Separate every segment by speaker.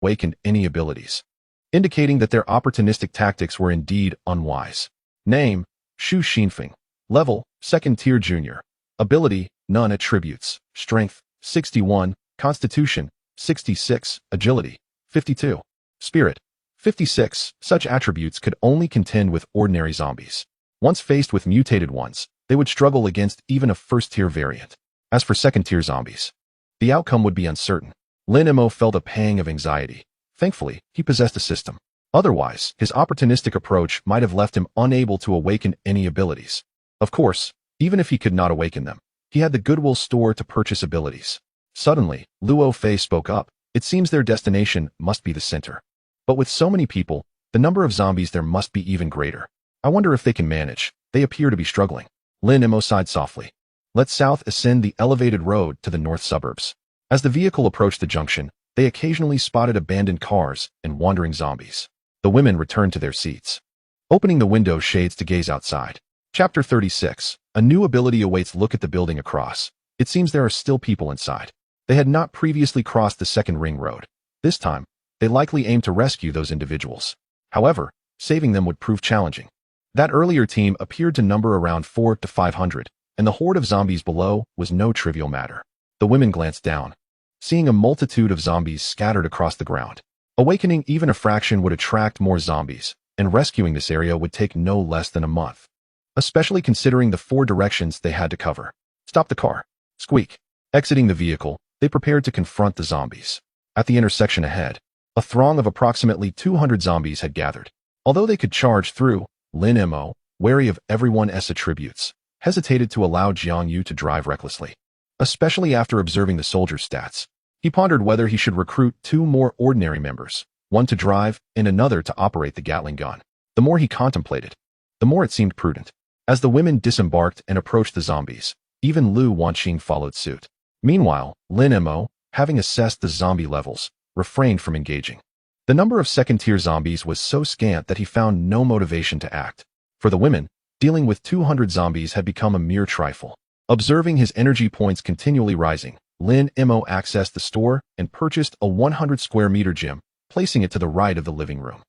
Speaker 1: awakened any abilities, indicating that their opportunistic tactics were indeed unwise. Name: Shu Xinfeng. Level: 2nd tier junior. Ability: none. Attributes: Strength, 61, Constitution, 66, Agility, 52, Spirit, 56. Such attributes could only contend with ordinary zombies. Once faced with mutated ones, they would struggle against even a first-tier variant. As for second-tier zombies, the outcome would be uncertain. Lin Mo felt a pang of anxiety. Thankfully, he possessed a system. Otherwise, his opportunistic approach might have left him unable to awaken any abilities. Of course, even if he could not awaken them, he had the Goodwill store to purchase abilities. Suddenly, Luo Fei spoke up. It seems their destination must be the center. But with so many people, the number of zombies there must be even greater. I wonder if they can manage. They appear to be struggling. Lin Mo sighed softly. Let south ascend the elevated road to the north suburbs. As the vehicle approached the junction, they occasionally spotted abandoned cars and wandering zombies. The women returned to their seats, opening the window shades to gaze outside. Chapter 36. A new ability awaits. Look at the building across. It seems there are still people inside. They had not previously crossed the second ring road. This time, they likely aimed to rescue those individuals. However, saving them would prove challenging. That earlier team appeared to number around 400 to 500, and the horde of zombies below was no trivial matter. The women glanced down, seeing a multitude of zombies scattered across the ground. Awakening even a fraction would attract more zombies, and rescuing this area would take no less than a month, especially considering the 4 directions they had to cover. Stop the car. Squeak. Exiting the vehicle, they prepared to confront the zombies. At the intersection ahead, a throng of approximately 200 zombies had gathered. Although they could charge through, Lin Mo, wary of everyone's attributes, hesitated to allow Jiang Yu to drive recklessly, especially after observing the soldiers' stats. He pondered whether he should recruit 2 more ordinary members, one to drive and another to operate the Gatling gun. The more he contemplated, the more it seemed prudent. As the women disembarked and approached the zombies, even Lu Wanqing followed suit. Meanwhile, Lin Mo, having assessed the zombie levels, refrained from engaging. The number of second-tier zombies was so scant that he found no motivation to act. For the women, dealing with 200 zombies had become a mere trifle. Observing his energy points continually rising, Lin Mo accessed the store and purchased a 100-square-meter gym, placing it to the right of the living room.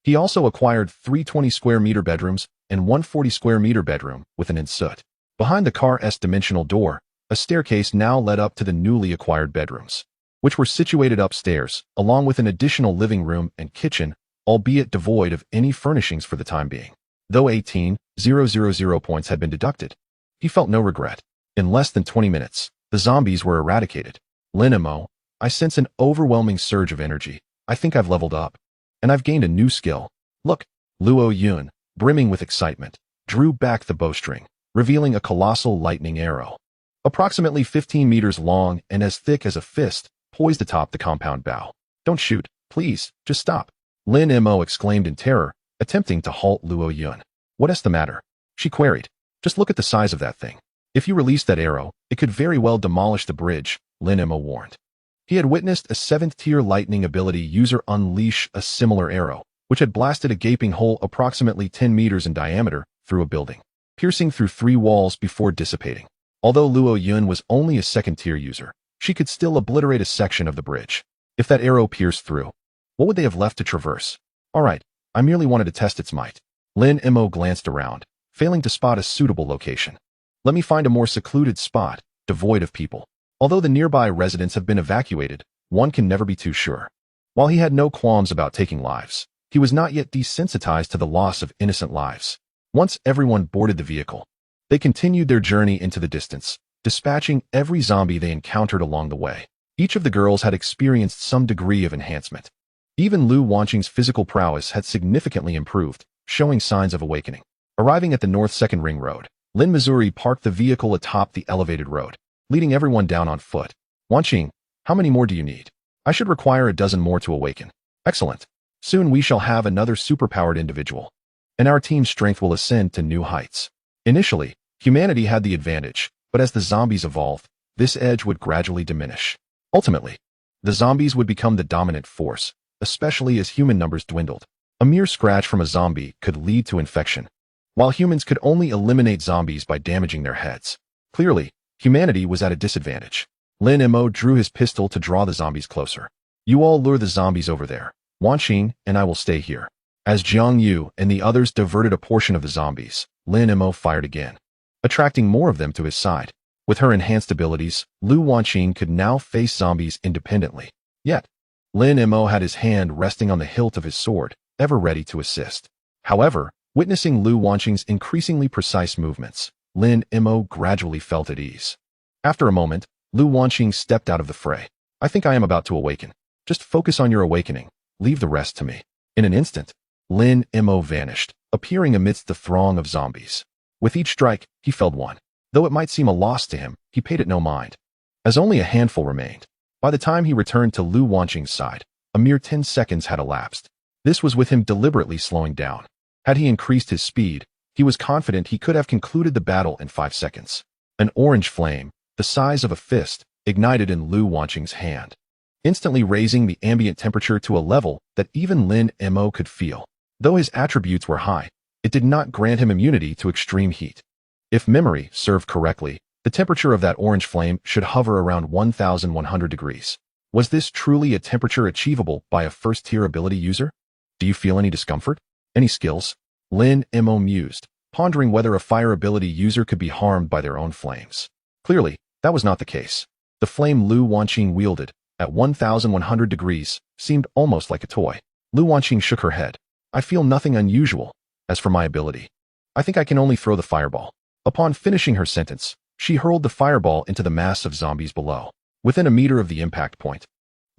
Speaker 1: He also acquired 3 20-square-meter bedrooms and 1 40-square-meter bedroom with an ensuite. Behind the car's dimensional door, a staircase now led up to the newly acquired bedrooms, which were situated upstairs, along with an additional living room and kitchen, albeit devoid of any furnishings for the time being. Though 18,000 points had been deducted, he felt no regret. In less than 20 minutes, the zombies were eradicated. Lin Mo, I sense an overwhelming surge of energy. I think I've leveled up, and I've gained a new skill. Look. Luo Yun, brimming with excitement, drew back the bowstring, revealing a colossal lightning arrow, approximately 15 meters long and as thick as a fist, poised atop the compound bow. Don't shoot, please, just stop. Lin Mo exclaimed in terror, attempting to halt Luo Yun. What's the matter? She queried. Just look at the size of that thing. If you release that arrow, it could very well demolish the bridge, Lin Mo warned. He had witnessed a 7th-tier lightning ability user unleash a similar arrow, which had blasted a gaping hole approximately 10 meters in diameter through a building, piercing through 3 walls before dissipating. Although Luo Yun was only a 2nd-tier user, she could still obliterate a section of the bridge. If that arrow pierced through, what would they have left to traverse? All right, I merely wanted to test its might. Lin Mo glanced around, failing to spot a suitable location. Let me find a more secluded spot, devoid of people. Although the nearby residents have been evacuated, one can never be too sure. While he had no qualms about taking lives, he was not yet desensitized to the loss of innocent lives. Once everyone boarded the vehicle, they continued their journey into the distance, dispatching every zombie they encountered along the way. Each of the girls had experienced some degree of enhancement. Even Lu Wanqing's physical prowess had significantly improved, showing signs of awakening. Arriving at the north second ring road, Lin Missouri parked the vehicle atop the elevated road, leading everyone down on foot. Wanqing, how many more do you need? I should require a dozen more to awaken. Excellent. Soon we shall have another superpowered individual, and our team's strength will ascend to new heights. Initially, humanity had the advantage, but as the zombies evolved, this edge would gradually diminish. Ultimately, the zombies would become the dominant force, especially as human numbers dwindled. A mere scratch from a zombie could lead to infection, while humans could only eliminate zombies by damaging their heads. Clearly, humanity was at a disadvantage. Lin Mo drew his pistol to draw the zombies closer. You all lure the zombies over there. Wanqing and I will stay here. As Jiang Yu and the others diverted a portion of the zombies, Lin Mo fired again, attracting more of them to his side. With her enhanced abilities, Lu Wanqing could now face zombies independently. Yet, Lin Mo had his hand resting on the hilt of his sword, ever ready to assist. However, witnessing Lu Wanqing's increasingly precise movements, Lin Mo gradually felt at ease. After a moment, Lu Wanqing stepped out of the fray. I think I am about to awaken. Just focus on your awakening. Leave the rest to me. In an instant, Lin Mo vanished, appearing amidst the throng of zombies. With each strike, he felled one. Though it might seem a loss to him, he paid it no mind, as only a handful remained. By the time he returned to Lu Wanqing's side, a mere 10 seconds had elapsed. This was with him deliberately slowing down. Had he increased his speed, he was confident he could have concluded the battle in 5 seconds. An orange flame, the size of a fist, ignited in Lu Wanqing's hand, instantly raising the ambient temperature to a level that even Lin Mo could feel. Though his attributes were high, it did not grant him immunity to extreme heat. If memory served correctly, the temperature of that orange flame should hover around 1,100 degrees. Was this truly a temperature achievable by a first-tier ability user? Do you feel any discomfort? Any skills? Lin Mo mused, pondering whether a fire ability user could be harmed by their own flames. Clearly, that was not the case. The flame Lu Wanqing wielded, at 1,100 degrees, seemed almost like a toy. Lu Wanqing shook her head. I feel nothing unusual. As for my ability, I think I can only throw the fireball. Upon finishing her sentence, she hurled the fireball into the mass of zombies below, within a meter of the impact point.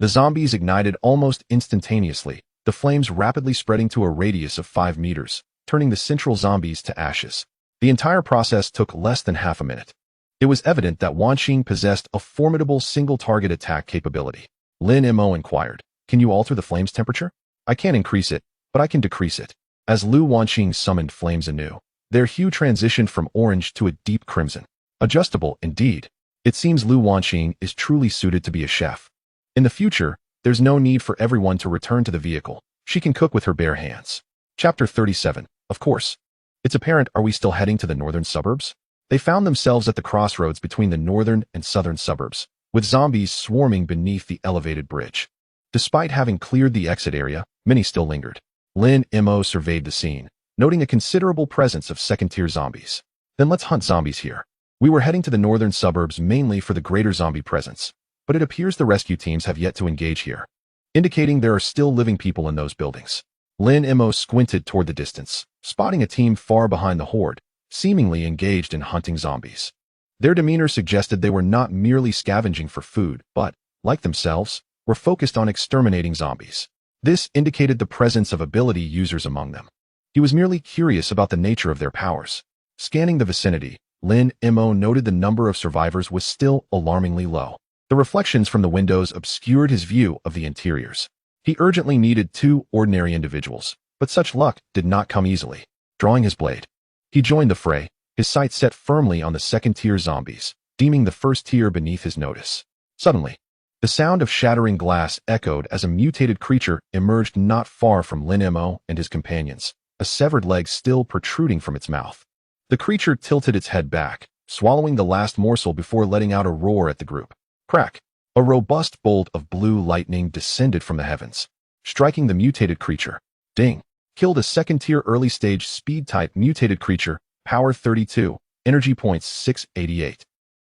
Speaker 1: The zombies ignited almost instantaneously, the flames rapidly spreading to a radius of 5 meters, turning the central zombies to ashes. The entire process took less than half a minute. It was evident that Wanqing possessed a formidable single-target attack capability. Lin Mo inquired, "Can you alter the flame's temperature?" "I can't increase it, but I can decrease it." As Lu Wanqing summoned flames anew, their hue transitioned from orange to a deep crimson. Adjustable, indeed. It seems Lu Wanqing is truly suited to be a chef. In the future, there's no need for everyone to return to the vehicle. She can cook with her bare hands. Chapter 37. Of course. It's apparent, are we still heading to the northern suburbs? They found themselves at the crossroads between the northern and southern suburbs, with zombies swarming beneath the elevated bridge. Despite having cleared the exit area, many still lingered. Lin Mo surveyed the scene, noting a considerable presence of second-tier zombies. Then let's hunt zombies here. We were heading to the northern suburbs mainly for the greater zombie presence, but it appears the rescue teams have yet to engage here, indicating there are still living people in those buildings. Lin Mo squinted toward the distance, spotting a team far behind the horde, seemingly engaged in hunting zombies. Their demeanor suggested they were not merely scavenging for food, but, like themselves, were focused on exterminating zombies. This indicated the presence of ability users among them. He was merely curious about the nature of their powers. Scanning the vicinity, Lin Mo noted the number of survivors was still alarmingly low. The reflections from the windows obscured his view of the interiors. He urgently needed 2 ordinary individuals, but such luck did not come easily. Drawing his blade, he joined the fray, his sights set firmly on the second-tier zombies, deeming the first tier beneath his notice. Suddenly, the sound of shattering glass echoed as a mutated creature emerged not far from Lin Mo and his companions, a severed leg still protruding from its mouth. The creature tilted its head back, swallowing the last morsel before letting out a roar at the group. Crack! A robust bolt of blue lightning descended from the heavens, striking the mutated creature. Ding! Killed a second-tier early-stage speed-type mutated creature, power 32, energy points 688.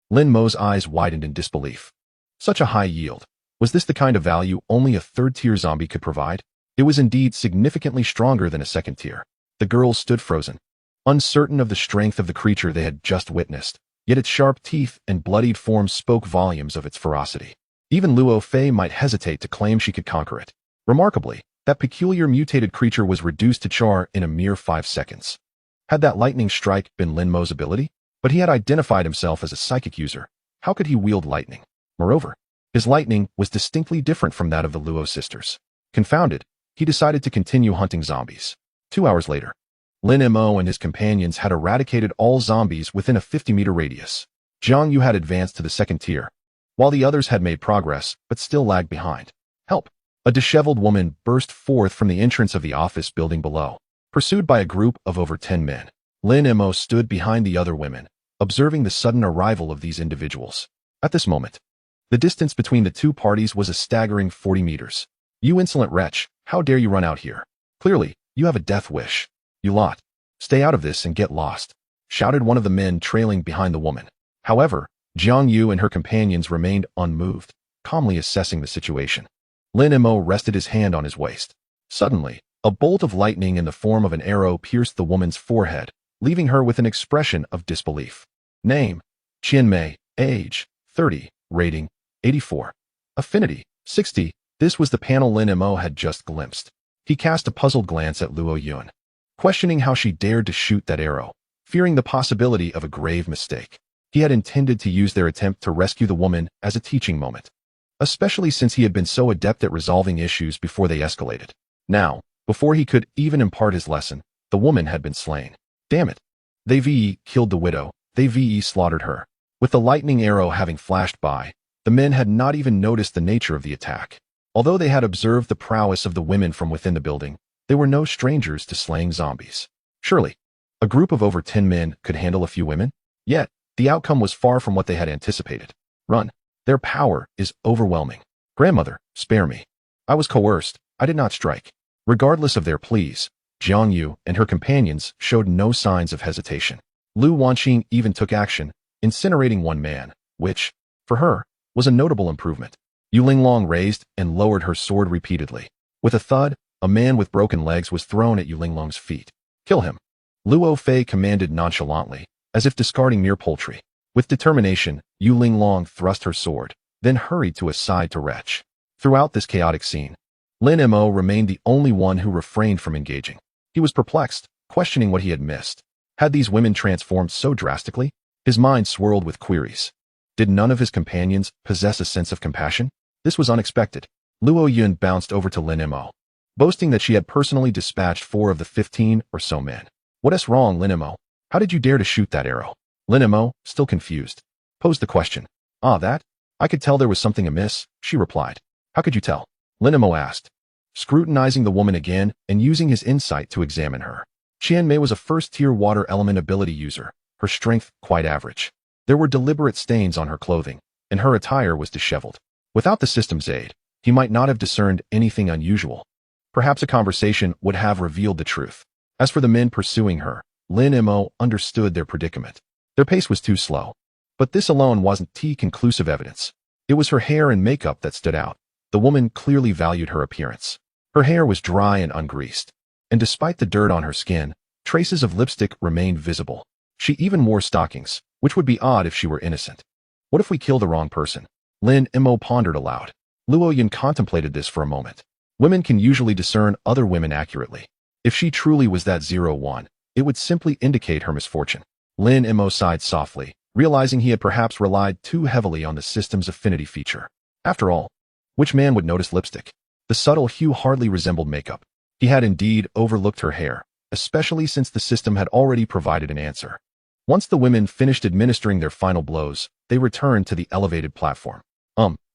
Speaker 1: Lin Mo's eyes widened in disbelief. Such a high yield. Was this the kind of value only a third-tier zombie could provide? It was indeed significantly stronger than a second tier. The girls stood frozen, uncertain of the strength of the creature they had just witnessed, yet its sharp teeth and bloodied form spoke volumes of its ferocity. Even Luo Fei might hesitate to claim she could conquer it. Remarkably, that peculiar mutated creature was reduced to char in a mere 5 seconds. Had that lightning strike been Lin Mo's ability? But he had identified himself as a psychic user. How could he wield lightning? Moreover, his lightning was distinctly different from that of the Luo sisters. Confounded, he decided to continue hunting zombies. 2 hours later, Lin Mo and his companions had eradicated all zombies within a 50-meter radius. Jiang Yu had advanced to the second tier, while the others had made progress but still lagged behind. Help! A disheveled woman burst forth from the entrance of the office building below, pursued by a group of over 10 men. Lin Mo stood behind the other women, observing the sudden arrival of these individuals. At this moment, The distance between the two parties was a staggering 40 meters. "You insolent wretch, how dare you run out here? Clearly, you have a death wish. You lot. Stay out of this and get lost," shouted one of the men trailing behind the woman. However, Jiang Yu and her companions remained unmoved, calmly assessing the situation. Lin Mo rested his hand on his waist. Suddenly, a bolt of lightning in the form of an arrow pierced the woman's forehead, leaving her with an expression of disbelief. Name: Qian Mei. Age: 30. Rating: 84. Affinity: 60. This was the panel Lin Mo had just glimpsed. He cast a puzzled glance at Luo Yun, questioning how she dared to shoot that arrow, fearing the possibility of a grave mistake. He had intended to use their attempt to rescue the woman as a teaching moment, especially since he had been so adept at resolving issues before they escalated. Now, before he could even impart his lesson, the woman had been slain. Damn it. They VE killed the widow, they VE slaughtered her. With the lightning arrow having flashed by, the men had not even noticed the nature of the attack. Although they had observed the prowess of the women from within the building, they were no strangers to slaying zombies. Surely, a group of over 10 men could handle a few women? Yet, the outcome was far from what they had anticipated. Run. Their power is overwhelming. Grandmother, spare me. I was coerced. I did not strike. Regardless of their pleas, Jiang Yu and her companions showed no signs of hesitation. Lu Wanqing even took action, incinerating one man, which, for her, was a notable improvement. Yu Linglong raised and lowered her sword repeatedly. With a thud, a man with broken legs was thrown at Yu Linglong's feet. Kill him. Luo Fei commanded nonchalantly, as if discarding mere poultry. With determination, Yu Linglong thrust her sword, then hurried to a side to retch. Throughout this chaotic scene, Lin Mo remained the only one who refrained from engaging. He was perplexed, questioning what he had missed. Had these women transformed so drastically? His mind swirled with queries. Did none of his companions possess a sense of compassion? This was unexpected. Luo Yun bounced over to Lin Mo, boasting that she had personally dispatched 4 of the 15 or so men. "What's wrong, Lin Mo? How did you dare to shoot that arrow?" Lin Mo, still confused, posed the question. That? I could tell there was something amiss," she replied. "How could you tell?" Lin Mo asked, scrutinizing the woman again and using his insight to examine her. Qian Mei was a first-tier water element ability user, her strength quite average. There were deliberate stains on her clothing, and her attire was disheveled. Without the system's aid, he might not have discerned anything unusual. Perhaps a conversation would have revealed the truth. As for the men pursuing her, Lin Mo understood their predicament. Their pace was too slow. But this alone wasn't conclusive evidence. It was her hair and makeup that stood out. The woman clearly valued her appearance. Her hair was dry and ungreased, and despite the dirt on her skin, traces of lipstick remained visible. She even wore stockings, which would be odd if she were innocent. What if we kill the wrong person? Lin Mo pondered aloud. Luo Yun contemplated this for a moment. Women can usually discern other women accurately. If she truly was that 01, it would simply indicate her misfortune. Lin Mo sighed softly, realizing he had perhaps relied too heavily on the system's affinity feature. After all, which man would notice lipstick? The subtle hue hardly resembled makeup. He had indeed overlooked her hair, especially since the system had already provided an answer. Once the women finished administering their final blows, they returned to the elevated platform.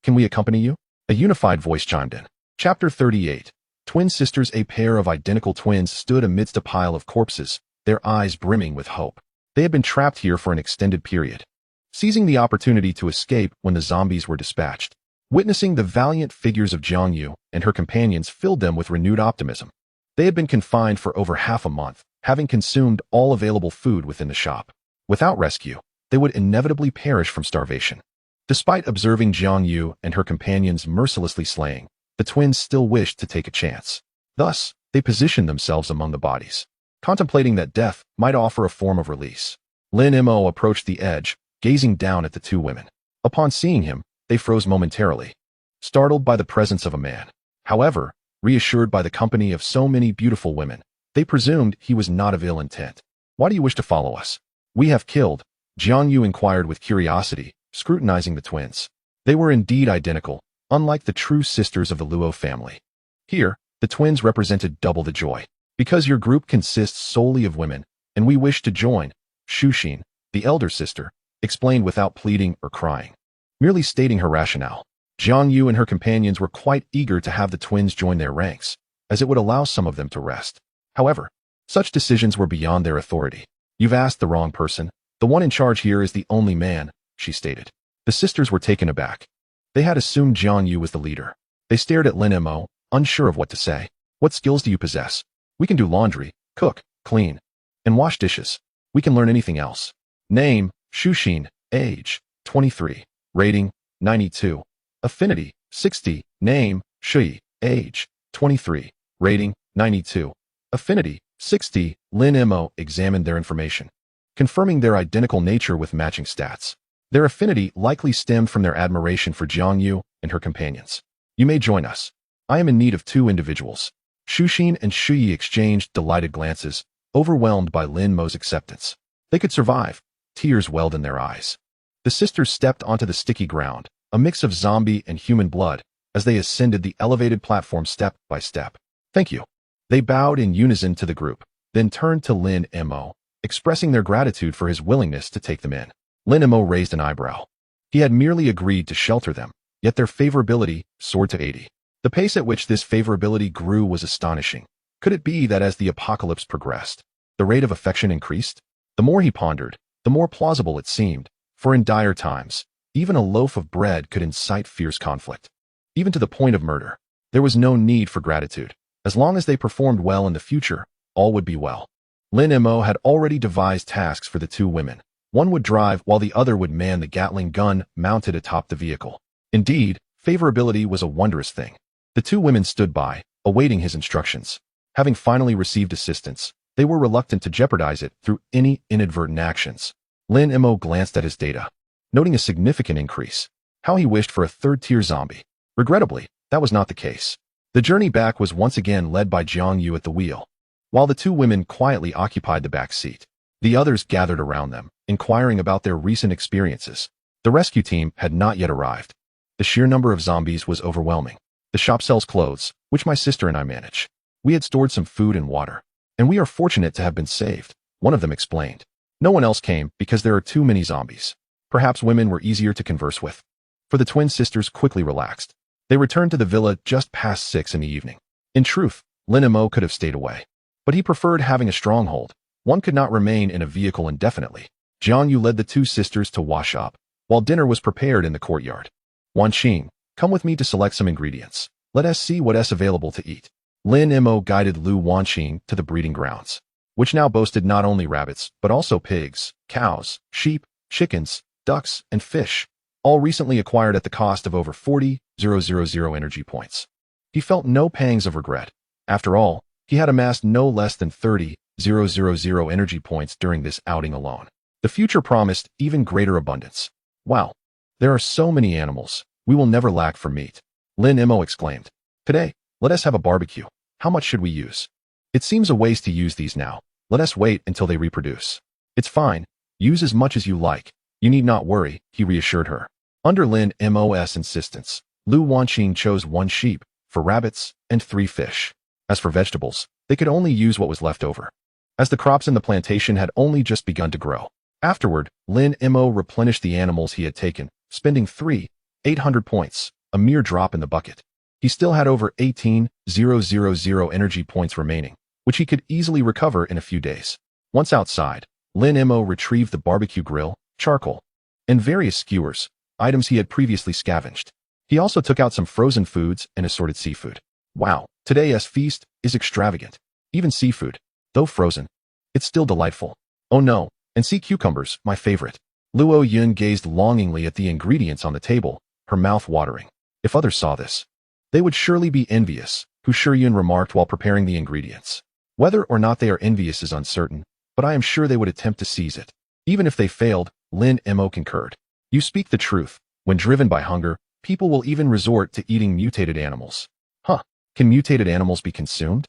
Speaker 1: Can we accompany you?" A unified voice chimed in. Chapter 38. Twin sisters. A pair of identical twins stood amidst a pile of corpses, their eyes brimming with hope. They had been trapped here for an extended period, seizing the opportunity to escape when the zombies were dispatched. Witnessing the valiant figures of Jiang Yu and her companions filled them with renewed optimism. They had been confined for over half a month, having consumed all available food within the shop. Without rescue, they would inevitably perish from starvation. Despite observing Jiang Yu and her companions mercilessly slaying, the twins still wished to take a chance. Thus, they positioned themselves among the bodies, contemplating that death might offer a form of release. Lin Mo approached the edge, gazing down at the two women. Upon seeing him, they froze momentarily, startled by the presence of a man. However, reassured by the company of so many beautiful women, they presumed he was not of ill intent. "Why do you wish to follow us?" "We have killed," Jiang Yu inquired with curiosity, scrutinizing the twins. They were indeed identical, unlike the true sisters of the Luo family. Here, the twins represented double the joy. "Because your group consists solely of women, and we wish to join," Shuxin, the elder sister, explained without pleading or crying, merely stating her rationale. Jiang Yu and her companions were quite eager to have the twins join their ranks, as it would allow some of them to rest. However, such decisions were beyond their authority. "You've asked the wrong person. The one in charge here is the only man," she stated. The sisters were taken aback. They had assumed Jiang Yu was the leader. They stared at Lin Mo, unsure of what to say. What skills do you possess? We can do laundry, cook, clean, and wash dishes. We can learn anything else. Name, Shuxin, age, 23. Rating, 92. Affinity, 60. Name, Shui, age, 23. Rating, 92. Affinity, 60. Lin Mo examined their information, confirming their identical nature with matching stats. Their affinity likely stemmed from their admiration for Jiang Yu and her companions. You may join us. I am in need of 2 individuals. Shuxin and Shui exchanged delighted glances, overwhelmed by Lin Mo's acceptance. They could survive. Tears welled in their eyes. The sisters stepped onto the sticky ground, a mix of zombie and human blood, as they ascended the elevated platform step by step. Thank you. They bowed in unison to the group, then turned to Lin Mo, expressing their gratitude for his willingness to take them in. Lin Mo raised an eyebrow. He had merely agreed to shelter them, yet their favorability soared to 80. The pace at which this favorability grew was astonishing. Could it be that as the apocalypse progressed, the rate of affection increased? The more he pondered, the more plausible it seemed, for in dire times, even a loaf of bread could incite fierce conflict. Even to the point of murder, there was no need for gratitude. As long as they performed well in the future, all would be well. Lin Mo had already devised tasks for the 2 women. One would drive while the other would man the Gatling gun mounted atop the vehicle. Indeed, favorability was a wondrous thing. The 2 women stood by, awaiting his instructions. Having finally received assistance, they were reluctant to jeopardize it through any inadvertent actions. Lin Mo glanced at his data, noting a significant increase. How he wished for a 3rd-tier zombie. Regrettably, that was not the case. The journey back was once again led by Jiang Yu at the wheel. While the 2 women quietly occupied the back seat, the others gathered around them, inquiring about their recent experiences. The rescue team had not yet arrived. The sheer number of zombies was overwhelming. The shop sells clothes, which my sister and I manage. We had stored some food and water, and we are fortunate to have been saved, one of them explained. No one else came because there are too many zombies. Perhaps women were easier to converse with. For the twin sisters quickly relaxed. They returned to the villa just past 6 in the evening. In truth, Lin Mo could have stayed away, but he preferred having a stronghold. One could not remain in a vehicle indefinitely. Jiang Yu led the 2 sisters to wash up, while dinner was prepared in the courtyard. Wanqing, come with me to select some ingredients. Let us see what is available to eat. Lin Mo guided Lu Wanqing to the breeding grounds, which now boasted not only rabbits, but also pigs, cows, sheep, chickens, ducks, and fish, all recently acquired at the cost of over 40,000 energy points. He felt no pangs of regret. After all, he had amassed no less than 30,000 energy points during this outing alone. The future promised even greater abundance. Wow, there are so many animals. We will never lack for meat. Lin Mo exclaimed. Today, let us have a barbecue. How much should we use? It seems a waste to use these now. Let us wait until they reproduce. It's fine. Use as much as you like. You need not worry, he reassured her. Under Lin Mo's insistence, Lu Wanqing chose 1 sheep, 4 rabbits, and 3 fish. As for vegetables, they could only use what was left over, as the crops in the plantation had only just begun to grow. Afterward, Lin Mo replenished the animals he had taken, spending 800 points, a mere drop in the bucket. He still had over 18,000 energy points remaining, which he could easily recover in a few days. Once outside, Lin Mo retrieved the barbecue grill, charcoal, and various skewers, items he had previously scavenged. He also took out some frozen foods and assorted seafood. Wow, today's feast is extravagant. Even seafood, though frozen, it's still delightful. Oh no, and sea cucumbers, my favorite. Luo Yun gazed longingly at the ingredients on the table, her mouth watering. If others saw this, they would surely be envious, Hu Shiyun remarked while preparing the ingredients. Whether or not they are envious is uncertain, but I am sure they would attempt to seize it. Even if they failed, Lin Mo concurred. You speak the truth. When driven by hunger, people will even resort to eating mutated animals. Huh, can mutated animals be consumed?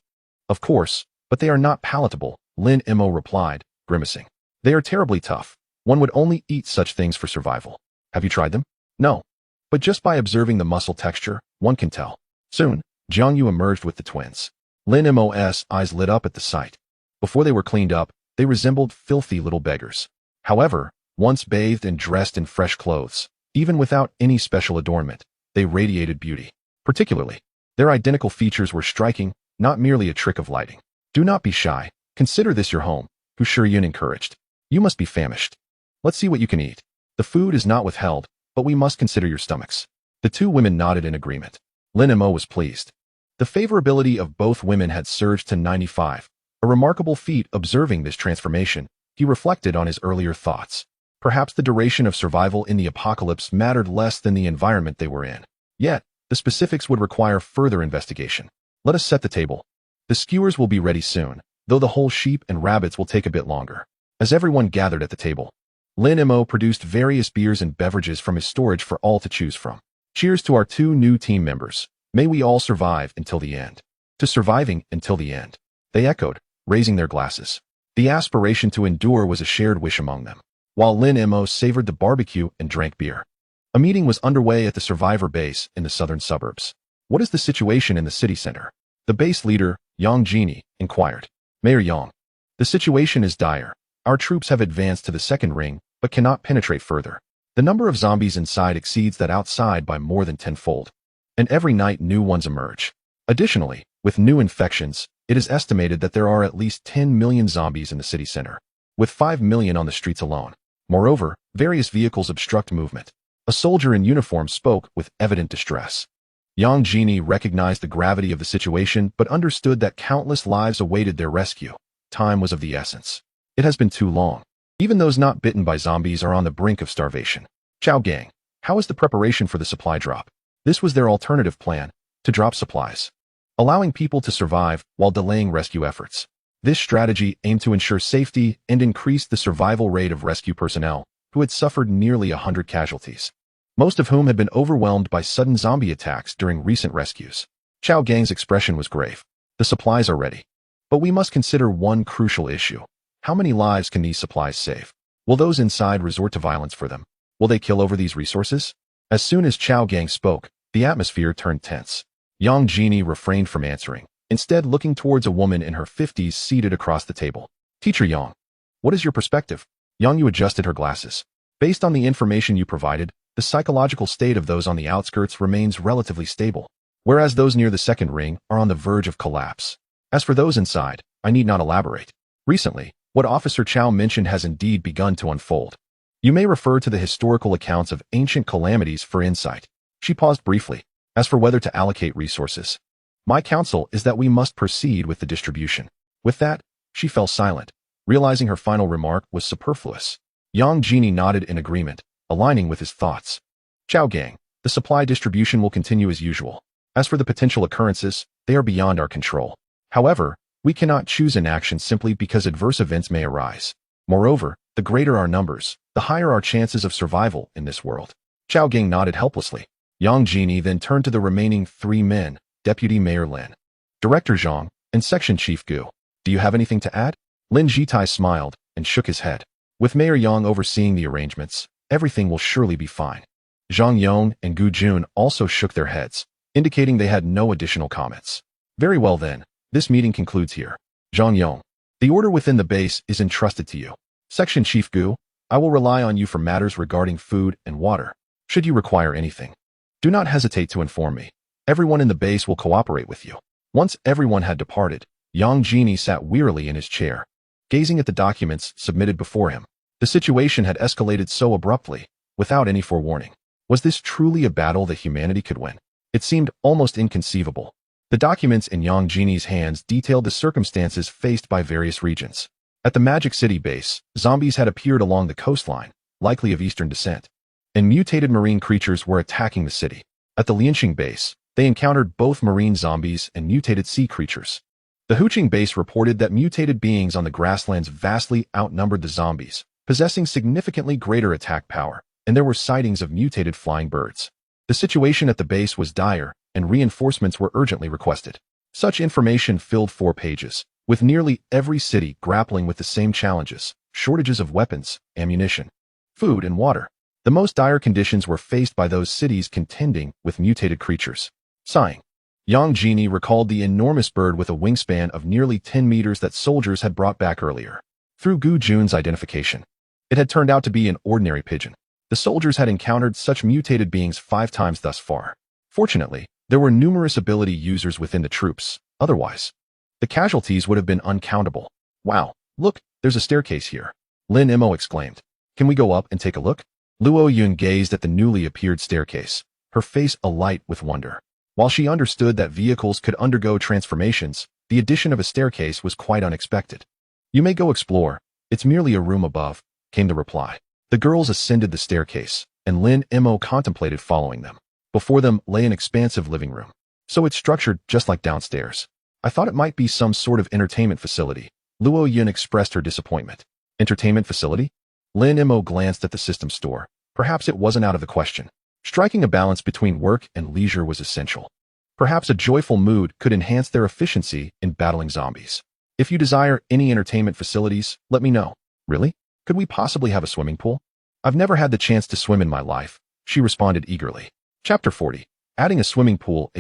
Speaker 1: Of course, but they are not palatable, Lin Mo replied, grimacing. They are terribly tough. One would only eat such things for survival. Have you tried them? No. But just by observing the muscle texture, one can tell. Soon, Jiang Yu emerged with the twins. Lin Mo's eyes lit up at the sight. Before they were cleaned up, they resembled filthy little beggars. However, once bathed and dressed in fresh clothes, even without any special adornment, they radiated beauty. Particularly, their identical features were striking, not merely a trick of lighting. Do not be shy. Consider this your home, Hu Shiyun encouraged. You must be famished. Let's see what you can eat. The food is not withheld, but we must consider your stomachs. The two women nodded in agreement. Lin Mo was pleased. The favorability of both women had surged to 95. A remarkable feat. Observing this transformation, he reflected on his earlier thoughts. Perhaps the duration of survival in the apocalypse mattered less than the environment they were in. Yet, the specifics would require further investigation. Let us set the table. The skewers will be ready soon, though the whole sheep and rabbits will take a bit longer. As everyone gathered at the table, Lin Mo produced various beers and beverages from his storage for all to choose from. Cheers to our two new team members. May we all survive until the end. To surviving until the end, they echoed, raising their glasses. The aspiration to endure was a shared wish among them. While Lin Mo savored the barbecue and drank beer, a meeting was underway at the survivor base in the southern suburbs. What is the situation in the city center? The base leader, Yang Jini, inquired. Mayor Yang, the situation is dire. Our troops have advanced to the second ring, but cannot penetrate further. The number of zombies inside exceeds that outside by more than tenfold. And every night new ones emerge. Additionally, with new infections, it is estimated that there are at least 10 million zombies in the city center, with 5 million on the streets alone. Moreover, various vehicles obstruct movement. A soldier in uniform spoke with evident distress. Yang Jini recognized the gravity of the situation but understood that countless lives awaited their rescue. Time was of the essence. It has been too long. Even those not bitten by zombies are on the brink of starvation. Chao Gang, how is the preparation for the supply drop? This was their alternative plan, to drop supplies, allowing people to survive while delaying rescue efforts. This strategy aimed to ensure safety and increase the survival rate of rescue personnel, who had suffered nearly 100 casualties, most of whom had been overwhelmed by sudden zombie attacks during recent rescues. Chao Gang's expression was grave. The supplies are ready. But we must consider one crucial issue. How many lives can these supplies save? Will those inside resort to violence for them? Will they kill over these resources? As soon as Chao Gang spoke, the atmosphere turned tense. Yang Jini refrained from answering, instead looking towards a woman in her 50s seated across the table. Teacher Yang, what is your perspective? Yang Yu adjusted her glasses. Based on the information you provided, the psychological state of those on the outskirts remains relatively stable, whereas those near the second ring are on the verge of collapse. As for those inside, I need not elaborate. Recently, what Officer Chow mentioned has indeed begun to unfold. You may refer to the historical accounts of ancient calamities for insight. She paused briefly. As for whether to allocate resources, my counsel is that we must proceed with the distribution. With that, she fell silent, realizing her final remark was superfluous. Yang Jini nodded in agreement, aligning with his thoughts. Chao Gang, the supply distribution will continue as usual. As for the potential occurrences, they are beyond our control. However, we cannot choose inaction simply because adverse events may arise. Moreover, the greater our numbers, the higher our chances of survival in this world. Chao Gang nodded helplessly. Yang Jini then turned to the remaining 3 men, Deputy Mayor Lin, Director Zhang, and Section Chief Gu. Do you have anything to add? Lin Jitai smiled and shook his head. With Mayor Yang overseeing the arrangements, everything will surely be fine. Zhang Yong and Gu Jun also shook their heads, indicating they had no additional comments. Very well then, this meeting concludes here. Zhang Yong, the order within the base is entrusted to you. Section Chief Gu, I will rely on you for matters regarding food and water. Should you require anything, do not hesitate to inform me. Everyone in the base will cooperate with you. Once everyone had departed, Yang Jini sat wearily in his chair, gazing at the documents submitted before him. The situation had escalated so abruptly, without any forewarning. Was this truly a battle that humanity could win? It seemed almost inconceivable. The documents in Yang Jini's hands detailed the circumstances faced by various regions. At the Magic City base, zombies had appeared along the coastline, likely of Eastern descent, and mutated marine creatures were attacking the city. At the Lianxing base, they encountered both marine zombies and mutated sea creatures. The Huqing base reported that mutated beings on the grasslands vastly outnumbered the zombies, possessing significantly greater attack power, and there were sightings of mutated flying birds. The situation at the base was dire, and reinforcements were urgently requested. Such information filled 4 pages, with nearly every city grappling with the same challenges: shortages of weapons, ammunition, food, and water. The most dire conditions were faced by those cities contending with mutated creatures. Sighing, Yang Jini recalled the enormous bird with a wingspan of nearly 10 meters that soldiers had brought back earlier. Through Gu Jun's identification, it had turned out to be an ordinary pigeon. The soldiers had encountered such mutated beings 5 times thus far. Fortunately, there were numerous ability users within the troops. Otherwise, the casualties would have been uncountable. Wow, look, there's a staircase here. Lin Mo exclaimed. Can we go up and take a look? Luo Yun gazed at the newly appeared staircase, her face alight with wonder. While she understood that vehicles could undergo transformations, the addition of a staircase was quite unexpected. "You may go explore. It's merely a room above," came the reply. The girls ascended the staircase, and Lin Mo contemplated following them. Before them lay an expansive living room. "So it's structured just like downstairs. I thought it might be some sort of entertainment facility." Luo Yun expressed her disappointment. "Entertainment facility?" Lin Mo glanced at the system store. Perhaps it wasn't out of the question. Striking a balance between work and leisure was essential. Perhaps a joyful mood could enhance their efficiency in battling zombies. "If you desire any entertainment facilities, let me know." "Really? Could we possibly have a swimming pool?" "I've never had the chance to swim in my life," she responded eagerly. Chapter 40. Adding a swimming pool,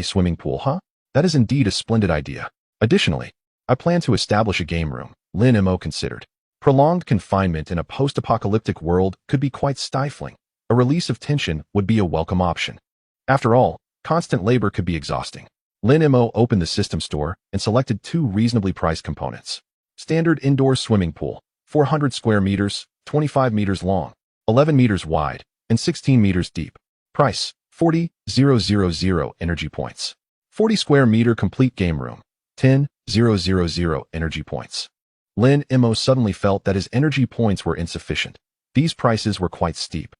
Speaker 1: huh? That is indeed a splendid idea. Additionally, I plan to establish a game room, Lin Mo considered. Prolonged confinement in a post-apocalyptic world could be quite stifling. A release of tension would be a welcome option. After all, constant labor could be exhausting. Lin Mo opened the system store and selected 2 reasonably priced components. Standard indoor swimming pool, 400 square meters, 25 meters long, 11 meters wide, and 16 meters deep. Price, 40,000 energy points. 40 square meter complete game room, 10,000 energy points. Lin Mo suddenly felt that his energy points were insufficient. These prices were quite steep.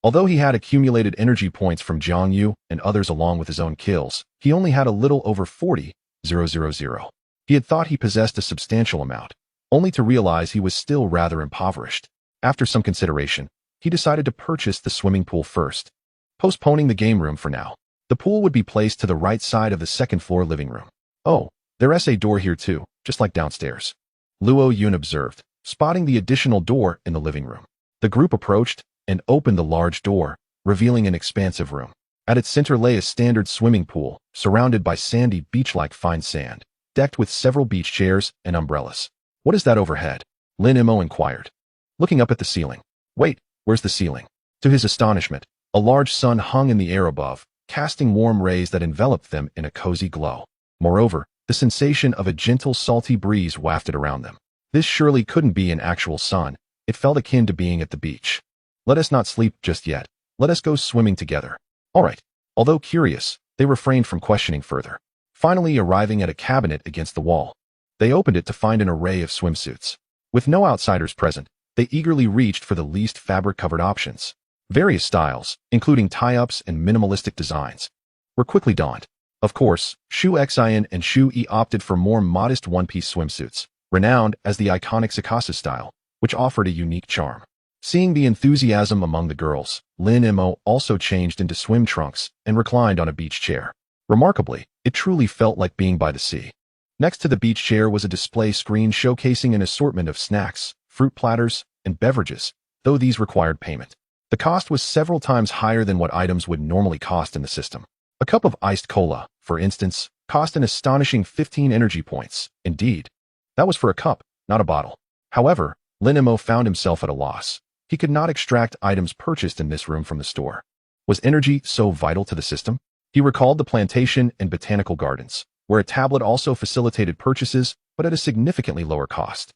Speaker 1: Although he had accumulated energy points from Jiang Yu and others along with his own kills, he only had a little over 40,000. He had thought he possessed a substantial amount, only to realize he was still rather impoverished. After some consideration, he decided to purchase the swimming pool first, postponing the game room for now. The pool would be placed to the right side of the second-floor living room. "Oh, there's a door here too, just like downstairs," Luo Yun observed, spotting the additional door in the living room. The group approached and opened the large door, revealing an expansive room. At its center lay a standard swimming pool, surrounded by sandy beach-like fine sand, decked with several beach chairs and umbrellas. "What is that overhead?" Lin Mo inquired, looking up at the ceiling. "Wait, where's the ceiling?" To his astonishment, a large sun hung in the air above, casting warm rays that enveloped them in a cozy glow. Moreover, the sensation of a gentle, salty breeze wafted around them. This surely couldn't be an actual sun. It felt akin to being at the beach. "Let us not sleep just yet. Let us go swimming together." "All right." Although curious, they refrained from questioning further. Finally arriving at a cabinet against the wall, they opened it to find an array of swimsuits. With no outsiders present, they eagerly reached for the least fabric-covered options. Various styles, including tie-ups and minimalistic designs, were quickly donned. Of course, Shu Xian and Shu Yi opted for more modest one-piece swimsuits, renowned as the iconic Tsukasa style, which offered a unique charm. Seeing the enthusiasm among the girls, Lin Mo also changed into swim trunks and reclined on a beach chair. Remarkably, it truly felt like being by the sea. Next to the beach chair was a display screen showcasing an assortment of snacks, fruit platters, and beverages, though these required payment. The cost was several times higher than what items would normally cost in the system. A cup of iced cola, for instance, cost an astonishing 15 energy points. Indeed, that was for a cup, not a bottle. However, Lin Mo found himself at a loss. He could not extract items purchased in this room from the store. Was energy so vital to the system? He recalled the plantation and botanical gardens, where a tablet also facilitated purchases, but at a significantly lower cost.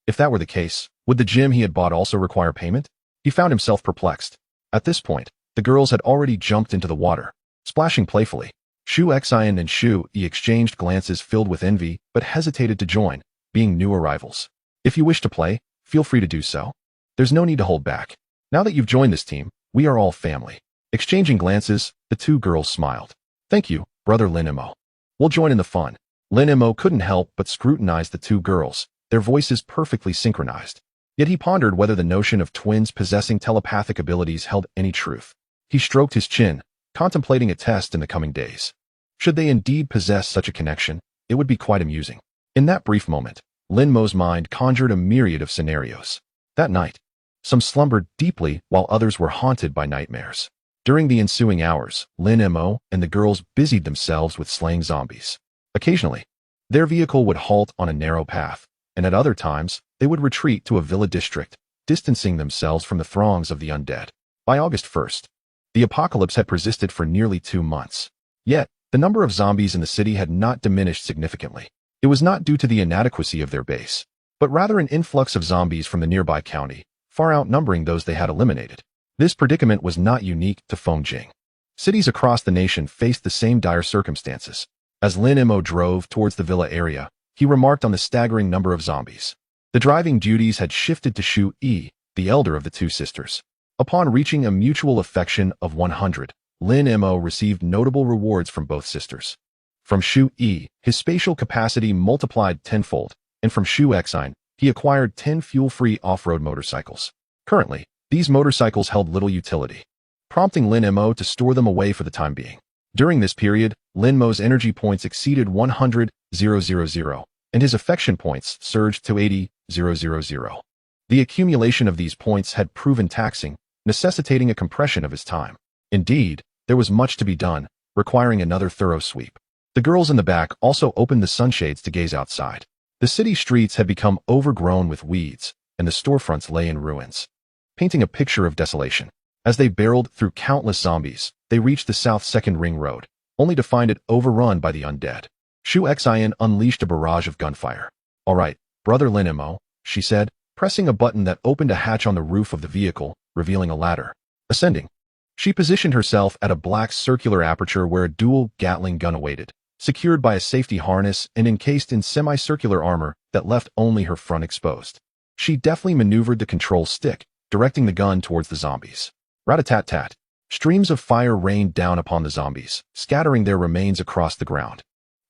Speaker 1: If that were the case, would the gym he had bought also require payment? He found himself perplexed. At this point, the girls had already jumped into the water, splashing playfully. Shu Xian and Shu Yi exchanged glances filled with envy, but hesitated to join, being new arrivals. "If you wish to play, feel free to do so. There's no need to hold back. Now that you've joined this team, we are all family." Exchanging glances, the 2 girls smiled. "Thank you, brother Lin Mo. We'll join in the fun." Lin Mo couldn't help but scrutinize the 2 girls, their voices perfectly synchronized. Yet he pondered whether the notion of twins possessing telepathic abilities held any truth. He stroked his chin, contemplating a test in the coming days. Should they indeed possess such a connection, it would be quite amusing. In that brief moment, Lin Mo's mind conjured a myriad of scenarios. That night, some slumbered deeply while others were haunted by nightmares. During the ensuing hours, Lin Mo and the girls busied themselves with slaying zombies. Occasionally, their vehicle would halt on a narrow path, and at other times, they would retreat to a villa district, distancing themselves from the throngs of the undead. By August 1st, the apocalypse had persisted for nearly 2 months. Yet, the number of zombies in the city had not diminished significantly. It was not due to the inadequacy of their base, but rather an influx of zombies from the nearby county, far outnumbering those they had eliminated. This predicament was not unique to Fengjing. Cities across the nation faced the same dire circumstances. As Lin Mo drove towards the villa area, he remarked on the staggering number of zombies. The driving duties had shifted to Shu E, the elder of the two sisters. Upon reaching a mutual affection of 100, Lin Mo received notable rewards from both sisters. From Shu E, his spatial capacity multiplied tenfold, and from Shu Xine, he acquired 10 fuel-free off-road motorcycles. Currently, these motorcycles held little utility, prompting Lin Mo to store them away for the time being. During this period, Lin Mo's energy points exceeded 100,000, and his affection points surged to 80,000. The accumulation of these points had proven taxing, necessitating a compression of his time. Indeed, there was much to be done, requiring another thorough sweep. The girls in the back also opened the sunshades to gaze outside. The city streets had become overgrown with weeds, and the storefronts lay in ruins, painting a picture of desolation. As they barreled through countless zombies, they reached the South Second Ring Road, only to find it overrun by the undead. Shu Xian unleashed a barrage of gunfire. "All right, brother Lin Mo," she said, pressing a button that opened a hatch on the roof of the vehicle, revealing a ladder. Ascending, she positioned herself at a black circular aperture where a dual Gatling gun awaited, secured by a safety harness and encased in semicircular armor that left only her front exposed. She deftly maneuvered the control stick, directing the gun towards the zombies. Rat-a-tat-tat. Streams of fire rained down upon the zombies, scattering their remains across the ground.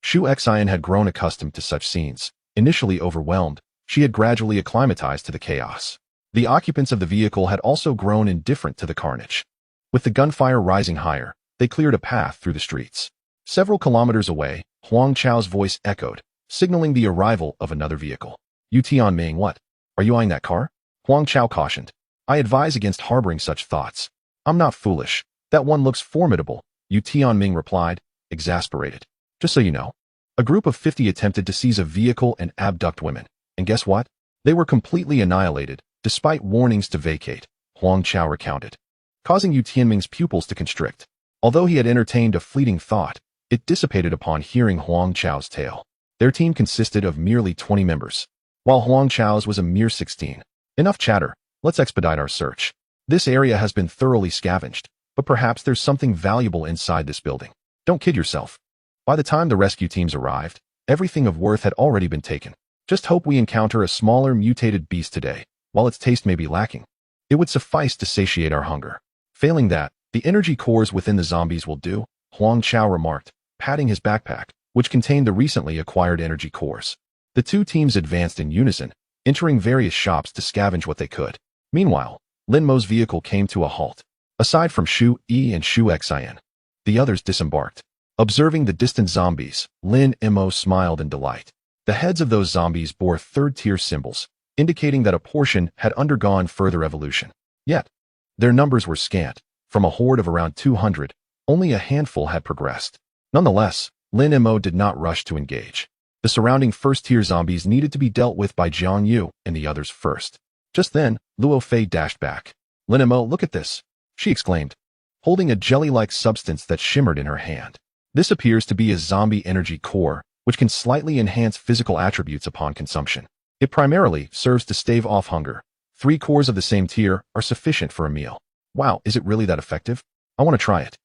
Speaker 1: Shu Xian had grown accustomed to such scenes. Initially overwhelmed, she had gradually acclimatized to the chaos. The occupants of the vehicle had also grown indifferent to the carnage. With the gunfire rising higher, they cleared a path through the streets. Several kilometers away, Huang Chao's voice echoed, signaling the arrival of another vehicle. "You Tianming, what? Are you eyeing that car?" Huang Chao cautioned. "I advise against harboring such thoughts. I'm not foolish. That one looks formidable," Yu Tianming replied, exasperated. "Just so you know, a group of 50 attempted to seize a vehicle and abduct women. And guess what? They were completely annihilated, despite warnings to vacate," Huang Chao recounted, causing Yu Tianming's pupils to constrict. Although he had entertained a fleeting thought, it dissipated upon hearing Huang Chao's tale. Their team consisted of merely 20 members, while Huang Chao's was a mere 16. "Enough chatter. Let's expedite our search. This area has been thoroughly scavenged, but perhaps there's something valuable inside this building. Don't kid yourself." By the time the rescue teams arrived, everything of worth had already been taken. "Just hope we encounter a smaller mutated beast today, while its taste may be lacking. It would suffice to satiate our hunger. Failing that, the energy cores within the zombies will do," Huang Chao remarked, patting his backpack, which contained the recently acquired energy cores. The two teams advanced in unison, entering various shops to scavenge what they could. Meanwhile, Lin Mo's vehicle came to a halt. Aside from Shu E and Shu Xian, the others disembarked. Observing the distant zombies, Lin Mo smiled in delight. The heads of those zombies bore third-tier symbols, indicating that a portion had undergone further evolution. Yet, their numbers were scant. From a horde of around 200, only a handful had progressed. Nonetheless, Lin Mo did not rush to engage. The surrounding first-tier zombies needed to be dealt with by Jiang Yu and the others first. Just then, Luo Fei dashed back. "Lin Mo, look at this," she exclaimed, holding a jelly-like substance that shimmered in her hand. This appears to be a zombie energy core, which can slightly enhance physical attributes upon consumption. It primarily serves to stave off hunger. 3 cores of the same tier are sufficient for a meal. Wow, is it really that effective? I want to try it.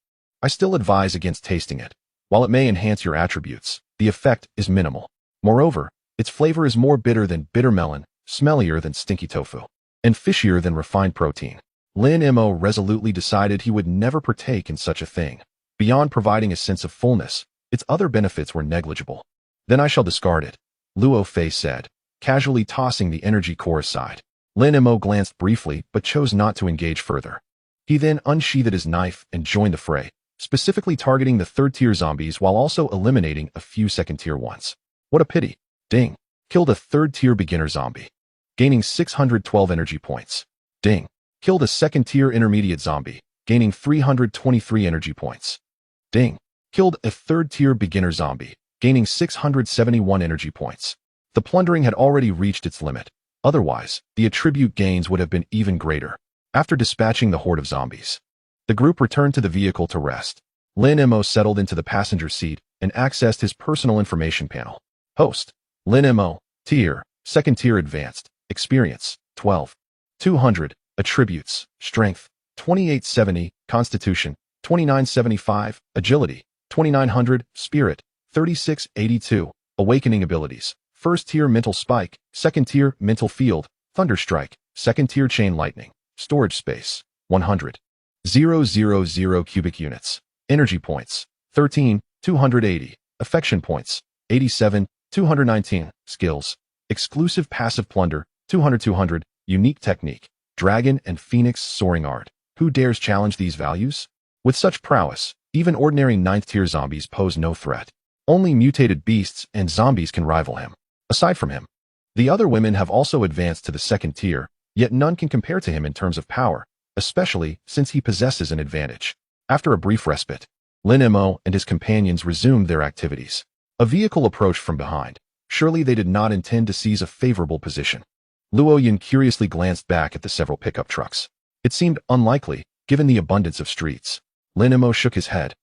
Speaker 1: I still advise against tasting it. While it may enhance your attributes, the effect is minimal. Moreover, its flavor is more bitter than bitter melon, smellier than stinky tofu, and fishier than refined protein. Lin Mo resolutely decided he would never partake in such a thing. Beyond providing a sense of fullness, its other benefits were negligible. "Then I shall discard it," Luo Fei said, casually tossing the energy core aside. Lin Mo glanced briefly but chose not to engage further. He then unsheathed his knife and joined the fray, specifically targeting the third-tier zombies while also eliminating a few second-tier ones. What a pity. Ding. Killed a third-tier beginner zombie, gaining 612 energy points. Ding. Killed a second-tier intermediate zombie, gaining 323 energy points. Ding. Killed a third-tier beginner zombie, gaining 671 energy points. The plundering had already reached its limit. Otherwise, the attribute gains would have been even greater. After dispatching the horde of zombies, the group returned to the vehicle to rest. Lin Mo settled into the passenger seat and accessed his personal information panel. Host: Lin Mo, tier, second tier advanced, experience, 12. 200, attributes, strength, 2870, constitution, 2975, agility, 2900, spirit, 3682, awakening abilities, first tier mental spike, second tier mental field, thunder strike, second tier chain lightning, storage space, 100. 000 cubic units, energy points, 13, 280, affection points, 87, 219, skills, exclusive passive plunder, 200, unique technique, dragon and phoenix soaring art. Who dares challenge these values? With such prowess, even ordinary 9th tier zombies pose no threat. Only mutated beasts and zombies can rival him. Aside from him, the other women have also advanced to the 2nd tier, yet none can compare to him in terms of power, especially since he possesses an advantage. After a brief respite, Lin Mo and his companions resumed their activities. A vehicle approached from behind. Surely they did not intend to seize a favorable position. Luo Yun curiously glanced back at the several pickup trucks. It seemed unlikely, given the abundance of streets. Lin Mo shook his head,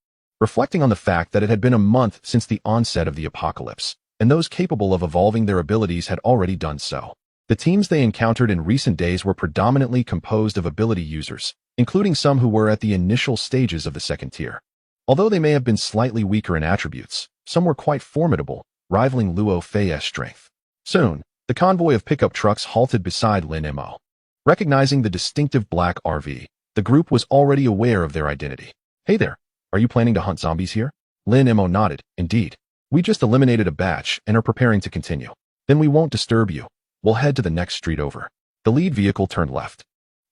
Speaker 1: reflecting on the fact that it had been a month since the onset of the apocalypse, and those capable of evolving their abilities had already done so. The teams they encountered in recent days were predominantly composed of ability users, including some who were at the initial stages of the 2nd tier. Although they may have been slightly weaker in attributes, some were quite formidable, rivaling Luo Fei's strength. Soon, the convoy of pickup trucks halted beside Lin Mo. Recognizing the distinctive black RV, the group was already aware of their identity. Hey there, are you planning to hunt zombies here? Lin Mo nodded. Indeed. We just eliminated a batch and are preparing to continue. Then we won't disturb you. We'll head to the next street over. The lead vehicle turned left,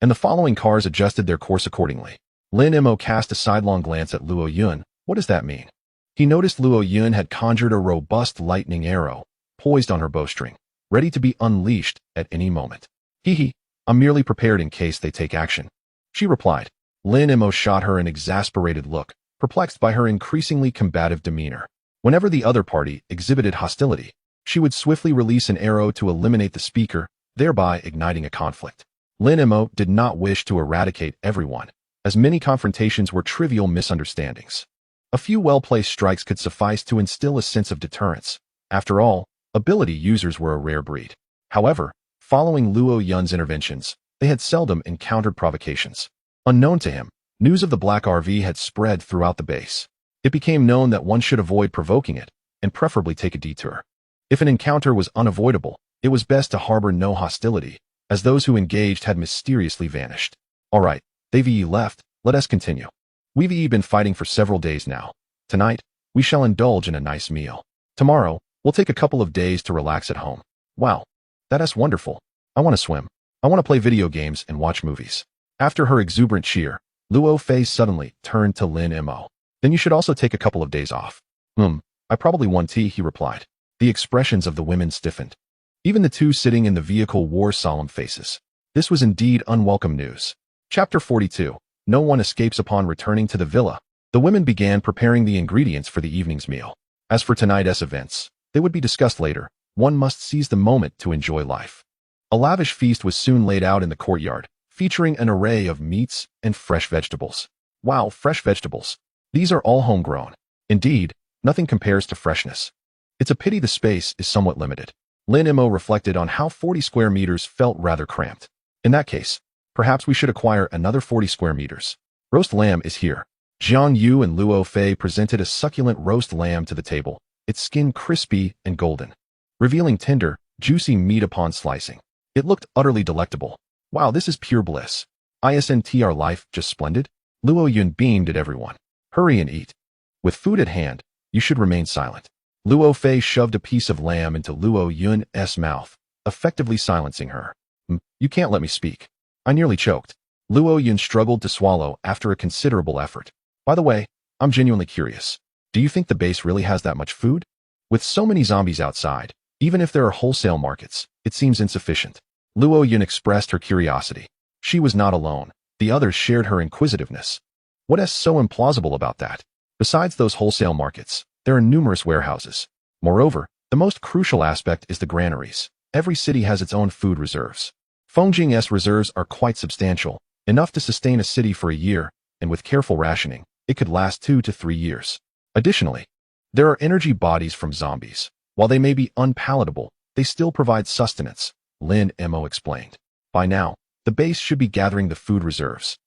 Speaker 1: and the following cars adjusted their course accordingly. Lin Mo cast a sidelong glance at Luo Yun. What does that mean? He noticed Luo Yun had conjured a robust lightning arrow, poised on her bowstring, ready to be unleashed at any moment. Hee, I'm merely prepared in case they take action, she replied. Lin Mo shot her an exasperated look, perplexed by her increasingly combative demeanor. Whenever the other party exhibited hostility, she would swiftly release an arrow to eliminate the speaker, thereby igniting a conflict. Lin Mo did not wish to eradicate everyone, as many confrontations were trivial misunderstandings. A few well-placed strikes could suffice to instill a sense of deterrence. After all, ability users were a rare breed. However, following Luo Yun's interventions, they had seldom encountered provocations. Unknown to him, news of the black RV had spread throughout the base. It became known that one should avoid provoking it, and preferably take a detour. If an encounter was unavoidable, it was best to harbor no hostility, as those who engaged had mysteriously vanished. All right, they've left, let us continue. We've been fighting for several days now. Tonight, we shall indulge in a nice meal. Tomorrow, we'll take a couple of days to relax at home. Wow, that's wonderful. I want to swim. I want to play video games and watch movies. After her exuberant cheer, Luo Fei suddenly turned to Lin Mo. Then you should also take a couple of days off. I probably want tea, he replied. The expressions of the women stiffened. Even the two sitting in the vehicle wore solemn faces. This was indeed unwelcome news. Chapter 42. No one escapes upon returning to the villa. The women began preparing the ingredients for the evening's meal. As for tonight's events, they would be discussed later. One must seize the moment to enjoy life. A lavish feast was soon laid out in the courtyard, featuring an array of meats and fresh vegetables. Wow, fresh vegetables. These are all homegrown. Indeed, nothing compares to freshness. It's a pity the space is somewhat limited. Lin Mo reflected on how 40 square meters felt rather cramped. In that case, perhaps we should acquire another 40 square meters. Roast lamb is here. Jiang Yu and Luo Fei presented a succulent roast lamb to the table, its skin crispy and golden, revealing tender, juicy meat upon slicing. It looked utterly delectable. Wow, this is pure bliss. Isn't our life just splendid? Luo Yun beamed at everyone. Hurry and eat. With food at hand, you should remain silent. Luo Fei shoved a piece of lamb into Luo Yun's mouth, effectively silencing her. You can't let me speak. I nearly choked. Luo Yun struggled to swallow after a considerable effort. By the way, I'm genuinely curious. Do you think the base really has that much food? With so many zombies outside, even if there are wholesale markets, it seems insufficient. Luo Yun expressed her curiosity. She was not alone. The others shared her inquisitiveness. What is so implausible about that? Besides those wholesale markets, there are numerous warehouses. Moreover, the most crucial aspect is the granaries. Every city has its own food reserves. Fengjing's reserves are quite substantial, enough to sustain a city for a year, and with careful rationing, it could last 2 to 3 years. Additionally, there are energy bodies from zombies. While they may be unpalatable, they still provide sustenance, Lin Mo explained. By now, the base should be gathering the food reserves.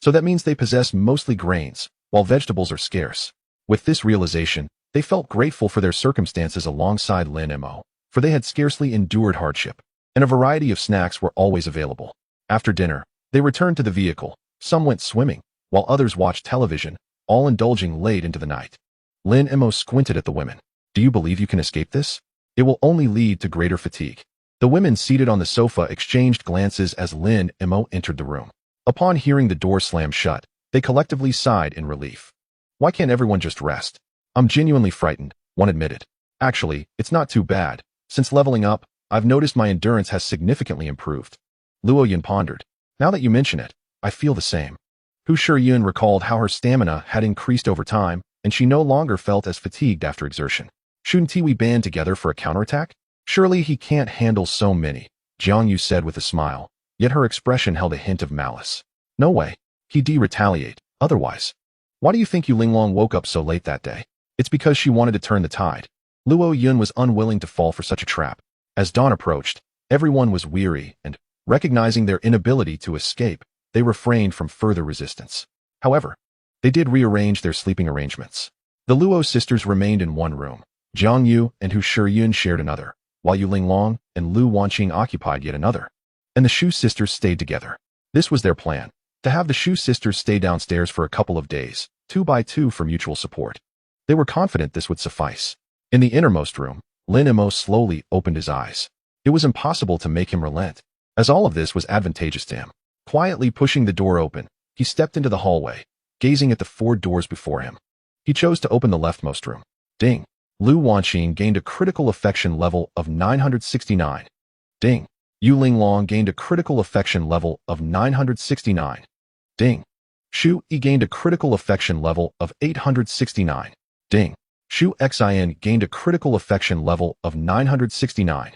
Speaker 1: So that means they possess mostly grains, while vegetables are scarce. With this realization, they felt grateful for their circumstances alongside Lin and Mo, for they had scarcely endured hardship, and a variety of snacks were always available. After dinner, they returned to the vehicle. Some went swimming, while others watched television, all indulging late into the night. Lin and Mo squinted at the women. Do you believe you can escape this? It will only lead to greater fatigue. The women seated on the sofa exchanged glances as Lin and Mo entered the room. Upon hearing the door slam shut, they collectively sighed in relief. Why can't everyone just rest? I'm genuinely frightened, one admitted. Actually, it's not too bad. Since leveling up, I've noticed my endurance has significantly improved. Luo Yun pondered. Now that you mention it, I feel the same. Hu Shiyun recalled how her stamina had increased over time, and she no longer felt as fatigued after exertion. Shouldn't we band together for a counterattack? Surely he can't handle so many, Jiang Yu said with a smile, yet her expression held a hint of malice. No way. He'd retaliate, otherwise. Why do you think Yu Linglong woke up so late that day? It's because she wanted to turn the tide. Luo Yun was unwilling to fall for such a trap. As dawn approached, everyone was weary and, recognizing their inability to escape, they refrained from further resistance. However, they did rearrange their sleeping arrangements. The Luo sisters remained in one room. Jiang Yu and Hu Shiyun shared another, while Yu Linglong and Lu Wanqing occupied yet another. And the Shu sisters stayed together. This was their plan, to have the Shu sisters stay downstairs for a couple of days, 2 by 2 for mutual support. They were confident this would suffice. In the innermost room, Lin and Mo slowly opened his eyes. It was impossible to make him relent, as all of this was advantageous to him. Quietly pushing the door open, he stepped into the hallway, gazing at the 4 doors before him. He chose to open the leftmost room. Ding. Lu Wanqing gained a critical affection level of 969. Ding. Yu Linglong gained a critical affection level of 969. Ding. Shu Yi gained a critical affection level of 869. Ding. Shu Xin gained a critical affection level of 969.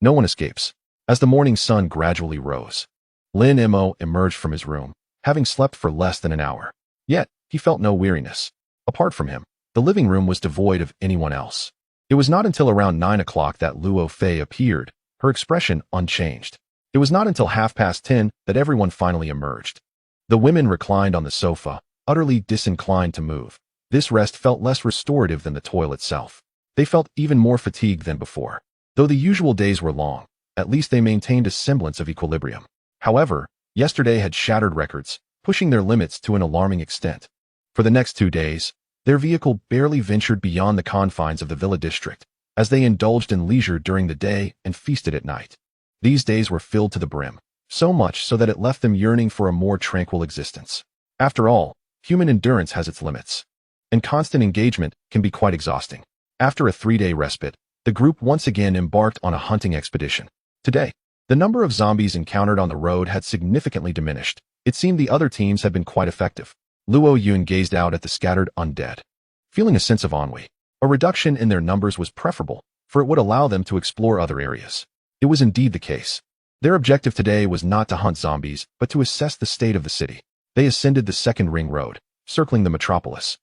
Speaker 1: No one escapes. As the morning sun gradually rose, Lin Mo emerged from his room, having slept for less than an hour. Yet, he felt no weariness. Apart from him, the living room was devoid of anyone else. It was not until around 9 o'clock that Luo Fei appeared, her expression unchanged. It was not until 10:30 that everyone finally emerged. The women reclined on the sofa, utterly disinclined to move. This rest felt less restorative than the toil itself. They felt even more fatigued than before. Though the usual days were long, at least they maintained a semblance of equilibrium. However, yesterday had shattered records, pushing their limits to an alarming extent. For the next 2 days, their vehicle barely ventured beyond the confines of the villa district, as they indulged in leisure during the day and feasted at night. These days were filled to the brim, so much so that it left them yearning for a more tranquil existence. After all, human endurance has its limits, and constant engagement can be quite exhausting. After a 3-day respite, the group once again embarked on a hunting expedition. Today, the number of zombies encountered on the road had significantly diminished. It seemed the other teams had been quite effective. Luo Yun gazed out at the scattered undead, feeling a sense of ennui. A reduction in their numbers was preferable, for it would allow them to explore other areas. It was indeed the case. Their objective today was not to hunt zombies, but to assess the state of the city. They ascended the second ring road, circling the metropolis.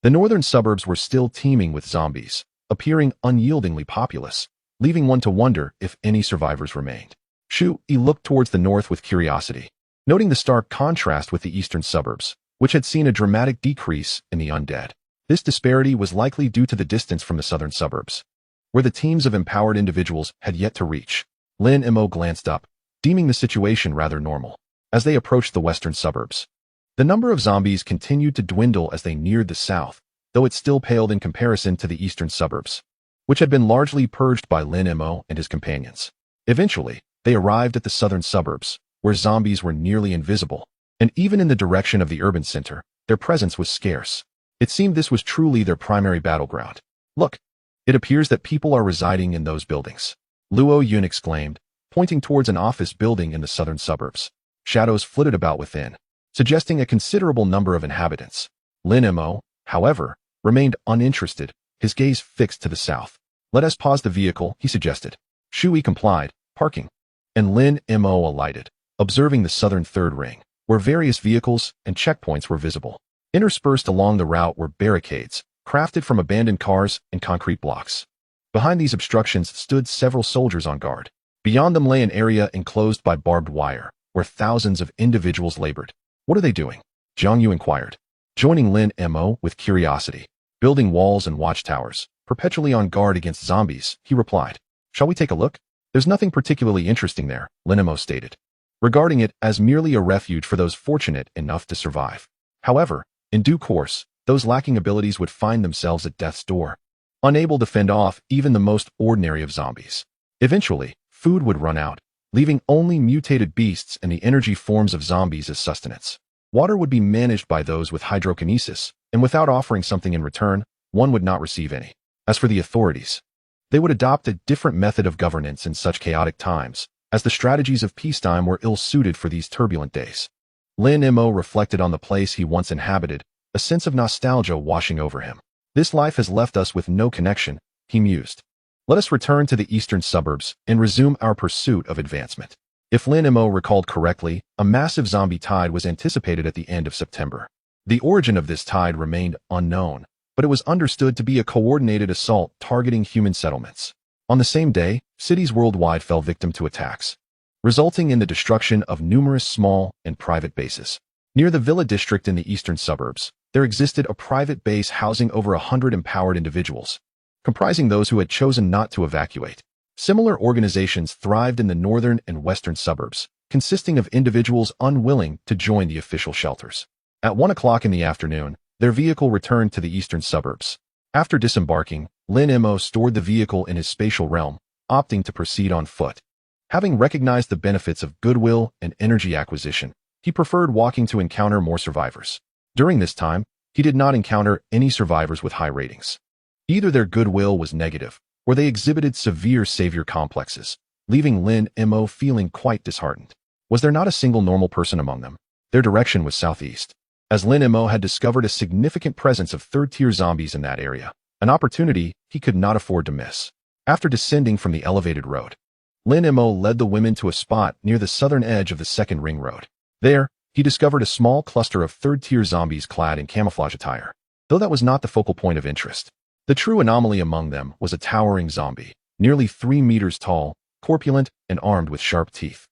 Speaker 1: The northern suburbs were still teeming with zombies, appearing unyieldingly populous, leaving one to wonder if any survivors remained. Shu Yi looked towards the north with curiosity, noting the stark contrast with the eastern suburbs, which had seen a dramatic decrease in the undead. This disparity was likely due to the distance from the southern suburbs, where the teams of empowered individuals had yet to reach. Lin Mo glanced up, deeming the situation rather normal. As they approached the western suburbs, the number of zombies continued to dwindle as they neared the south, though it still paled in comparison to the eastern suburbs, which had been largely purged by Lin Mo and his companions. Eventually, they arrived at the southern suburbs, where zombies were nearly invisible, and even in the direction of the urban center, their presence was scarce. It seemed this was truly their primary battleground. Look, it appears that people are residing in those buildings, Luo Yun exclaimed, pointing towards an office building in the southern suburbs. Shadows flitted about within, suggesting a considerable number of inhabitants. Lin Mo, however, remained uninterested, his gaze fixed to the south. Let us pause the vehicle, he suggested. Shu Yi complied, parking, and Lin Mo alighted, observing the southern third ring, where various vehicles and checkpoints were visible. Interspersed along the route were barricades, crafted from abandoned cars and concrete blocks. Behind these obstructions stood several soldiers on guard. Beyond them lay an area enclosed by barbed wire, where thousands of individuals labored. What are they doing? Jiang Yu inquired. joining Lin Mo with curiosity. Building walls and watchtowers, perpetually on guard against zombies, he replied. Shall we take a look? There's nothing particularly interesting there, Lin Mo stated, regarding it as merely a refuge for those fortunate enough to survive. However, in due course, those lacking abilities would find themselves at death's door, unable to fend off even the most ordinary of zombies. Eventually, food would run out, leaving only mutated beasts and the energy forms of zombies as sustenance. Water would be managed by those with hydrokinesis, and without offering something in return, one would not receive any. As for the authorities, they would adopt a different method of governance in such chaotic times, as the strategies of peacetime were ill-suited for these turbulent days. Lin Mo reflected on the place he once inhabited, a sense of nostalgia washing over him. This life has left us with no connection, he mused. Let us return to the eastern suburbs and resume our pursuit of advancement. If Lin Mo recalled correctly, a massive zombie tide was anticipated at the end of September. The origin of this tide remained unknown, but it was understood to be a coordinated assault targeting human settlements. On the same day, cities worldwide fell victim to attacks, resulting in the destruction of numerous small and private bases. Near the Villa district in the eastern suburbs, there existed a private base housing over 100 empowered individuals, comprising those who had chosen not to evacuate. Similar organizations thrived in the northern and western suburbs, consisting of individuals unwilling to join the official shelters. At 1 o'clock in the afternoon, their vehicle returned to the eastern suburbs. After disembarking, Lin Mo stored the vehicle in his spatial realm, opting to proceed on foot. Having recognized the benefits of goodwill and energy acquisition, he preferred walking to encounter more survivors. During this time, he did not encounter any survivors with high ratings. Either their goodwill was negative, or they exhibited severe savior complexes, leaving Lin Mo feeling quite disheartened. Was there not a single normal person among them? Their direction was southeast, as Lin Mo had discovered a significant presence of third-tier zombies in that area, an opportunity he could not afford to miss. After descending from the elevated road, Lin Mo led the women to a spot near the southern edge of the second ring road. There, he discovered a small cluster of third-tier zombies clad in camouflage attire, though that was not the focal point of interest. The true anomaly among them was a towering zombie, nearly 3 meters tall, corpulent, and armed with sharp teeth.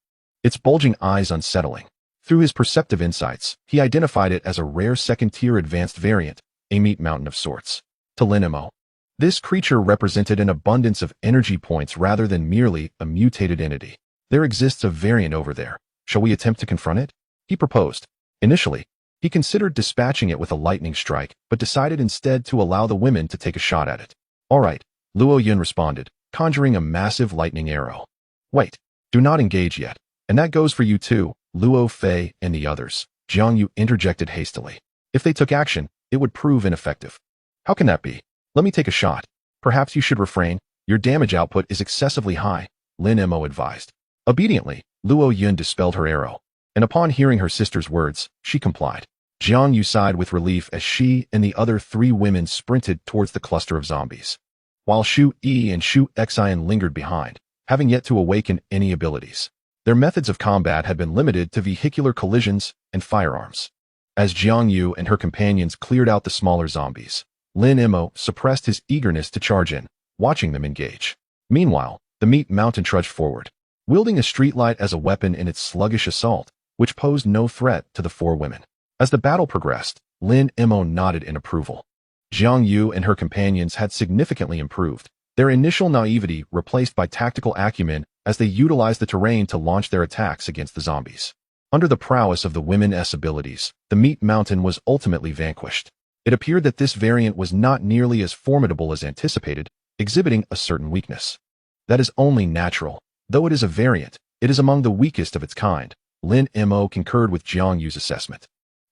Speaker 1: Its bulging eyes unsettling. Through his perceptive insights, he identified it as a rare second-tier advanced variant, a meat mountain of sorts. To Lin Mo, this creature represented an abundance of energy points rather than merely a mutated entity. There exists a variant over there. Shall we attempt to confront it? He proposed. Initially, he considered dispatching it with a lightning strike, but decided instead to allow the women to take a shot at it. All right, Luo Yun responded, conjuring a massive lightning arrow. Wait, do not engage yet. And that goes for you too, Luo Fei and the others, Jiang Yu interjected hastily. If they took action, it would prove ineffective. How can that be? Let me take a shot. Perhaps you should refrain. Your damage output is excessively high, Lin Mo advised. Obediently, Luo Yun dispelled her arrow, and upon hearing her sister's words, she complied. Jiang Yu sighed with relief as she and the other 3 women sprinted towards the cluster of zombies, while Shu Yi and Shu Xian lingered behind, having yet to awaken any abilities. Their methods of combat had been limited to vehicular collisions and firearms. As Jiang Yu and her companions cleared out the smaller zombies, Lin Mo suppressed his eagerness to charge in, watching them engage. Meanwhile, the meat mountain trudged forward, wielding a streetlight as a weapon in its sluggish assault, which posed no threat to the 4 women. As the battle progressed, Lin Mo nodded in approval. Jiang Yu and her companions had significantly improved, their initial naivety replaced by tactical acumen as they utilized the terrain to launch their attacks against the zombies. Under the prowess of the women's abilities, the meat mountain was ultimately vanquished. It appeared that this variant was not nearly as formidable as anticipated, exhibiting a certain weakness. That is only natural. Though it is a variant, it is among the weakest of its kind. Lin Mo concurred with Jiang Yu's assessment.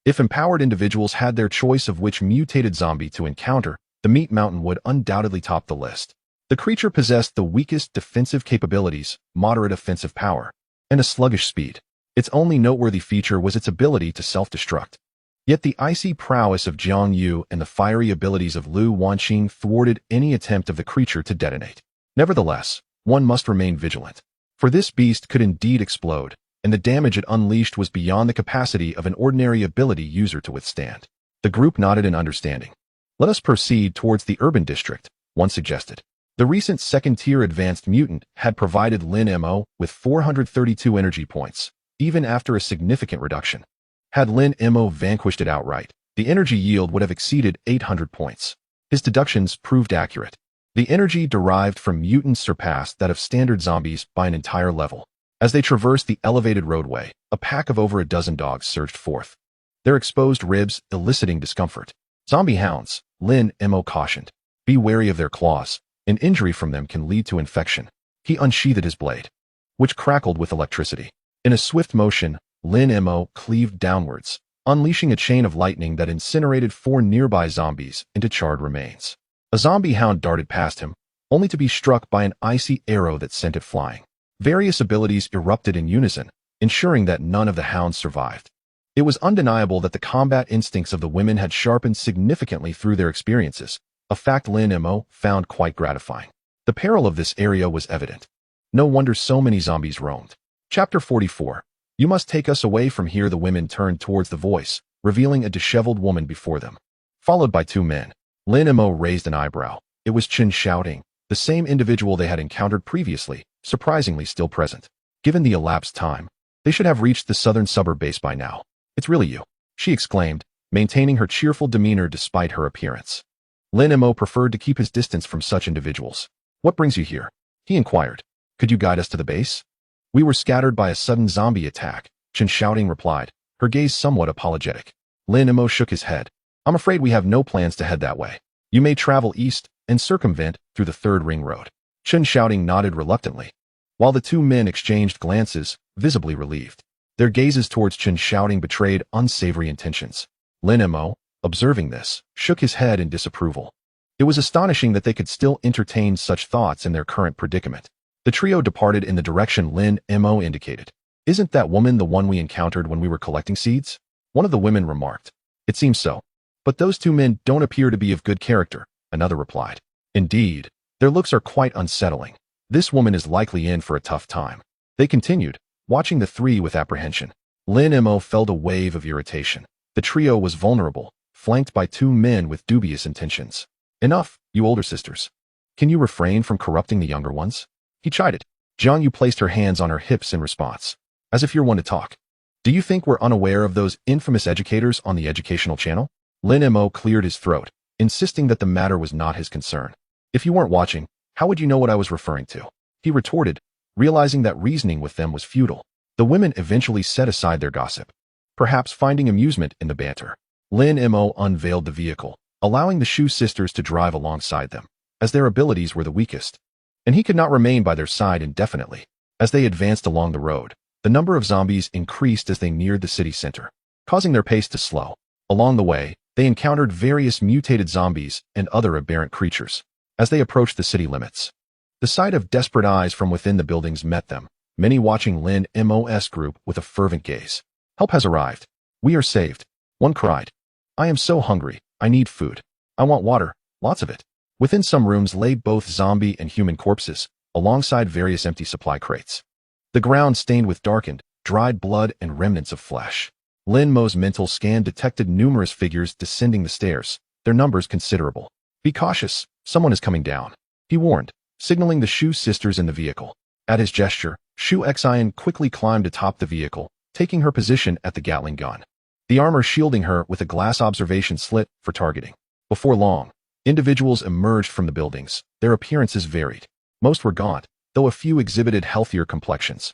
Speaker 1: If empowered individuals had their choice of which mutated zombie to encounter, the meat mountain would undoubtedly top the list. The creature possessed the weakest defensive capabilities, moderate offensive power, and a sluggish speed. Its only noteworthy feature was its ability to self-destruct. Yet the icy prowess of Jiang Yu and the fiery abilities of Lu Wanqing thwarted any attempt of the creature to detonate. Nevertheless, one must remain vigilant, for this beast could indeed explode, and the damage it unleashed was beyond the capacity of an ordinary ability user to withstand. The group nodded in understanding. Let us proceed towards the urban district, one suggested. The recent second-tier advanced mutant had provided Lin Mo with 432 energy points, even after a significant reduction. Had Lin Mo vanquished it outright, The energy yield would have exceeded 800 points. His deductions proved accurate. The energy derived from mutants surpassed that of standard zombies by an entire level. As they traversed the elevated roadway, a pack of over a dozen dogs surged forth, their exposed ribs eliciting discomfort. Zombie hounds, Lin Mo cautioned. Be wary of their claws. An injury from them can lead to infection. He unsheathed his blade, which crackled with electricity. In a swift motion, Lin Mo cleaved downwards, unleashing a chain of lightning that incinerated 4 nearby zombies into charred remains. A zombie hound darted past him, only to be struck by an icy arrow that sent it flying. Various abilities erupted in unison, ensuring that none of the hounds survived. It was undeniable that the combat instincts of the women had sharpened significantly through their experiences, a fact Lin Mo found quite gratifying. The peril of this area was evident. No wonder so many zombies roamed. Chapter 44. You must take us away from here. The women turned towards the voice, revealing a disheveled woman before them, followed by 2 men. Lin Mo raised an eyebrow. It was Chen shouting, the same individual they had encountered previously, surprisingly still present. Given the elapsed time, they should have reached the southern suburb base by now. It's really you, she exclaimed, maintaining her cheerful demeanor despite her appearance. Lin Mo preferred to keep his distance from such individuals. What brings you here? He inquired. Could you guide us to the base? We were scattered by a sudden zombie attack, Chen shouting replied, her gaze somewhat apologetic. Lin Mo shook his head. I'm afraid we have no plans to head that way. You may travel east and circumvent through the 3rd ring road. Chen shouting nodded reluctantly, while the 2 men exchanged glances, visibly relieved. Their gazes towards Chen shouting betrayed unsavory intentions. Lin Mo, observing this, shook his head in disapproval. It was astonishing that they could still entertain such thoughts in their current predicament. The trio departed in the direction Lin Mo indicated. Isn't that woman the one we encountered when we were collecting seeds? One of the women remarked. It seems so. But those 2 men don't appear to be of good character, another replied. Indeed, their looks are quite unsettling. This woman is likely in for a tough time. They continued, watching the 3 with apprehension. Lin Mo felt a wave of irritation. The trio was vulnerable, flanked by 2 men with dubious intentions. Enough, you older sisters. Can you refrain from corrupting the younger ones? He chided. Jiang Yu placed her hands on her hips in response, as if you're one to talk. Do you think we're unaware of those infamous educators on the educational channel? Lin Mo cleared his throat, insisting that the matter was not his concern. If you weren't watching, how would you know what I was referring to? He retorted, realizing that reasoning with them was futile. The women eventually set aside their gossip, perhaps finding amusement in the banter. Lin Mo unveiled the vehicle, allowing the Shu sisters to drive alongside them, as their abilities were the weakest, and he could not remain by their side indefinitely. As they advanced along the road, the number of zombies increased as they neared the city center, causing their pace to slow. Along the way, they encountered various mutated zombies and other aberrant creatures. As they approached the city limits, the sight of desperate eyes from within the buildings met them, many watching Lin Mo's group with a fervent gaze. Help has arrived. We are saved. One cried. I am so hungry. I need food. I want water, lots of it. Within some rooms lay both zombie and human corpses, alongside various empty supply crates. The ground stained with darkened, dried blood and remnants of flesh. Lin Mo's mental scan detected numerous figures descending the stairs, their numbers considerable. Be cautious, someone is coming down, he warned, signaling the Shu sisters in the vehicle. At his gesture, Shu Xian quickly climbed atop the vehicle, taking her position at the Gatling gun, the armor shielding her with a glass observation slit for targeting. Before long, individuals emerged from the buildings. Their appearances varied. Most were gaunt, though a few exhibited healthier complexions.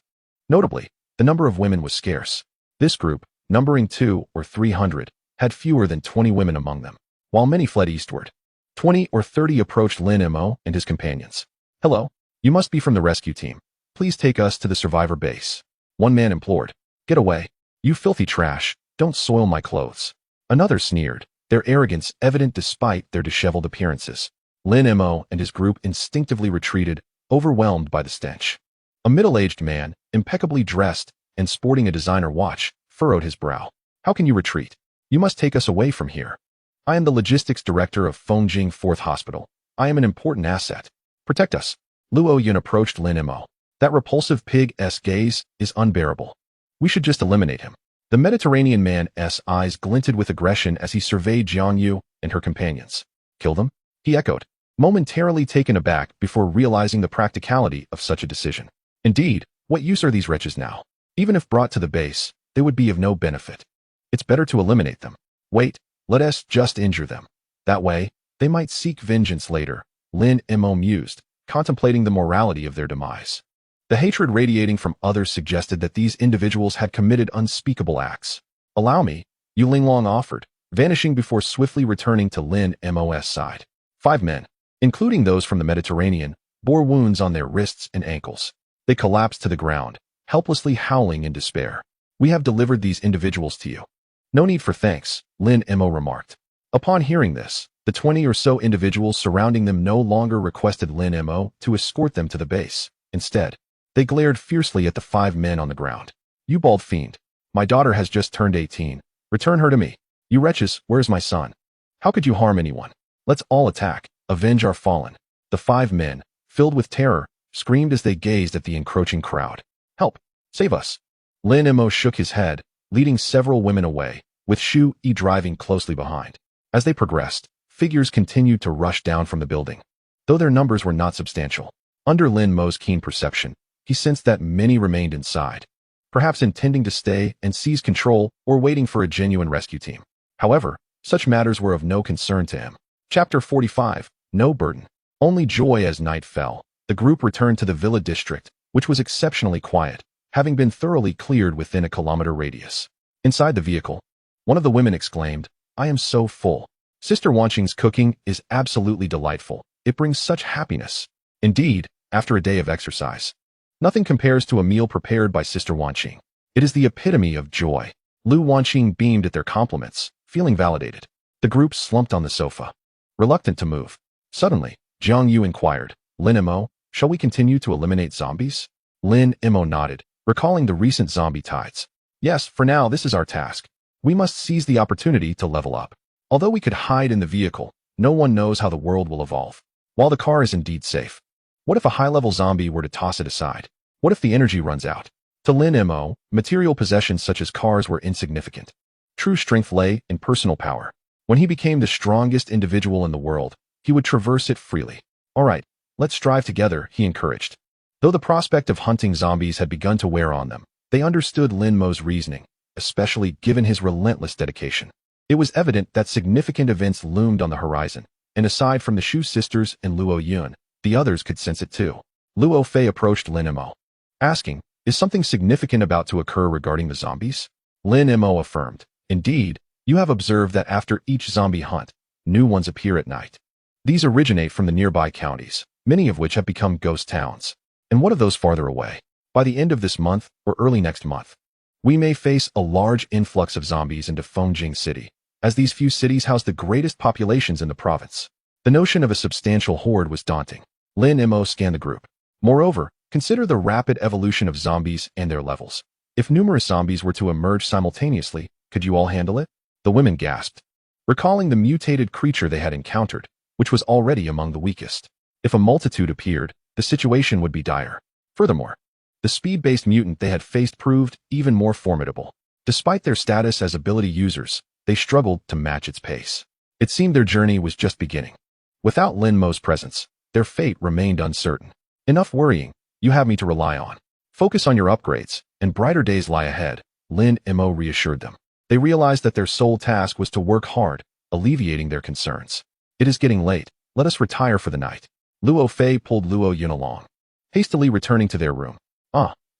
Speaker 1: Notably, the number of women was scarce. This group, numbering 200 or 300, had fewer than 20 women among them, while many fled eastward. 20 or 30 approached Lin Mo and his companions. Hello, you must be from the rescue team. Please take us to the survivor base. One man implored. Get away. You filthy trash, don't soil my clothes. Another sneered, their arrogance evident despite their disheveled appearances. Lin Mo and his group instinctively retreated, overwhelmed by the stench. A middle-aged man, impeccably dressed and sporting a designer watch, furrowed his brow. How can you retreat? You must take us away from here. I am the logistics director of Fongjing 4th Hospital. I am an important asset. Protect us. Luo Yun approached Lin Mo. That repulsive pig's gaze is unbearable. We should just eliminate him. The Mediterranean man's eyes glinted with aggression as he surveyed Jiang Yu and her companions. Kill them? He echoed, momentarily taken aback before realizing the practicality of such a decision. Indeed, what use are these wretches now? Even if brought to the base, they would be of no benefit. It's better to eliminate them. Wait, Let us just injure them. That way, they might seek vengeance later, Lin Mo mused, contemplating the morality of their demise. The hatred radiating from others suggested that these individuals had committed unspeakable acts. Allow me, Yu Linglong offered, vanishing before swiftly returning to Lin Mo's side. 5 men, including those from the Mediterranean, bore wounds on their wrists and ankles. They collapsed to the ground, helplessly howling in despair. We have delivered these individuals to you. No need for thanks, Lin Mo remarked. Upon hearing this, the 20 or so individuals surrounding them no longer requested Lin Mo to escort them to the base. Instead, they glared fiercely at the 5 men on the ground. You bald fiend. My daughter has just turned 18. Return her to me. You wretches, where's my son? How could you harm anyone? Let's all attack, avenge our fallen. The 5 men, filled with terror, screamed as they gazed at the encroaching crowd. Help! Save us! Lin Mo shook his head, leading several women away, with Shu Yi driving closely behind. As they progressed, figures continued to rush down from the building. Though their numbers were not substantial, under Lin Mo's keen perception, he sensed that many remained inside, perhaps intending to stay and seize control or waiting for a genuine rescue team. However, such matters were of no concern to him. Chapter 45, No Burden. Only joy as night fell. The group returned to the villa district, which was exceptionally quiet, having been thoroughly cleared within a kilometer radius. Inside the vehicle, one of the women exclaimed, I am so full. Sister Wanqing's cooking is absolutely delightful. It brings such happiness. Indeed, after a day of exercise, nothing compares to a meal prepared by Sister Wanqing. It is the epitome of joy. Lu Wanqing beamed at their compliments, feeling validated. The group slumped on the sofa, reluctant to move. Suddenly, Jiang Yu inquired, Lin Mo, shall we continue to eliminate zombies? Lin Mo nodded, recalling the recent zombie tides. Yes, for now this is our task. We must seize the opportunity to level up. Although we could hide in the vehicle, no one knows how the world will evolve. While the car is indeed safe, what if a high-level zombie were to toss it aside? What if the energy runs out? To Lin Mo, material possessions such as cars were insignificant. True strength lay in personal power. When he became the strongest individual in the world, he would traverse it freely. All right, let's strive together, he encouraged. Though the prospect of hunting zombies had begun to wear on them, they understood Lin Mo's reasoning, especially given his relentless dedication. It was evident that significant events loomed on the horizon, and aside from the Shu sisters and Luo Yun, the others could sense it too. Luo Fei approached Lin Mo, asking, is something significant about to occur regarding the zombies? Lin Mo affirmed, indeed, you have observed that after each zombie hunt, new ones appear at night. These originate from the nearby counties, many of which have become ghost towns. And what of those farther away? By the end of this month or early next month, we may face a large influx of zombies into Fengjing City, as these few cities house the greatest populations in the province. The notion of a substantial horde was daunting. Lin Mo scanned the group. Moreover, consider the rapid evolution of zombies and their levels. If numerous zombies were to emerge simultaneously, could you all handle it? The women gasped, recalling the mutated creature they had encountered, which was already among the weakest. If a multitude appeared, the situation would be dire. Furthermore, the speed-based mutant they had faced proved even more formidable. Despite their status as ability users, they struggled to match its pace. It seemed their journey was just beginning. Without Lin Mo's presence, their fate remained uncertain. Enough worrying, you have me to rely on. Focus on your upgrades, and brighter days lie ahead, Lin Mo reassured them. They realized that their sole task was to work hard, alleviating their concerns. It is getting late, let us retire for the night. Luo Fei pulled Luo Yun along, hastily returning to their room.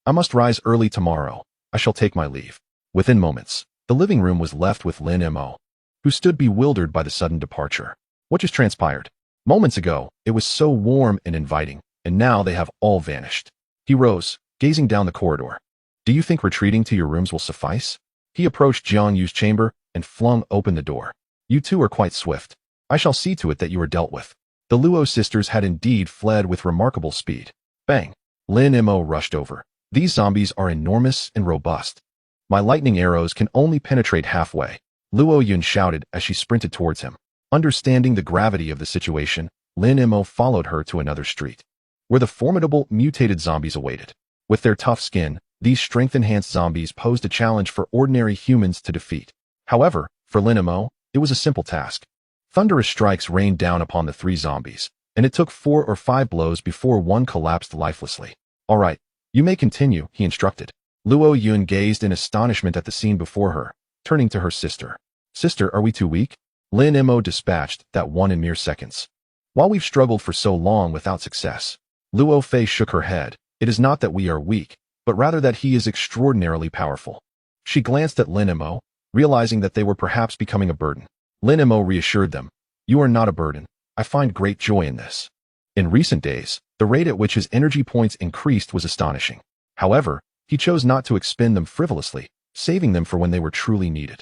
Speaker 1: I must rise early tomorrow. I shall take my leave. Within moments, the living room was left with Lin Mo, who stood bewildered by the sudden departure. What just transpired? Moments ago, it was so warm and inviting, and now they have all vanished. He rose, gazing down the corridor. Do you think retreating to your rooms will suffice? He approached Jiang Yu's chamber and flung open the door. You two are quite swift. I shall see to it that you are dealt with. The Luo sisters had indeed fled with remarkable speed. Bang! Lin Mo rushed over. These zombies are enormous and robust. My lightning arrows can only penetrate halfway. Luo Yun shouted as she sprinted towards him. Understanding the gravity of the situation, Lin Mo followed her to another street, where the formidable mutated zombies awaited. With their tough skin, these strength-enhanced zombies posed a challenge for ordinary humans to defeat. However, for Lin Mo, it was a simple task. Thunderous strikes rained down upon the 3 zombies, and it took 4 or 5 blows before one collapsed lifelessly. All right, you may continue, he instructed. Luo Yun gazed in astonishment at the scene before her, turning to her sister. Sister, are we too weak? Lin Mo dispatched that one in mere seconds. While we've struggled for so long without success. Luo Fei shook her head. It is not that we are weak, but rather that he is extraordinarily powerful. She glanced at Lin Mo, realizing that they were perhaps becoming a burden. Lin Mo reassured them. You are not a burden. I find great joy in this. In recent days, the rate at which his energy points increased was astonishing. However, he chose not to expend them frivolously, saving them for when they were truly needed.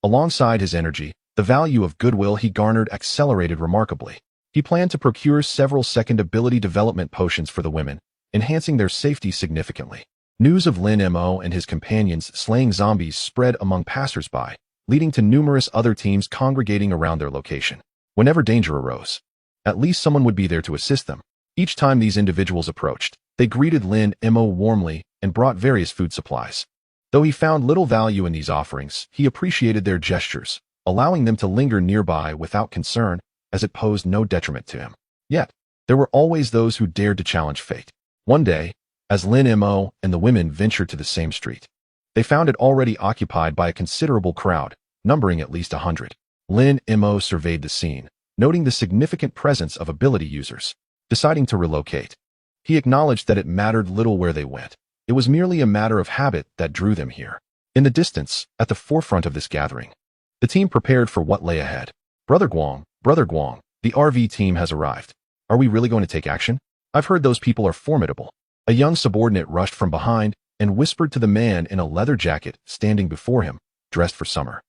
Speaker 1: Alongside his energy, the value of goodwill he garnered accelerated remarkably. He planned to procure several second ability development potions for the women, enhancing their safety significantly. News of Lin Mo and his companions slaying zombies spread among passers-by, leading to numerous other teams congregating around their location. Whenever danger arose, at least someone would be there to assist them. Each time these individuals approached, they greeted Lin Mo warmly and brought various food supplies. Though he found little value in these offerings, he appreciated their gestures, allowing them to linger nearby without concern, as it posed no detriment to him. Yet, there were always those who dared to challenge fate. One day, as Lin Mo and the women ventured to the same street, they found it already occupied by a considerable crowd, numbering at least 100. Lin Mo surveyed the scene, noting the significant presence of ability users. Deciding to relocate, he acknowledged that it mattered little where they went. It was merely a matter of habit that drew them here. In the distance, at the forefront of this gathering, the team prepared for what lay ahead. Brother Guang, the RV team has arrived. Are we really going to take action? I've heard those people are formidable. A young subordinate rushed from behind and whispered to the man in a leather jacket standing before him, dressed for summer.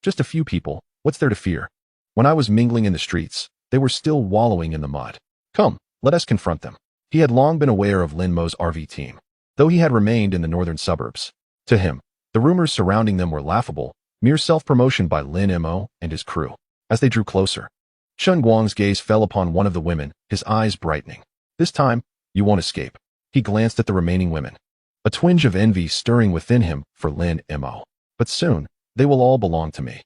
Speaker 1: Just a few people, what's there to fear? When I was mingling in the streets, they were still wallowing in the mud. Come, let us confront them. He had long been aware of Lin Mo's RV team, though he had remained in the northern suburbs. To him, the rumors surrounding them were laughable, mere self-promotion by Lin Mo and his crew. As they drew closer, Chen Guang's gaze fell upon one of the women, his eyes brightening. This time, you won't escape. He glanced at the remaining women, a twinge of envy stirring within him for Lin Mo. But soon, they will all belong to me.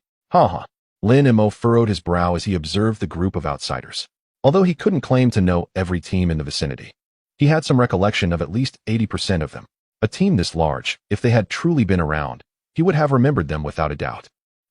Speaker 1: Lin Mo furrowed his brow as he observed the group of outsiders. Although he couldn't claim to know every team in the vicinity, he had some recollection of at least 80% of them. A team this large, if they had truly been around, he would have remembered them without a doubt.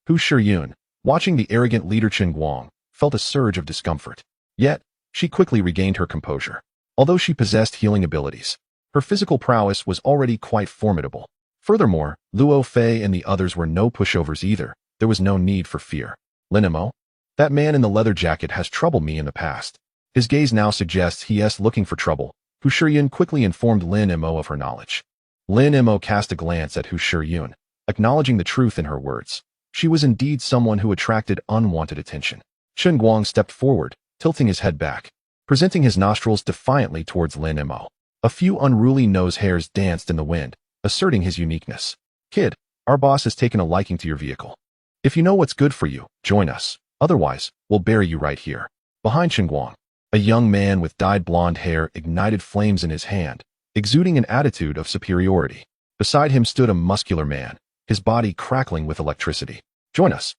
Speaker 1: Hu Shiyun, watching the arrogant leader Chen Guang, felt a surge of discomfort. Yet, she quickly regained her composure. Although she possessed healing abilities, her physical prowess was already quite formidable. Furthermore, Luo Fei and the others were no pushovers either. There was no need for fear. Lin Mo? That man in the leather jacket has troubled me in the past. His gaze now suggests he is looking for trouble. Hu Shiyun quickly informed Lin Mo of her knowledge. Lin Mo cast a glance at Hu Shiyun, acknowledging the truth in her words. She was indeed someone who attracted unwanted attention. Chen Guang stepped forward, tilting his head back, presenting his nostrils defiantly towards Lin Mo. A few unruly nose hairs danced in the wind, asserting his uniqueness. Kid, our boss has taken a liking to your vehicle. If you know what's good for you, join us. Otherwise, we'll bury you right here. Behind Chen Guang, a young man with dyed blonde hair ignited flames in his hand, exuding an attitude of superiority. Beside him stood a muscular man, his body crackling with electricity. Join us,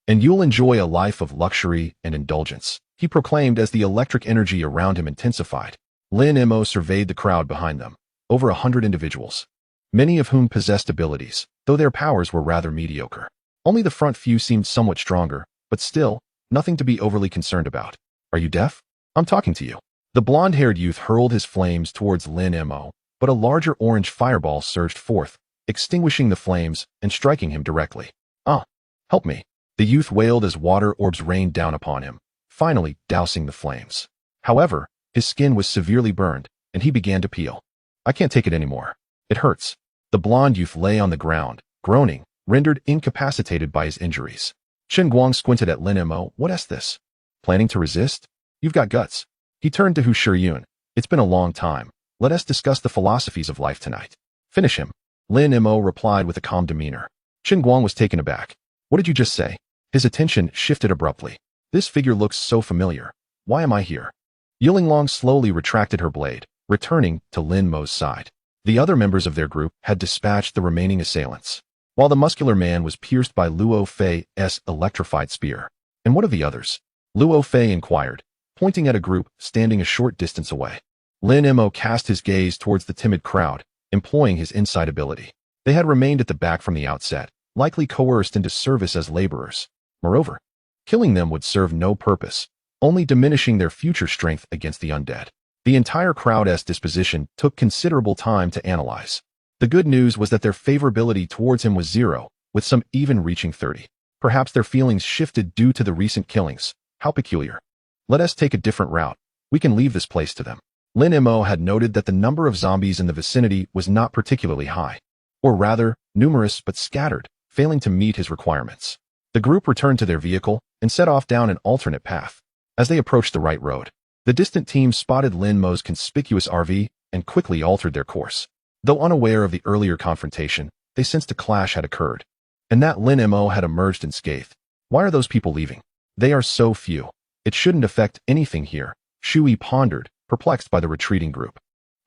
Speaker 1: and you'll enjoy a life of luxury and indulgence, he proclaimed as the electric energy around him intensified. Lin Mo surveyed the crowd behind them, over 100 individuals, many of whom possessed abilities, though their powers were rather mediocre. Only the front few seemed somewhat stronger, but still, nothing to be overly concerned about. Are you deaf? I'm talking to you. The blonde-haired youth hurled his flames towards Lin Mo, but a larger orange fireball surged forth, extinguishing the flames and striking him directly. Help me. The youth wailed as water orbs rained down upon him, finally dousing the flames. However, his skin was severely burned, and he began to peel. I can't take it anymore. It hurts. The blonde youth lay on the ground, groaning, rendered incapacitated by his injuries. Chen Guang squinted at Lin Mo. What is this? Planning to resist? You've got guts. He turned to Hu Shiyun. It's been a long time. Let us discuss the philosophies of life tonight. Finish him. Lin Mo replied with a calm demeanor. Chen Guang was taken aback. What did you just say? His attention shifted abruptly. This figure looks so familiar. Why am I here? Yulin slowly retracted her blade, returning to Lin Mo's side. The other members of their group had dispatched the remaining assailants, while the muscular man was pierced by Luo Fei's electrified spear. And what of the others? Luo Fei inquired, pointing at a group standing a short distance away. Lin Mo cast his gaze towards the timid crowd, employing his insight ability. They had remained at the back from the outset, likely coerced into service as laborers. Moreover, killing them would serve no purpose, only diminishing their future strength against the undead. The entire crowd's disposition took considerable time to analyze. The good news was that their favorability towards him was 0, with some even reaching 30. Perhaps their feelings shifted due to the recent killings. How peculiar. Let us take a different route. We can leave this place to them. Lin Mo had noted that the number of zombies in the vicinity was not particularly high, or rather, numerous but scattered, failing to meet his requirements. The group returned to their vehicle and set off down an alternate path. As they approached the right road, the distant team spotted Lin Mo's conspicuous RV and quickly altered their course. Though unaware of the earlier confrontation, they sensed a clash had occurred, and that Lin Mo had emerged unscathed. Why are those people leaving? They are so few. It shouldn't affect anything here, Shui pondered, perplexed by the retreating group.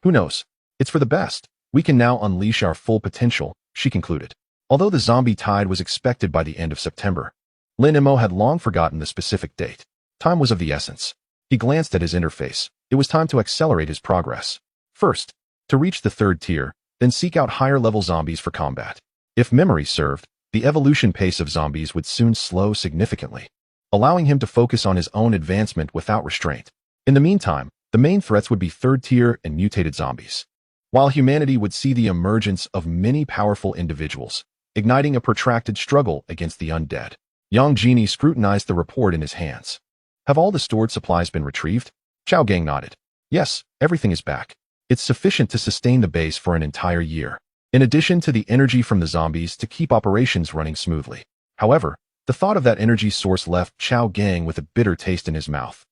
Speaker 1: Who knows? It's for the best. We can now unleash our full potential, she concluded. Although the zombie tide was expected by the end of September, Lin Mo had long forgotten the specific date. Time was of the essence. He glanced at his interface. It was time to accelerate his progress. First, to reach the 3rd tier, then seek out higher-level zombies for combat. If memory served, the evolution pace of zombies would soon slow significantly, allowing him to focus on his own advancement without restraint. In the meantime, the main threats would be 3rd tier and mutated zombies, while humanity would see the emergence of many powerful individuals, igniting a protracted struggle against the undead. Yang Jini scrutinized the report in his hands. Have all the stored supplies been retrieved? Chao Gang nodded. Yes, everything is back. It's sufficient to sustain the base for an entire year, in addition to the energy from the zombies to keep operations running smoothly. However, the thought of that energy source left Chao Gang with a bitter taste in his mouth.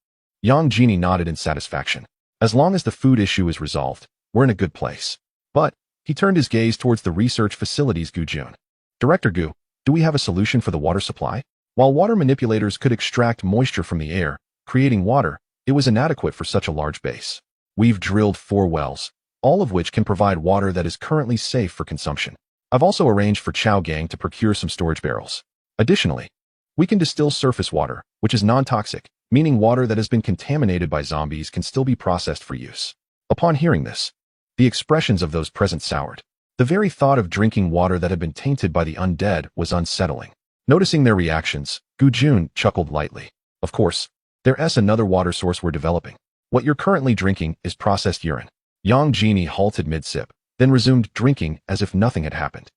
Speaker 1: Yang Jini nodded in satisfaction. As long as the food issue is resolved, we're in a good place. But, he turned his gaze towards the research facilities Gu Jun. Director Gu, do we have a solution for the water supply? While water manipulators could extract moisture from the air, creating water, it was inadequate for such a large base. We've drilled 4 wells, all of which can provide water that is currently safe for consumption. I've also arranged for Chao Gang to procure some storage barrels. Additionally, we can distill surface water, which is non-toxic, meaning water that has been contaminated by zombies can still be processed for use. Upon hearing this, the expressions of those present soured. The very thought of drinking water that had been tainted by the undead was unsettling. Noticing their reactions, Gu Jun chuckled lightly. Of course, there's another water source we're developing. What you're currently drinking is processed urine. Yang Jini halted mid-sip, then resumed drinking as if nothing had happened.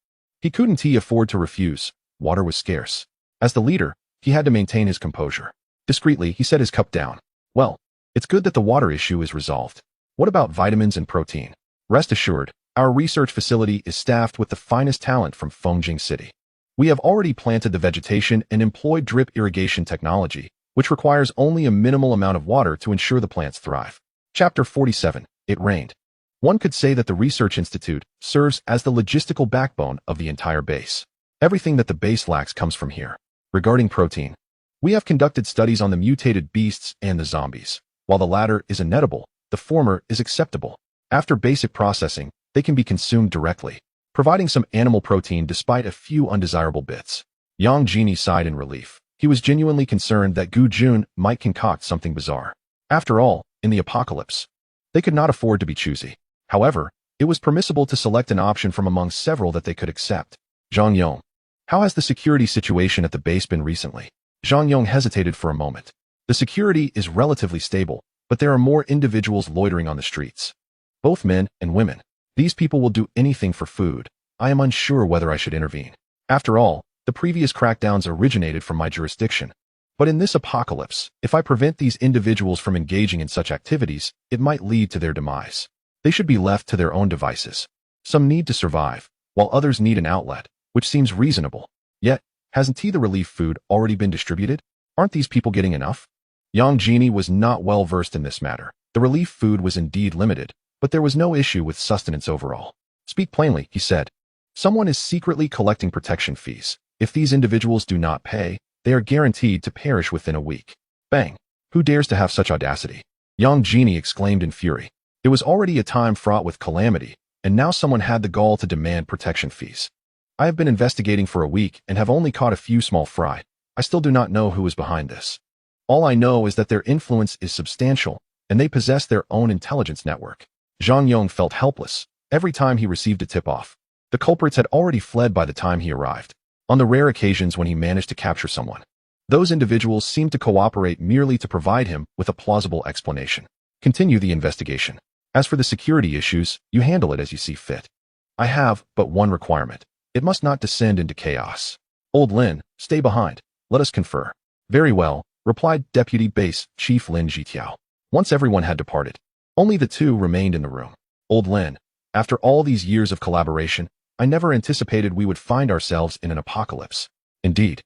Speaker 1: He couldn't afford to refuse. Water was scarce. As the leader, he had to maintain his composure. Discreetly, he set his cup down. Well, it's good that the water issue is resolved. What about vitamins and protein? Rest assured, our research facility is staffed with the finest talent from Fengjing City. We have already planted the vegetation and employed drip irrigation technology, which requires only a minimal amount of water to ensure the plants thrive. Chapter 47. It rained. One could say that the Research Institute serves as the logistical backbone of the entire base. Everything that the base lacks comes from here. Regarding protein, we have conducted studies on the mutated beasts and the zombies. While the latter is inedible, the former is acceptable. After basic processing, they can be consumed directly, providing some animal protein despite a few undesirable bits. Yang Jini sighed in relief. He was genuinely concerned that Gu Jun might concoct something bizarre. After all, in the apocalypse, they could not afford to be choosy. However, it was permissible to select an option from among several that they could accept. Zhang Yong. How has the security situation at the base been recently? Zhang Yong hesitated for a moment. The security is relatively stable, but there are more individuals loitering on the streets. Both men and women. These people will do anything for food. I am unsure whether I should intervene. After all, the previous crackdowns originated from my jurisdiction. But in this apocalypse, if I prevent these individuals from engaging in such activities, it might lead to their demise. They should be left to their own devices. Some need to survive, while others need an outlet, which seems reasonable. Yet, hasn't the relief food already been distributed? Aren't these people getting enough? Yang Jini was not well versed in this matter. The relief food was indeed limited, but there was no issue with sustenance overall. Speak plainly, he said. Someone is secretly collecting protection fees. If these individuals do not pay, they are guaranteed to perish within a week. Bang! Who dares to have such audacity? Yang Jini exclaimed in fury. It was already a time fraught with calamity, and now someone had the gall to demand protection fees. I have been investigating for a week and have only caught a few small fry. I still do not know who is behind this. All I know is that their influence is substantial, and they possess their own intelligence network. Zhang Yong felt helpless every time he received a tip-off. The culprits had already fled by the time he arrived. On the rare occasions when he managed to capture someone, those individuals seemed to cooperate merely to provide him with a plausible explanation. Continue the investigation. As for the security issues, you handle it as you see fit. I have but one requirement. It must not descend into chaos. Old Lin, stay behind. Let us confer. Very well, replied Deputy Base Chief Lin Zhitiao. Once everyone had departed, only the two remained in the room. Old Lin, after all these years of collaboration, I never anticipated we would find ourselves in an apocalypse. Indeed,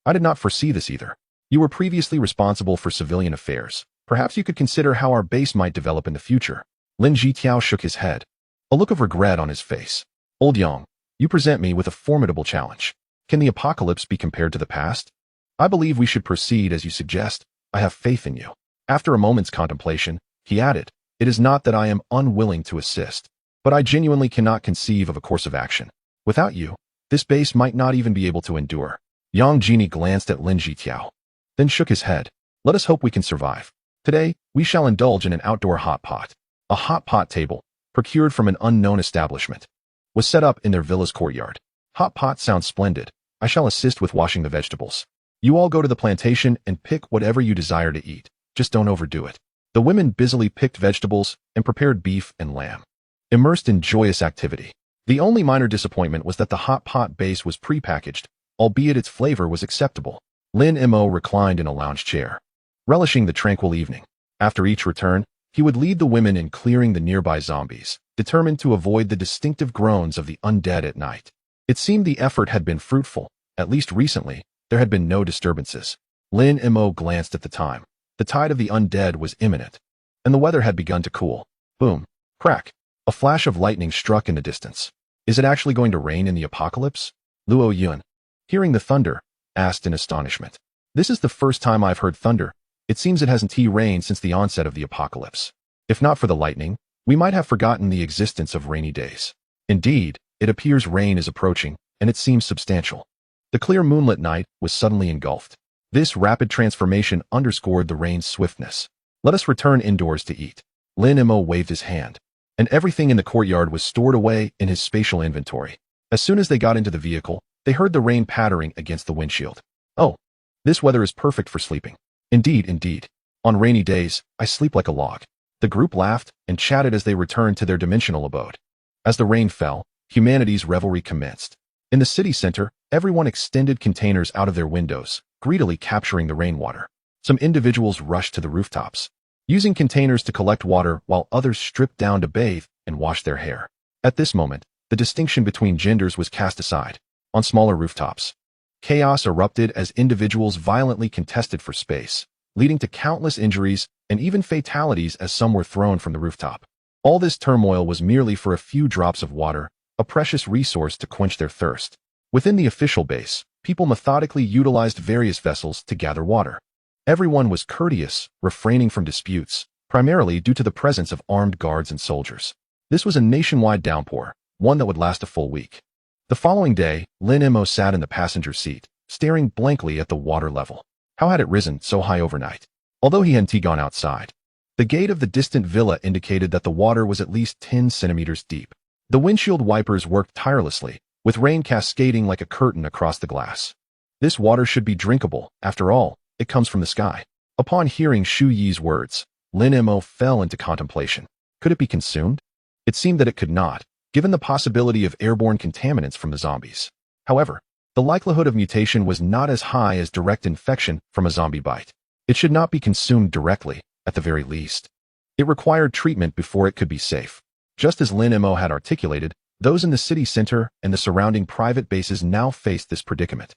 Speaker 1: I did not foresee this either. You were previously responsible for civilian affairs. Perhaps you could consider how our base might develop in the future. Lin Zhitiao shook his head, a look of regret on his face. Old Yang, you present me with a formidable challenge. Can the apocalypse be compared to the past? I believe we should proceed as you suggest. I have faith in you. After a moment's contemplation, he added, it is not that I am unwilling to assist, but I genuinely cannot conceive of a course of action. Without you, this base might not even be able to endure. Yang Jini glanced at Lin Zhitiao, then shook his head. Let us hope we can survive. Today, we shall indulge in an outdoor hot pot. A hot pot table, procured from an unknown establishment, was set up in their villa's courtyard. Hot pot sounds splendid. I shall assist with washing the vegetables. You all go to the plantation and pick whatever you desire to eat. Just don't overdo it. The women busily picked vegetables and prepared beef and lamb, immersed in joyous activity. The only minor disappointment was that the hot pot base was prepackaged, albeit its flavor was acceptable. Lin Mo reclined in a lounge chair, relishing the tranquil evening. After each return, he would lead the women in clearing the nearby zombies, determined to avoid the distinctive groans of the undead at night. It seemed the effort had been fruitful. At least recently, there had been no disturbances. Lin Mo glanced at the time. The tide of the undead was imminent, and the weather had begun to cool. Boom. Crack. A flash of lightning struck in the distance. Is it actually going to rain in the apocalypse? Luo Yun, hearing the thunder, asked in astonishment. This is the first time I've heard thunder. It seems it hasn't rained since the onset of the apocalypse. If not for the lightning, we might have forgotten the existence of rainy days. Indeed, it appears rain is approaching, and it seems substantial. The clear moonlit night was suddenly engulfed. This rapid transformation underscored the rain's swiftness. Let us return indoors to eat. Lin Mo waved his hand, and everything in the courtyard was stored away in his spatial inventory. As soon as they got into the vehicle, they heard the rain pattering against the windshield. Oh, this weather is perfect for sleeping. Indeed. On rainy days, I sleep like a log. The group laughed and chatted as they returned to their dimensional abode. As the rain fell, humanity's revelry commenced. In the city center, everyone extended containers out of their windows, greedily capturing the rainwater. Some individuals rushed to the rooftops, using containers to collect water while others stripped down to bathe and wash their hair. At this moment, the distinction between genders was cast aside. On smaller rooftops, chaos erupted as individuals violently contested for space, leading to countless injuries and even fatalities as some were thrown from the rooftop. All this turmoil was merely for a few drops of water, a precious resource to quench their thirst. Within the official base, people methodically utilized various vessels to gather water. Everyone was courteous, refraining from disputes, primarily due to the presence of armed guards and soldiers. This was a nationwide downpour, one that would last a full week. The following day, Lin Mo sat in the passenger seat, staring blankly at the water level. How had it risen so high overnight? Although he hadn't gone outside, the gate of the distant villa indicated that the water was at least 10 centimeters deep. The windshield wipers worked tirelessly, with rain cascading like a curtain across the glass. This water should be drinkable. After all, it comes from the sky. Upon hearing Shu Yi's words, Lin Mo fell into contemplation. Could it be consumed? It seemed that it could not, given the possibility of airborne contaminants from the zombies. However, the likelihood of mutation was not as high as direct infection from a zombie bite. It should not be consumed directly, at the very least. It required treatment before it could be safe. Just as Lin Mo had articulated, those in the city center and the surrounding private bases now faced this predicament.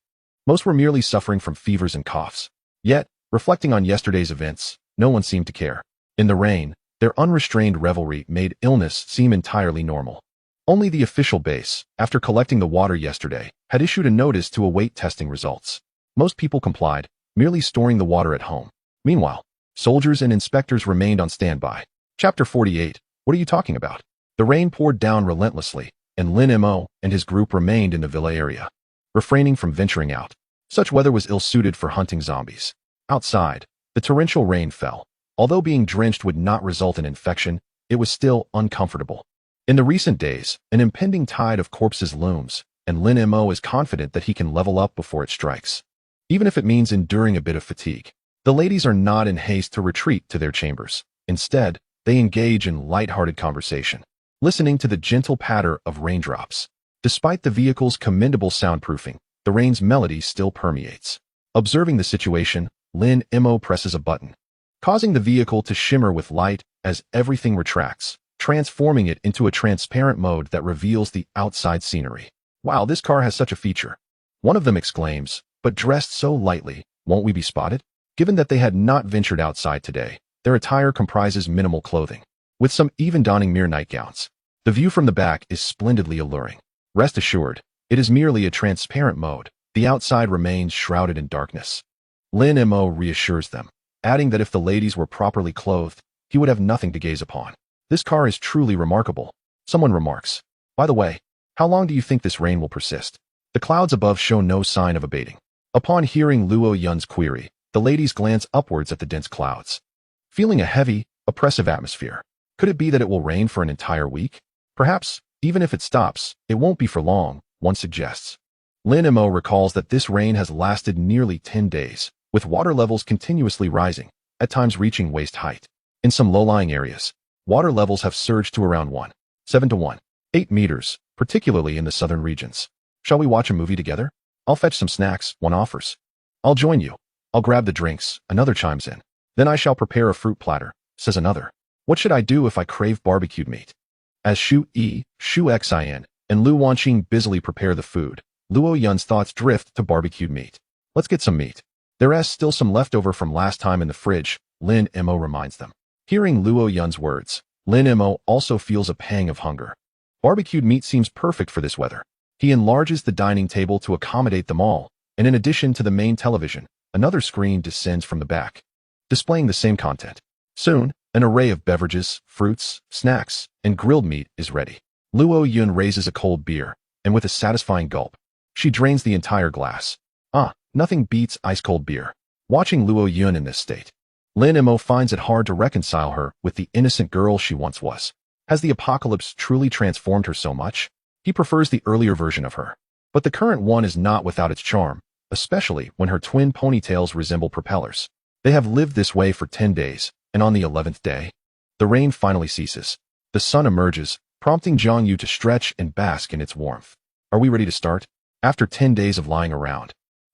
Speaker 1: Most were merely suffering from fevers and coughs. Yet, reflecting on yesterday's events, no one seemed to care. In the rain, their unrestrained revelry made illness seem entirely normal. Only the official base, after collecting the water yesterday, had issued a notice to await testing results. Most people complied, merely storing the water at home. Meanwhile, soldiers and inspectors remained on standby. Chapter 48. What are you talking about? The rain poured down relentlessly, and Lin Mo and his group remained in the villa area, refraining from venturing out. Such weather was ill-suited for hunting zombies. Outside, the torrential rain fell. Although being drenched would not result in infection, it was still uncomfortable. In the recent days, an impending tide of corpses looms, and Lin Mo is confident that he can level up before it strikes, even if it means enduring a bit of fatigue. The ladies are not in haste to retreat to their chambers. Instead, they engage in light-hearted conversation, listening to the gentle patter of raindrops. Despite the vehicle's commendable soundproofing, the rain's melody still permeates. Observing the situation, Lin Mo presses a button, causing the vehicle to shimmer with light as everything retracts, transforming it into a transparent mode that reveals the outside scenery. Wow, this car has such a feature. One of them exclaims, but dressed so lightly, won't we be spotted? Given that they had not ventured outside today, their attire comprises minimal clothing, with some even donning mere nightgowns. The view from the back is splendidly alluring. Rest assured, it is merely a transparent mode. The outside remains shrouded in darkness. Lin Mo reassures them, adding that if the ladies were properly clothed, he would have nothing to gaze upon. This car is truly remarkable. Someone remarks, by the way, how long do you think this rain will persist? The clouds above show no sign of abating. Upon hearing Luo Yun's query, the ladies glance upwards at the dense clouds, feeling a heavy, oppressive atmosphere. Could it be that it will rain for an entire week? Perhaps, even if it stops, it won't be for long, one suggests. Lin Mo recalls that this rain has lasted nearly 10 days, with water levels continuously rising, at times reaching waist height. In some low-lying areas, water levels have surged to around 1.7 to 1.8 meters, particularly in the southern regions. Shall we watch a movie together? I'll fetch some snacks, one offers. I'll join you. I'll grab the drinks, another chimes in. Then I shall prepare a fruit platter, says another. What should I do if I crave barbecued meat? As Shu Xin, and Lu Wanqing busily prepare the food, Luo Yun's thoughts drift to barbecued meat. Let's get some meat. There's still some leftover from last time in the fridge, Lin Mo reminds them. Hearing Luo Yun's words, Lin Mo also feels a pang of hunger. Barbecued meat seems perfect for this weather. He enlarges the dining table to accommodate them all, and in addition to the main television, another screen descends from the back, displaying the same content. Soon, an array of beverages, fruits, snacks, and grilled meat is ready. Luo Yun raises a cold beer, and with a satisfying gulp, she drains the entire glass. Nothing beats ice-cold beer. Watching Luo Yun in this state, Lin Mo finds it hard to reconcile her with the innocent girl she once was. Has the apocalypse truly transformed her so much? He prefers the earlier version of her. But the current one is not without its charm, especially when her twin ponytails resemble propellers. They have lived this way for 10 days, and on the 11th day, the rain finally ceases. The sun emerges, prompting Zhang Yu to stretch and bask in its warmth. Are we ready to start? After 10 days of lying around,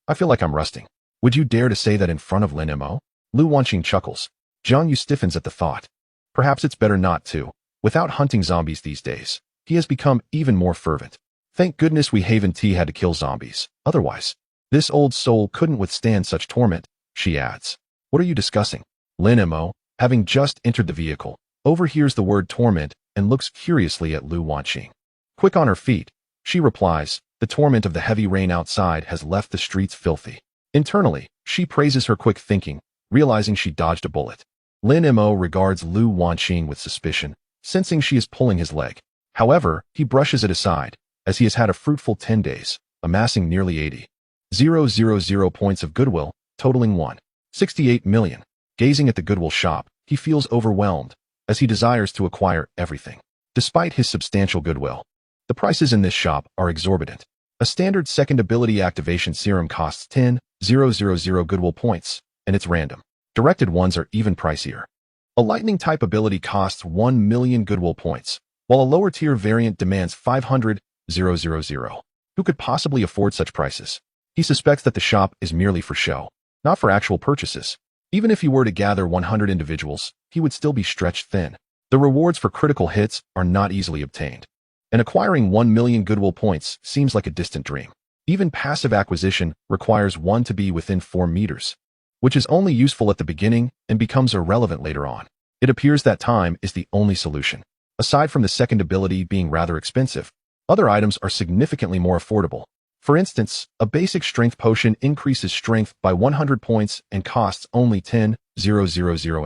Speaker 1: I feel like I'm rusting. Would you dare to say that in front of Lin Mo? Lu Wanqing chuckles. Zhang Yu stiffens at the thought. Perhaps it's better not to. Without hunting zombies these days, he has become even more fervent. Thank goodness we Haven T had to kill zombies. Otherwise, this old soul couldn't withstand such torment, she adds. What are you discussing? Lin Mo, having just entered the vehicle, overhears the word torment and looks curiously at Lu Wanqing. Quick on her feet, she replies, the torment of the heavy rain outside has left the streets filthy. Internally, she praises her quick thinking, realizing she dodged a bullet. Lin Mo regards Lu Wanqing with suspicion, sensing she is pulling his leg. However, he brushes it aside, as he has had a fruitful 10 days, amassing nearly 80,000 points of goodwill, totaling 1.68 million. Gazing at the goodwill shop, he feels overwhelmed, as he desires to acquire everything. Despite his substantial goodwill, the prices in this shop are exorbitant. A standard second ability activation serum costs 10,000 goodwill points, and it's random. Directed ones are even pricier. A lightning type ability costs 1 million goodwill points, while a lower tier variant demands 500,000. Who could possibly afford such prices? He suspects that the shop is merely for show, not for actual purchases. Even if he were to gather 100 individuals, he would still be stretched thin. The rewards for critical hits are not easily obtained, and acquiring 1 million goodwill points seems like a distant dream. Even passive acquisition requires one to be within 4 meters, which is only useful at the beginning and becomes irrelevant later on. It appears that time is the only solution. Aside from the second ability being rather expensive, other items are significantly more affordable. For instance, a basic strength potion increases strength by 100 points and costs only 10,000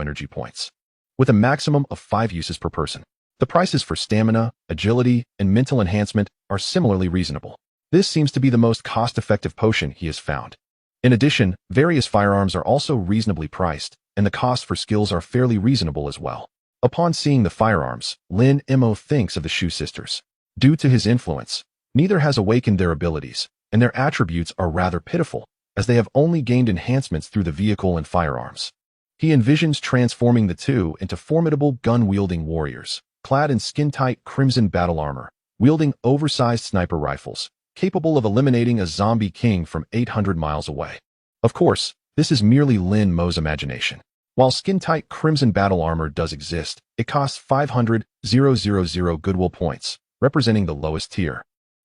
Speaker 1: energy points, with a maximum of 5 uses per person. The prices for stamina, agility, and mental enhancement are similarly reasonable. This seems to be the most cost-effective potion he has found. In addition, various firearms are also reasonably priced, and the cost for skills are fairly reasonable as well. Upon seeing the firearms, Lin Mo thinks of the Shu sisters. Due to his influence, Neither has awakened their abilities, and their attributes are rather pitiful, as they have only gained enhancements through the vehicle and firearms. He envisions transforming the two into formidable gun-wielding warriors, clad in skin-tight crimson battle armor, wielding oversized sniper rifles, capable of eliminating a zombie king from 800 miles away. Of course, this is merely Lin Mo's imagination. While skin-tight crimson battle armor does exist, it costs 500,000 goodwill points, representing the lowest tier.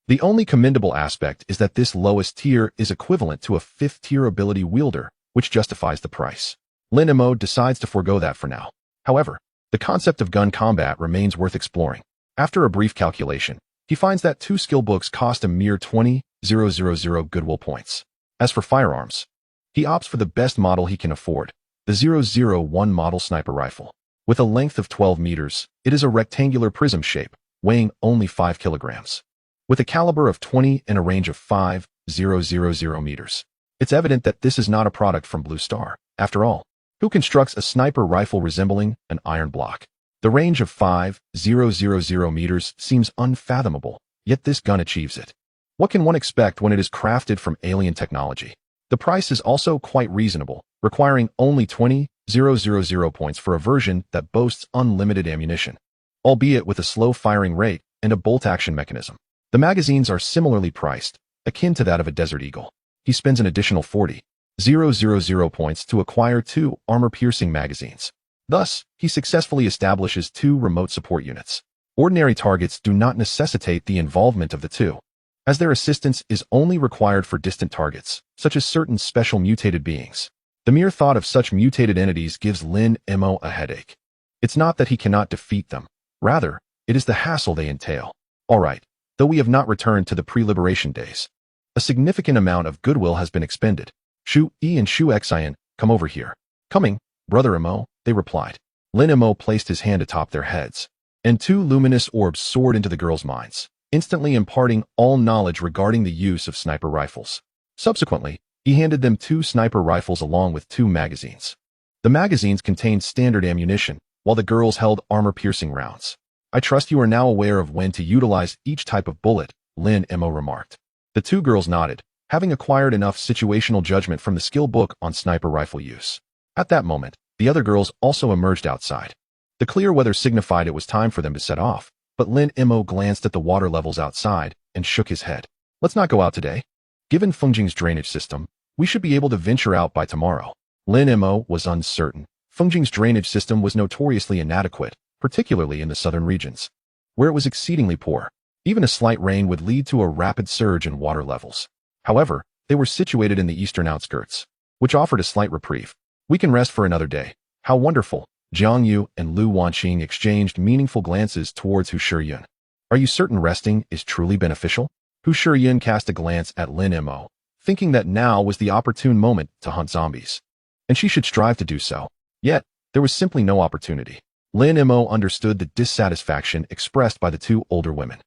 Speaker 1: The only commendable aspect is that this lowest tier is equivalent to a 5th-tier ability wielder, which justifies the price. Lin Mo decides to forego that for now. However, the concept of gun combat remains worth exploring. After a brief calculation, he finds that 2 skill books cost a mere 20,000 goodwill points. As for firearms, he opts for the best model he can afford, the 001 model sniper rifle. With a length of 12 meters, it is a rectangular prism shape, weighing only 5 kilograms. With a caliber of 20 and a range of 5,000 meters. It's evident that this is not a product from Blue Star. After all, who constructs a sniper rifle resembling an iron block? The range of 5,000 meters seems unfathomable, yet this gun achieves it. What can one expect when it is crafted from alien technology? The price is also quite reasonable, requiring only 20,000 points for a version that boasts unlimited ammunition, albeit with a slow firing rate and a bolt-action mechanism. The magazines are similarly priced, akin to that of a Desert Eagle. He spends an additional 40,000 points to acquire 2 armor-piercing magazines. Thus, he successfully establishes 2 remote support units. Ordinary targets do not necessitate the involvement of the 2, as their assistance is only required for distant targets, such as certain special mutated beings. The mere thought of such mutated entities gives Lin Mo a headache. It's not that he cannot defeat them. Rather, it is the hassle they entail. Alright, though we have not returned to the pre-liberation days, a significant amount of goodwill has been expended. Shu E and Shu Xian, come over here. Coming, Brother Mo, they replied. Lin Mo placed his hand atop their heads, and 2 luminous orbs soared into the girls' minds, instantly imparting all knowledge regarding the use of sniper rifles. Subsequently, he handed them 2 sniper rifles along with 2 magazines. The magazines contained standard ammunition, while the girls held armor-piercing rounds. I trust you are now aware of when to utilize each type of bullet, Lin Mo remarked. The 2 girls nodded, having acquired enough situational judgment from the skill book on sniper rifle use. At that moment, the other girls also emerged outside. The clear weather signified it was time for them to set off, but Lin Mo glanced at the water levels outside and shook his head. Let's not go out today. Given Fengjing's drainage system, we should be able to venture out by tomorrow. Lin Mo was uncertain. Fengjing's drainage system was notoriously inadequate, particularly in the southern regions, where it was exceedingly poor. Even a slight rain would lead to a rapid surge in water levels. However, they were situated in the eastern outskirts, which offered a slight reprieve. We can rest for another day. How wonderful. Jiang Yu and Lu Wanqing exchanged meaningful glances towards Hu Shiyun. Are you certain resting is truly beneficial? Hu Shiyun cast a glance at Lin Mo, thinking that now was the opportune moment to hunt zombies, and she should strive to do so. Yet, there was simply no opportunity. Lin Mo understood the dissatisfaction expressed by the 2 older women.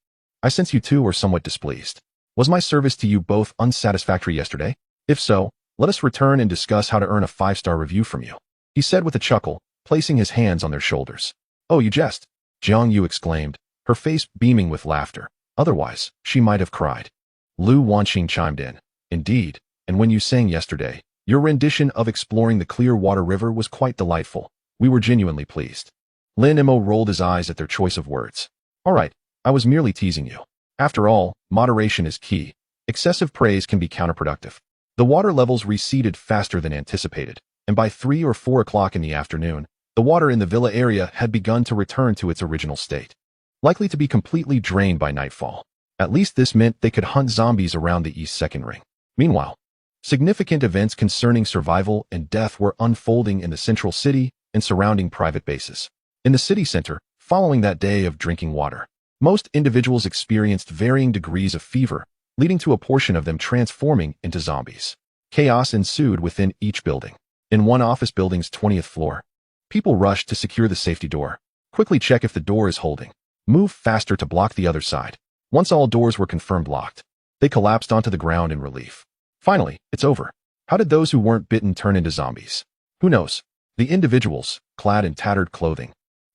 Speaker 1: I sense you 2 are somewhat displeased. Was my service to you both unsatisfactory yesterday? If so, let us return and discuss how to earn a 5-star review from you, he said with a chuckle, placing his hands on their shoulders. Oh, you jest, Jiang Yu exclaimed, her face beaming with laughter. Otherwise, she might have cried. Lu Wanqing chimed in. Indeed, and when you sang yesterday, your rendition of exploring the clear water river was quite delightful. We were genuinely pleased. Lin Mo rolled his eyes at their choice of words. All right, I was merely teasing you. After all, moderation is key. Excessive praise can be counterproductive. The water levels receded faster than anticipated, and by 3 or 4 o'clock in the afternoon, the water in the villa area had begun to return to its original state, likely to be completely drained by nightfall. At least this meant they could hunt zombies around the East Second Ring. Meanwhile, significant events concerning survival and death were unfolding in the central city and surrounding private bases. In the city center, following that day of drinking water, most individuals experienced varying degrees of fever, leading to a portion of them transforming into zombies. Chaos ensued within each building. In one office building's 20th floor, people rushed to secure the safety door. Quickly check if the door is holding. Move faster to block the other side. Once all doors were confirmed locked, they collapsed onto the ground in relief. Finally, it's over. How did those who weren't bitten turn into zombies? Who knows? The individuals, clad in tattered clothing,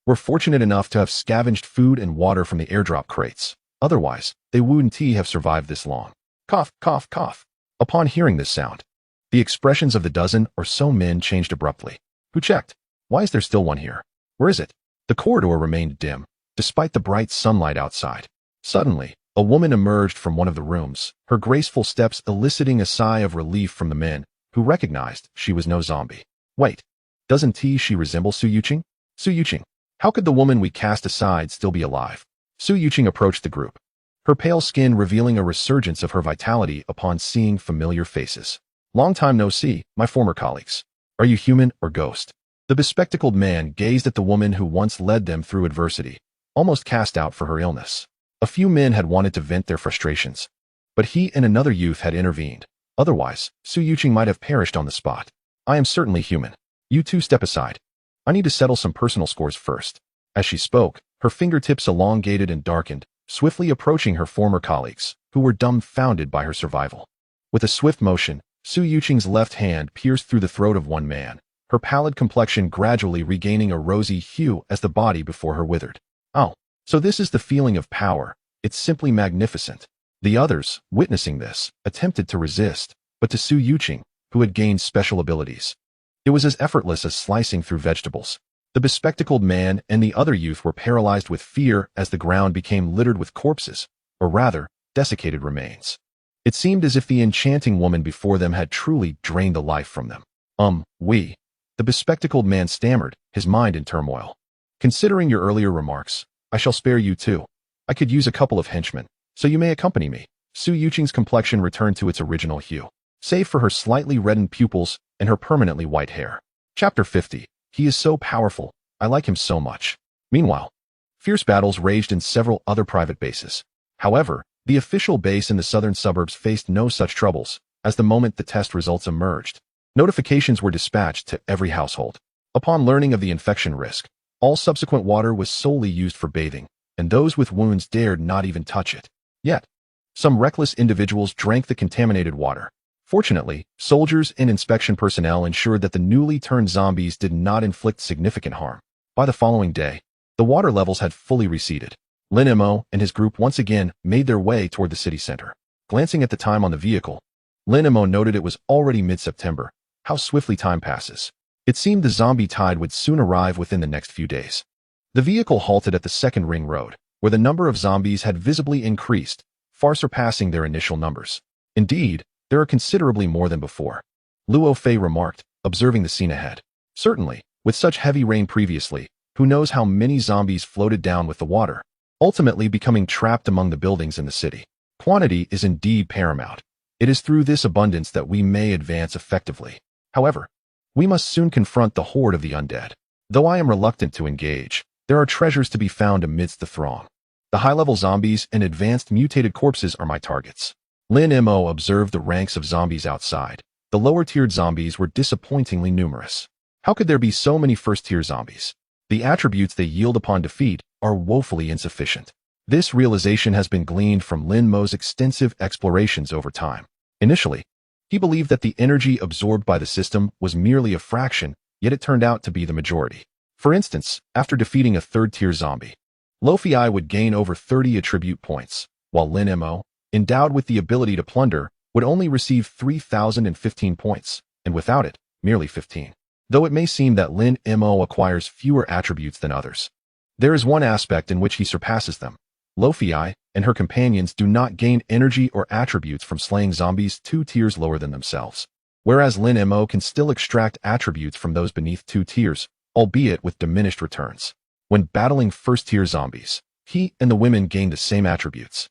Speaker 1: were fortunate enough to have scavenged food and water from the airdrop crates, Otherwise, they wouldn't have survived this long. Cough, cough, cough. Upon hearing this sound, the expressions of the dozen or so men changed abruptly. Who checked? Why is there still one here? Where is it? The corridor remained dim, despite the bright sunlight outside. Suddenly, a woman emerged from one of the rooms, her graceful steps eliciting a sigh of relief from the men, who recognized she was no zombie. Wait, doesn't she resemble Su Yuqing? Su Yuqing. How could the woman we cast aside still be alive? Su Yuqing approached the group, her pale skin revealing a resurgence of her vitality upon seeing familiar faces. Long time no see, my former colleagues. Are you human or ghost? The bespectacled man gazed at the woman who once led them through adversity, almost cast out for her illness. A few men had wanted to vent their frustrations, but he and another youth had intervened. Otherwise, Su Yuqing might have perished on the spot. I am certainly human. You two step aside. I need to settle some personal scores first. As she spoke, her fingertips elongated and darkened, swiftly approaching her former colleagues, who were dumbfounded by her survival. With a swift motion, Su Yuqing's left hand pierced through the throat of one man, her pallid complexion gradually regaining a rosy hue as the body before her withered. Oh, so this is the feeling of power. It's simply magnificent. The others, witnessing this, attempted to resist, but to Su Yuqing, who had gained special abilities, it was as effortless as slicing through vegetables. The bespectacled man and the other youth were paralyzed with fear as the ground became littered with corpses, or rather, desiccated remains. It seemed as if the enchanting woman before them had truly drained the life from them. The bespectacled man stammered, his mind in turmoil. Considering your earlier remarks, I shall spare you too. I could use a couple of henchmen, so you may accompany me. Su Yuqing's complexion returned to its original hue, save for her slightly reddened pupils and her permanently white hair. Chapter 50. He is so powerful. I like him so much. Meanwhile, fierce battles raged in several other private bases. However, the official base in the southern suburbs faced no such troubles, as the moment the test results emerged, notifications were dispatched to every household. Upon learning of the infection risk, all subsequent water was solely used for bathing, and those with wounds dared not even touch it. Yet, some reckless individuals drank the contaminated water. Fortunately, soldiers and inspection personnel ensured that the newly turned zombies did not inflict significant harm. By the following day, the water levels had fully receded. Lin Mo and his group once again made their way toward the city center. Glancing at the time on the vehicle, Lin Mo noted it was already mid-September. How swiftly time passes. It seemed the zombie tide would soon arrive within the next few days. The vehicle halted at the second ring road, where the number of zombies had visibly increased, far surpassing their initial numbers. Indeed, there are considerably more than before, Luo Fei remarked, observing the scene ahead. Certainly, with such heavy rain previously, who knows how many zombies floated down with the water, ultimately becoming trapped among the buildings in the city. Quantity is indeed paramount. It is through this abundance that we may advance effectively. However, we must soon confront the horde of the undead. Though I am reluctant to engage, there are treasures to be found amidst the throng. The high-level zombies and advanced mutated corpses are my targets. Lin Mo observed the ranks of zombies outside. The lower-tiered zombies were disappointingly numerous. How could there be so many first-tier zombies? The attributes they yield upon defeat are woefully insufficient. This realization has been gleaned from Lin Mo's extensive explorations over time. Initially, he believed that the energy absorbed by the system was merely a fraction, yet it turned out to be the majority. For instance, after defeating a third-tier zombie, Luo would gain over 30 attribute points, while Lin Mo, endowed with the ability to plunder, would only receive 3,015 points, and without it, merely 15. Though it may seem that Lin Mo acquires fewer attributes than others, there is one aspect in which he surpasses them. Luo and her companions do not gain energy or attributes from slaying zombies 2 tiers lower than themselves, whereas Lin Mo can still extract attributes from those beneath 2 tiers, albeit with diminished returns. When battling first-tier zombies, he and the women gain the same attributes,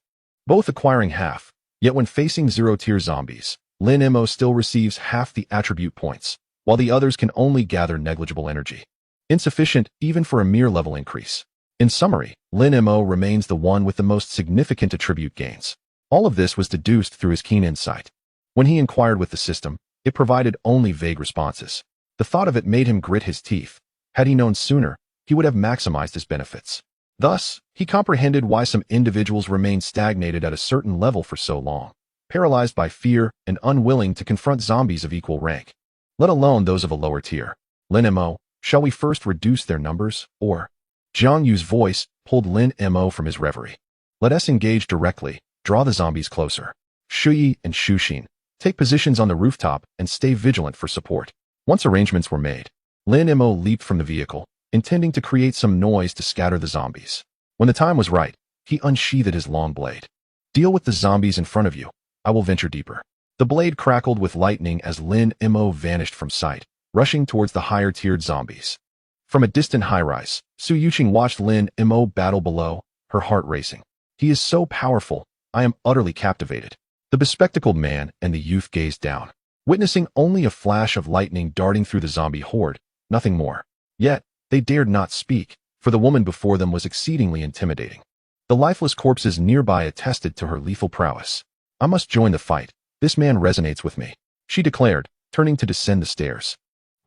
Speaker 1: both acquiring half, yet when facing 0-tier zombies, Lin Mo still receives half the attribute points, while the others can only gather negligible energy, insufficient even for a mere level increase. In summary, Lin Mo remains the one with the most significant attribute gains. All of this was deduced through his keen insight. When he inquired with the system, it provided only vague responses. The thought of it made him grit his teeth. Had he known sooner, he would have maximized his benefits. Thus, he comprehended why some individuals remained stagnated at a certain level for so long, paralyzed by fear and unwilling to confront zombies of equal rank, let alone those of a lower tier. Lin Mo, shall we first reduce their numbers, or? Jiang Yu's voice pulled Lin Mo from his reverie. Let us engage directly. Draw the zombies closer. Shuyi and Shushin, take positions on the rooftop and stay vigilant for support. Once arrangements were made, Lin Mo leaped from the vehicle, intending to create some noise to scatter the zombies. When the time was right, he unsheathed his long blade. Deal with the zombies in front of you. I will venture deeper. The blade crackled with lightning as Lin Mo vanished from sight, rushing towards the higher-tiered zombies. From a distant high-rise, Su Yuqing watched Lin Mo battle below, her heart racing. He is so powerful, I am utterly captivated. The bespectacled man and the youth gazed down, witnessing only a flash of lightning darting through the zombie horde, nothing more. Yet, they dared not speak, for the woman before them was exceedingly intimidating. The lifeless corpses nearby attested to her lethal prowess. I must join the fight. This man resonates with me, she declared, turning to descend the stairs.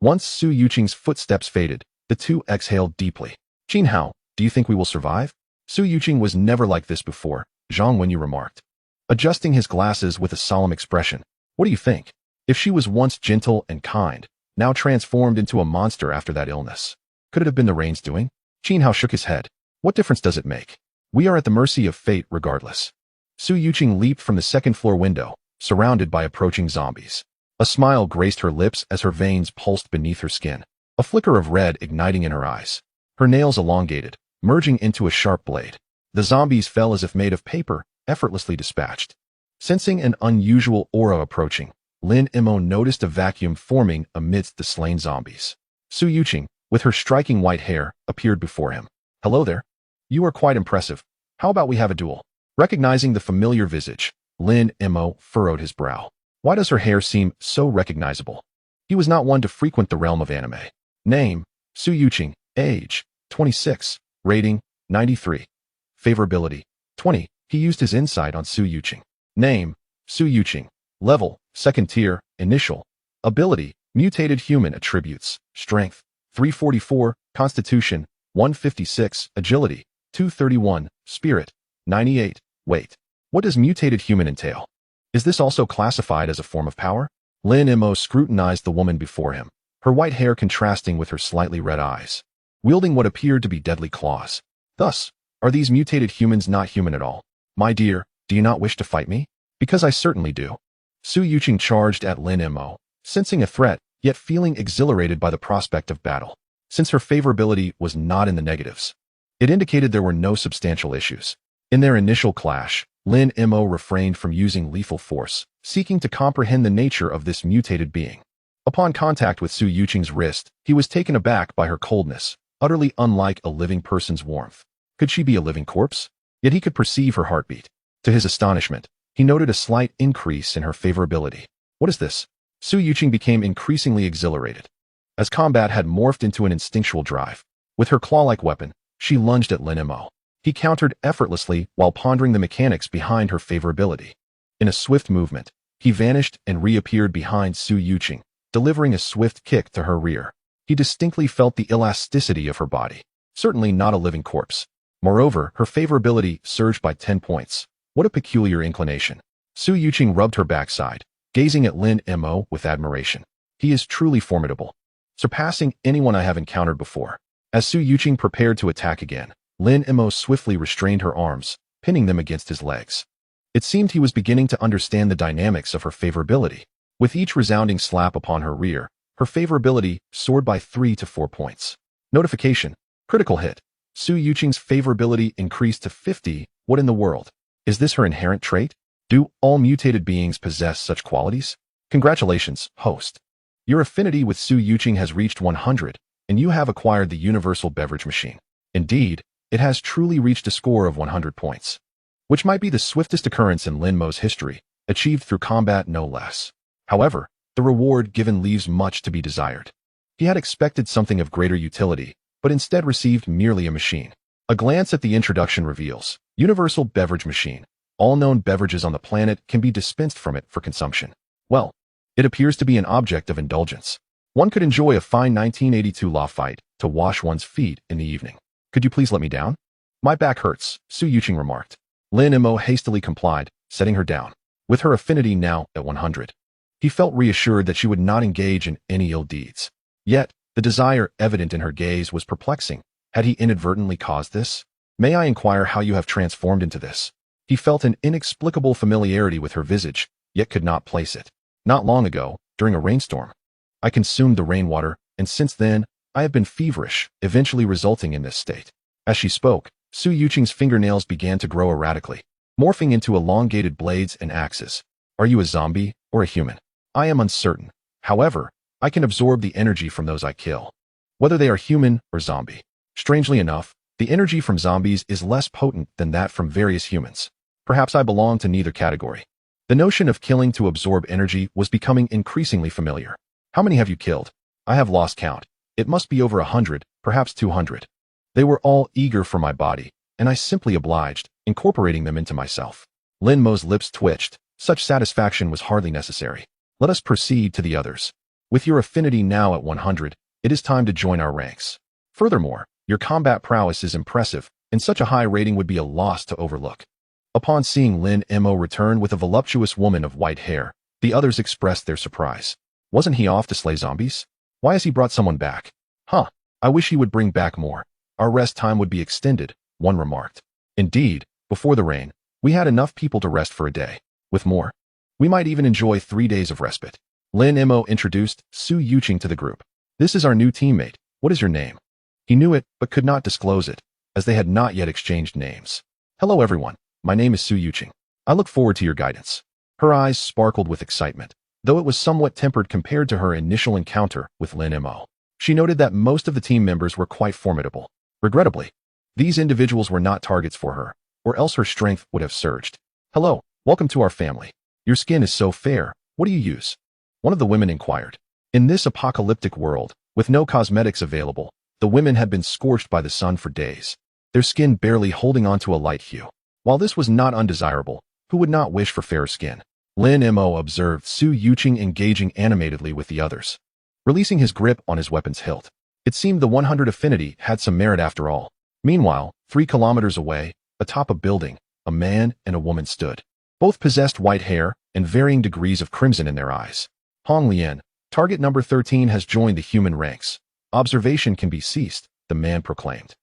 Speaker 1: Once Su Yuqing's footsteps faded, the two exhaled deeply. Qin Hao, do you think we will survive? Su Yuqing was never like this before, Zhang Wenyu remarked, adjusting his glasses with a solemn expression. What do you think? If she was once gentle and kind, now transformed into a monster after that illness, could it have been the rain's doing? Qin Hao shook his head. What difference does it make? We are at the mercy of fate regardless. Su Yuqing leaped from the second-floor window, surrounded by approaching zombies. A smile graced her lips as her veins pulsed beneath her skin, a flicker of red igniting in her eyes. Her nails elongated, merging into a sharp blade. The zombies fell as if made of paper, effortlessly dispatched. Sensing an unusual aura approaching, Lin Mo noticed a vacuum forming amidst the slain zombies. Su Yuqing, with her striking white hair, appeared before him. Hello there. You are quite impressive. How about we have a duel? Recognizing the familiar visage, Lin Mo furrowed his brow. Why does her hair seem so recognizable? He was not one to frequent the realm of anime. Name, Su Yuqing. Age, 26. Rating, 93. Favorability, 20. He used his insight on Su Yuqing. Name, Su Yuqing. Level, 2nd tier. Initial. Ability, mutated human attributes. Strength, 344. Constitution, 156. Agility, 231. Spirit, 98. Weight. What does mutated human entail? Is this also classified as a form of power? Lin Mo scrutinized the woman before him, her white hair contrasting with her slightly red eyes, wielding what appeared to be deadly claws. Thus, are these mutated humans not human at all? My dear, do you not wish to fight me? Because I certainly do. Su Yuqing charged at Lin Mo, sensing a threat, yet feeling exhilarated by the prospect of battle. Since her favorability was not in the negatives, it indicated there were no substantial issues. In their initial clash, Lin Mo refrained from using lethal force, seeking to comprehend the nature of this mutated being. Upon contact with Su Yuqing's wrist, he was taken aback by her coldness, utterly unlike a living person's warmth. Could she be a living corpse? Yet he could perceive her heartbeat. To his astonishment, he noted a slight increase in her favorability. What is this? Su Yuqing became increasingly exhilarated, as combat had morphed into an instinctual drive. With her claw-like weapon, she lunged at Lin Mo. He countered effortlessly while pondering the mechanics behind her favorability. In a swift movement, he vanished and reappeared behind Su Yuqing, delivering a swift kick to her rear. He distinctly felt the elasticity of her body. Certainly not a living corpse. Moreover, her favorability surged by 10 points. What a peculiar inclination. Su Yuqing rubbed her backside, gazing at Lin Mo with admiration. He is truly formidable, surpassing anyone I have encountered before. As Su Yuqing prepared to attack again, Lin Mo swiftly restrained her arms, pinning them against his legs. It seemed he was beginning to understand the dynamics of her favorability. With each resounding slap upon her rear, her favorability soared by 3 to 4 points. Notification. Critical hit. Su Yuqing's favorability increased to 50. What in the world? Is this her inherent trait? Do all mutated beings possess such qualities? Congratulations, host. Your affinity with Su Yuqing has reached 100, and you have acquired the universal beverage machine. Indeed, it has truly reached a score of 100 points, which might be the swiftest occurrence in Lin Mo's history, achieved through combat no less. However, the reward given leaves much to be desired. He had expected something of greater utility, but instead received merely a machine. A glance at the introduction reveals, Universal Beverage Machine. All known beverages on the planet can be dispensed from it for consumption. Well, it appears to be an object of indulgence. One could enjoy a fine 1982 law fight to wash one's feet in the evening. Could you please let me down? My back hurts, Su Yuqing remarked. Lin Mo hastily complied, setting her down. With her affinity now at 100, he felt reassured that she would not engage in any ill deeds. Yet, the desire evident in her gaze was perplexing. Had he inadvertently caused this? May I inquire how you have transformed into this? He felt an inexplicable familiarity with her visage, yet could not place it. Not long ago, during a rainstorm. I consumed the rainwater, and since then, I have been feverish, eventually resulting in this state. As she spoke, Su Yuqing's fingernails began to grow erratically, morphing into elongated blades and axes. Are you a zombie or a human? I am uncertain. However, I can absorb the energy from those I kill, whether they are human or zombie. Strangely enough, the energy from zombies is less potent than that from various humans. Perhaps I belong to neither category. The notion of killing to absorb energy was becoming increasingly familiar. How many have you killed? I have lost count. It must be over 100, perhaps 200. They were all eager for my body, and I simply obliged, incorporating them into myself. Lin Mo's lips twitched. Such satisfaction was hardly necessary. Let us proceed to the others. With your affinity now at 100, it is time to join our ranks. Furthermore, your combat prowess is impressive, and such a high rating would be a loss to overlook. Upon seeing Lin Mo return with a voluptuous woman of white hair, the others expressed their surprise. Wasn't he off to slay zombies? Why has he brought someone back? Huh, I wish he would bring back more. Our rest time would be extended, one remarked. Indeed, before the rain, we had enough people to rest for a day. With more, we might even enjoy 3 days of respite. Lin Mo introduced Su Yuqing to the group. This is our new teammate. What is your name? He knew it, but could not disclose it, as they had not yet exchanged names. Hello everyone, my name is Su Yuqing. I look forward to your guidance. Her eyes sparkled with excitement, though it was somewhat tempered compared to her initial encounter with Lin Mo. She noted that most of the team members were quite formidable. Regrettably, these individuals were not targets for her, or else her strength would have surged. Hello, welcome to our family. Your skin is so fair. What do you use? One of the women inquired. In this apocalyptic world, with no cosmetics available, the women had been scorched by the sun for days, their skin barely holding on to a light hue. While this was not undesirable, who would not wish for fairer skin? Lin Mo observed Su Yuqing engaging animatedly with the others, releasing his grip on his weapon's hilt. It seemed the 100 affinity had some merit after all. Meanwhile, 3 kilometers away, atop a building, a man and a woman stood. Both possessed white hair and varying degrees of crimson in their eyes. Hong Lian, target number 13 has joined the human ranks. Observation can be ceased, the man proclaimed.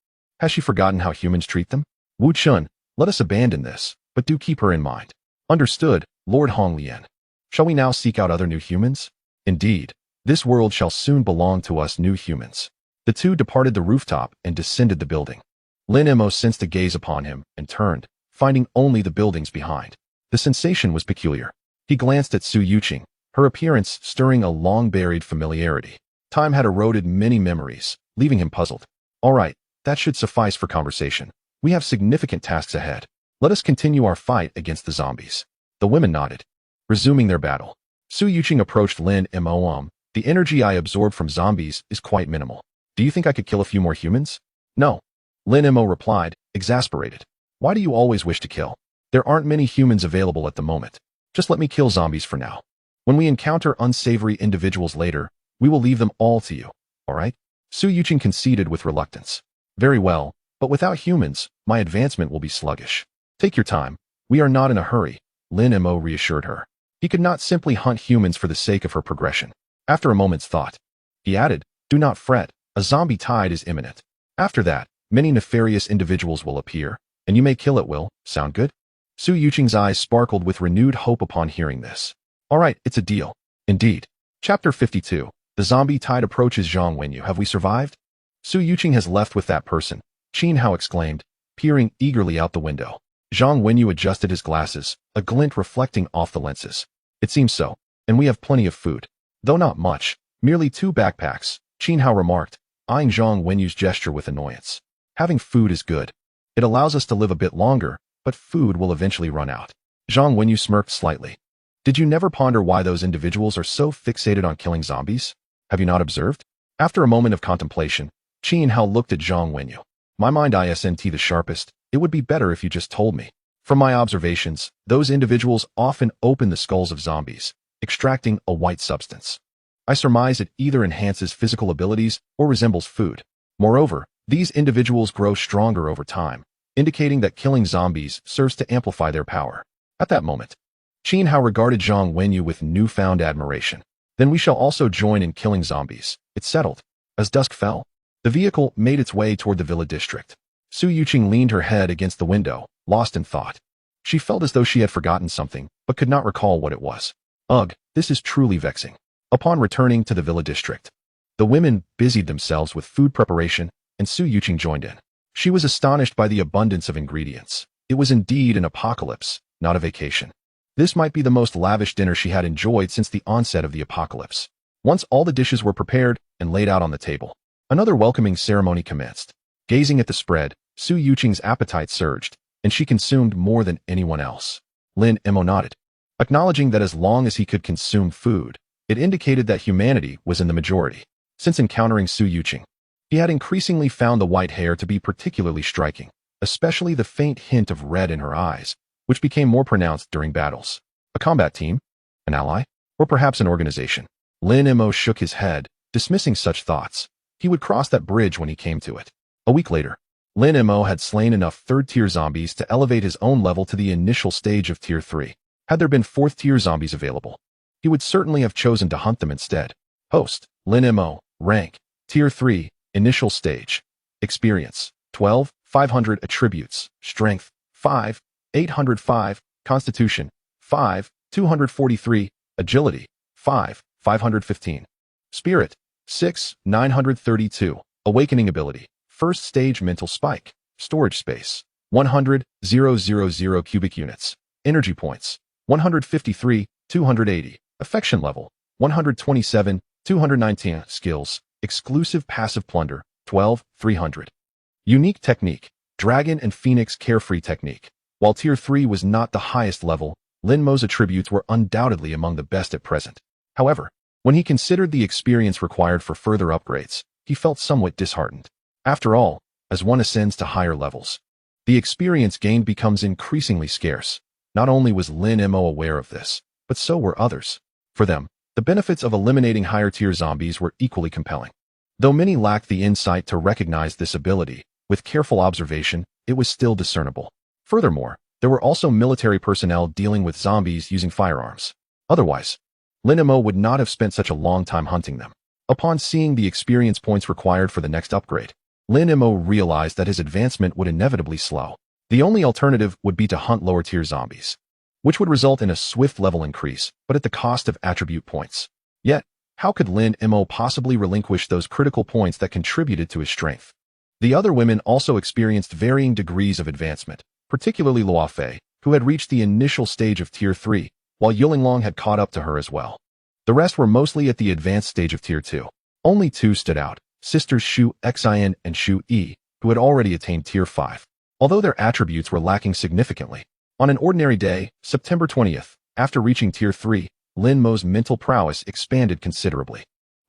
Speaker 1: Has she forgotten how humans treat them? Wu Chun, let us abandon this, but do keep her in mind. Understood, Lord Hong Lian. Shall we now seek out other new humans? Indeed, this world shall soon belong to us new humans. The two departed the rooftop and descended the building. Lin Mo sensed a gaze upon him and turned, finding only the buildings behind. The sensation was peculiar. He glanced at Su Yuqing, her appearance stirring a long-buried familiarity. Time had eroded many memories, leaving him puzzled. All right, that should suffice for conversation. We have significant tasks ahead. Let us continue our fight against the zombies. The women nodded, resuming their battle. Su Yuqing approached Lin Mo. The energy I absorb from zombies is quite minimal. Do you think I could kill a few more humans? No. Lin Mo replied, exasperated. Why do you always wish to kill? There aren't many humans available at the moment. Just let me kill zombies for now. When we encounter unsavory individuals later, we will leave them all to you, all right? Su Yuqing conceded with reluctance. Very well, but without humans, my advancement will be sluggish. Take your time. We are not in a hurry, Lin Mo reassured her. He could not simply hunt humans for the sake of her progression. After a moment's thought, he added, do not fret, a zombie tide is imminent. After that, many nefarious individuals will appear, and you may kill at will. Sound good? Su Yuqing's eyes sparkled with renewed hope upon hearing this. All right, it's a deal. Indeed. Chapter 52. The zombie tide approaches. Zhang Wenyu. Have we survived? Su Yuqing has left with that person, Qin Hao exclaimed, peering eagerly out the window. Zhang Wenyu adjusted his glasses, a glint reflecting off the lenses. It seems so, and we have plenty of food. Though not much, merely 2 backpacks, Qin Hao remarked, eyeing Zhang Wenyu's gesture with annoyance. Having food is good. It allows us to live a bit longer, but food will eventually run out. Zhang Wenyu smirked slightly. Did you never ponder why those individuals are so fixated on killing zombies? Have you not observed? After a moment of contemplation, Qin Hao looked at Zhang Wenyu. My mind isn't the sharpest. It would be better if you just told me. From my observations, those individuals often open the skulls of zombies, extracting a white substance. I surmise it either enhances physical abilities or resembles food. Moreover, these individuals grow stronger over time, indicating that killing zombies serves to amplify their power. At that moment, Qin Hao regarded Zhang Wenyu with newfound admiration. Then we shall also join in killing zombies. It settled. As dusk fell, the vehicle made its way toward the villa district. Su Yuqing leaned her head against the window, lost in thought. She felt as though she had forgotten something, but could not recall what it was. Ugh, this is truly vexing. Upon returning to the villa district, the women busied themselves with food preparation, and Su Yuqing joined in. She was astonished by the abundance of ingredients. It was indeed an apocalypse, not a vacation. This might be the most lavish dinner she had enjoyed since the onset of the apocalypse. Once all the dishes were prepared and laid out on the table, another welcoming ceremony commenced. Gazing at the spread, Su Yuqing's appetite surged, and she consumed more than anyone else. Lin Mo nodded, acknowledging that as long as he could consume food, it indicated that humanity was in the majority. Since encountering Su Yuqing, he had increasingly found the white hair to be particularly striking, especially the faint hint of red in her eyes, which became more pronounced during battles. A combat team? An ally? Or perhaps an organization? Lin Mo shook his head, dismissing such thoughts. He would cross that bridge when he came to it. A week later, Lin Mo had slain enough third-tier zombies to elevate his own level to the initial stage of Tier 3. Had there been fourth-tier zombies available, he would certainly have chosen to hunt them instead. Host, Lin Mo, rank, Tier 3, initial stage. Experience, 12, 500 attributes, strength, 5, 805, constitution, 5, 243, agility, 5, 515. Spirit, 6, 932, awakening ability. First stage mental spike. Storage space, 100,000 cubic units. Energy points, 153, 280. Affection level, 127, 219. Skills, exclusive passive plunder, 12, 300. Unique technique, Dragon and Phoenix Carefree technique. While Tier 3 was not the highest level, Lin Mo's attributes were undoubtedly among the best at present. However, when he considered the experience required for further upgrades, he felt somewhat disheartened. After all, as one ascends to higher levels, the experience gained becomes increasingly scarce. Not only was Lin Mo aware of this, but so were others. For them, the benefits of eliminating higher-tier zombies were equally compelling. Though many lacked the insight to recognize this ability, with careful observation, it was still discernible. Furthermore, there were also military personnel dealing with zombies using firearms. Otherwise, Lin Mo would not have spent such a long time hunting them. Upon seeing the experience points required for the next upgrade, Lin Mo realized that his advancement would inevitably slow. The only alternative would be to hunt lower-tier zombies, which would result in a swift level increase, but at the cost of attribute points. Yet, how could Lin Mo possibly relinquish those critical points that contributed to his strength? The other women also experienced varying degrees of advancement, particularly Luo Fei, who had reached the initial stage of Tier 3, while Yulin had caught up to her as well. The rest were mostly at the advanced stage of Tier 2. Only two stood out, sisters Shu Xin and Shu Yi, who had already attained Tier 5. Although their attributes were lacking significantly, on an ordinary day, September 20th, after reaching Tier 3, Lin Mo's mental prowess expanded considerably.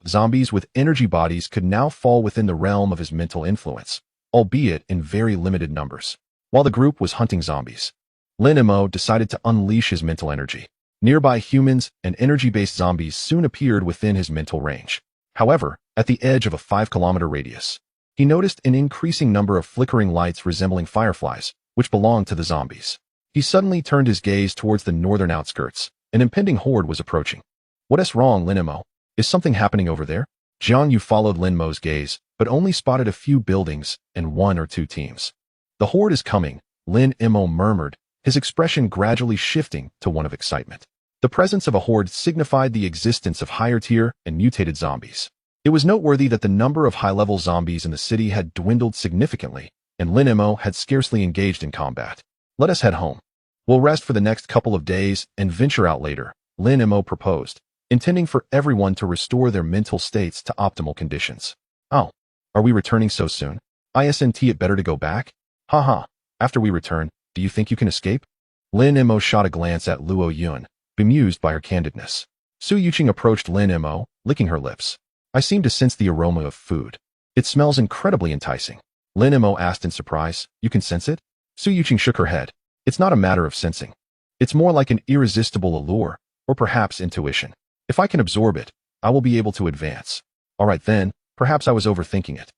Speaker 1: Zombies with energy bodies could now fall within the realm of his mental influence, albeit in very limited numbers. While the group was hunting zombies, Lin Mo decided to unleash his mental energy. Nearby humans and energy-based zombies soon appeared within his mental range. However, at the edge of a 5-kilometer radius, he noticed an increasing number of flickering lights resembling fireflies, which belonged to the zombies. He suddenly turned his gaze towards the northern outskirts. An impending horde was approaching. What is wrong, Lin Mo? Is something happening over there? Jiang Yu followed Lin Mo's gaze, but only spotted a few buildings and 1 or 2 teams. The horde is coming, Lin Mo murmured, his expression gradually shifting to one of excitement. The presence of a horde signified the existence of higher-tier and mutated zombies. It was noteworthy that the number of high-level zombies in the city had dwindled significantly, and Lin Mo had scarcely engaged in combat. Let us head home. We'll rest for the next couple of days and venture out later, Lin Mo proposed, intending for everyone to restore their mental states to optimal conditions. Oh, are we returning so soon? Isn't it better to go back? Haha, after we return, do you think you can escape? Lin Mo shot a glance at Luo Yun, bemused by her candidness. Su Yuqing approached Lin Mo, licking her lips. I seem to sense the aroma of food. It smells incredibly enticing. Lin Mo asked in surprise, you can sense it? Su Yuqing shook her head. It's not a matter of sensing. It's more like an irresistible allure, or perhaps intuition. If I can absorb it, I will be able to advance. All right then, perhaps I was overthinking it.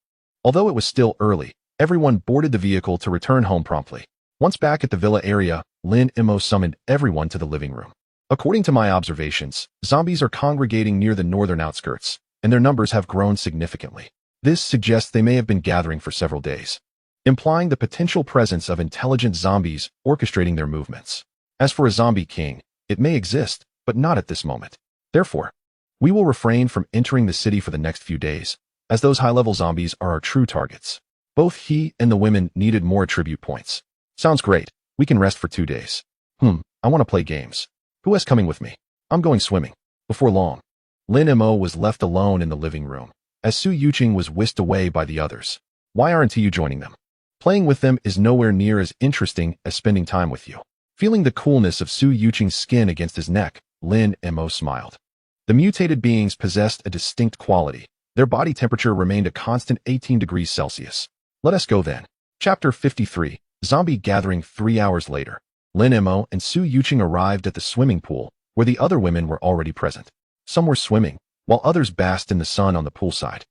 Speaker 1: Although it was still early, everyone boarded the vehicle to return home promptly. Once back at the villa area, Lin Mo summoned everyone to the living room. According to my observations, zombies are congregating near the northern outskirts, and their numbers have grown significantly. This suggests they may have been gathering for several days. implying the potential presence of intelligent zombies orchestrating their movements. As for a zombie king, it may exist, but not at this moment. Therefore, we will refrain from entering the city for the next few days, as those high-level zombies are our true targets. Both he and the women needed more attribute points. Sounds great. We can rest for 2 days. I want to play games. Who is coming with me? I'm going swimming. Before long, Lin Mo was left alone in the living room, as Su Yuqing was whisked away by the others. Why aren't you joining them? Playing with them is nowhere near as interesting as spending time with you. Feeling the coolness of Su Yuqing's skin against his neck, Lin Mo smiled. The mutated beings possessed a distinct quality. Their body temperature remained a constant 18 degrees Celsius. Let us go then. Chapter 53, Zombie Gathering. 3 hours later, Lin Mo and Su Yuqing arrived at the swimming pool, where the other women were already present. Some were swimming, while others basked in the sun on the poolside.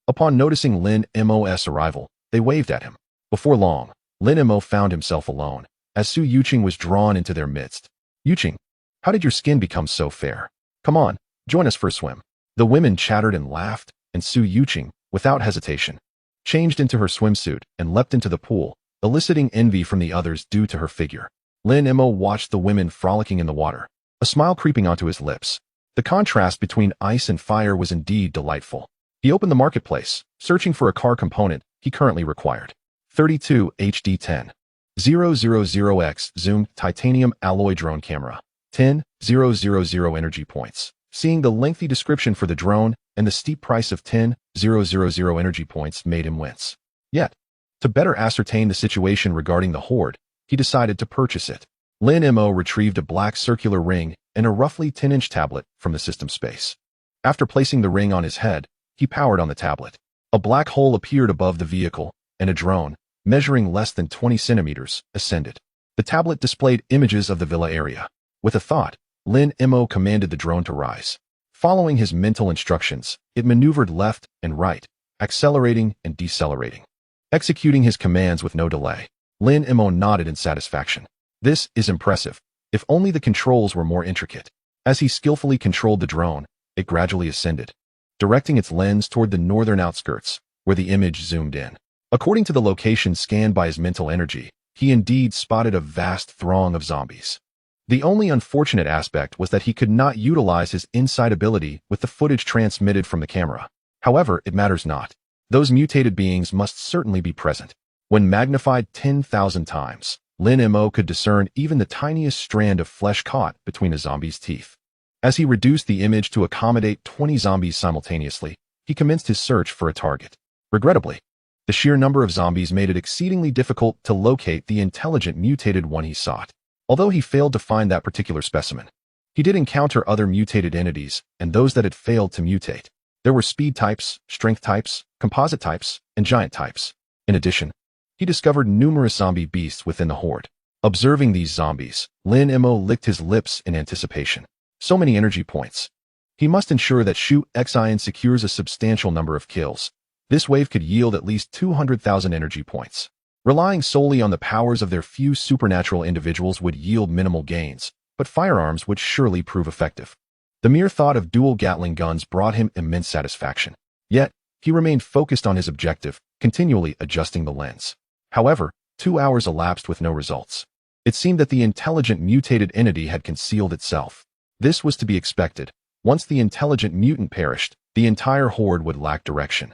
Speaker 1: Upon noticing Lin Mo's arrival, they waved at him. Before long, Lin Mo found himself alone, as Su Yuqing was drawn into their midst. Yuqing, how did your skin become so fair? Come on, join us for a swim. The women chattered and laughed, and Su Yuqing, without hesitation, changed into her swimsuit and leapt into the pool, eliciting envy from the others due to her figure. Lin Mo watched the women frolicking in the water, a smile creeping onto his lips. The contrast between ice and fire was indeed delightful. He opened the marketplace, searching for a car component he currently required. 32 HD 10. 000X zoom titanium alloy drone camera. 10,000 energy points. Seeing the lengthy description for the drone and the steep price of 10,000 energy points made him wince. Yet, to better ascertain the situation regarding the horde, he decided to purchase it. Lin Mo retrieved a black circular ring and a roughly 10-inch tablet from the system space. After placing the ring on his head, he powered on the tablet. A black hole appeared above the vehicle, and a drone, measuring less than 20 centimeters, ascended. The tablet displayed images of the villa area. With a thought, Lin Mo commanded the drone to rise. Following his mental instructions, it maneuvered left and right, accelerating and decelerating. Executing his commands with no delay, Lin Mo nodded in satisfaction. This is impressive. If only the controls were more intricate. As he skillfully controlled the drone, it gradually ascended, directing its lens toward the northern outskirts, where the image zoomed in. According to the location scanned by his mental energy, he indeed spotted a vast throng of zombies. The only unfortunate aspect was that he could not utilize his insight ability with the footage transmitted from the camera. However, it matters not. Those mutated beings must certainly be present. When magnified 10,000 times, Lin Mo could discern even the tiniest strand of flesh caught between a zombie's teeth. As he reduced the image to accommodate 20 zombies simultaneously, he commenced his search for a target. Regrettably, the sheer number of zombies made it exceedingly difficult to locate the intelligent mutated one he sought. Although he failed to find that particular specimen, he did encounter other mutated entities and those that had failed to mutate. There were speed types, strength types, composite types, and giant types. In addition, he discovered numerous zombie beasts within the horde. Observing these zombies, Lin Mo licked his lips in anticipation. So many energy points. He must ensure that Shu Xian secures a substantial number of kills. This wave could yield at least 200,000 energy points. Relying solely on the powers of their few supernatural individuals would yield minimal gains, but firearms would surely prove effective. The mere thought of dual Gatling guns brought him immense satisfaction. Yet, he remained focused on his objective, continually adjusting the lens. However, 2 hours elapsed with no results. It seemed that the intelligent mutated entity had concealed itself. This was to be expected. Once the intelligent mutant perished, the entire horde would lack direction,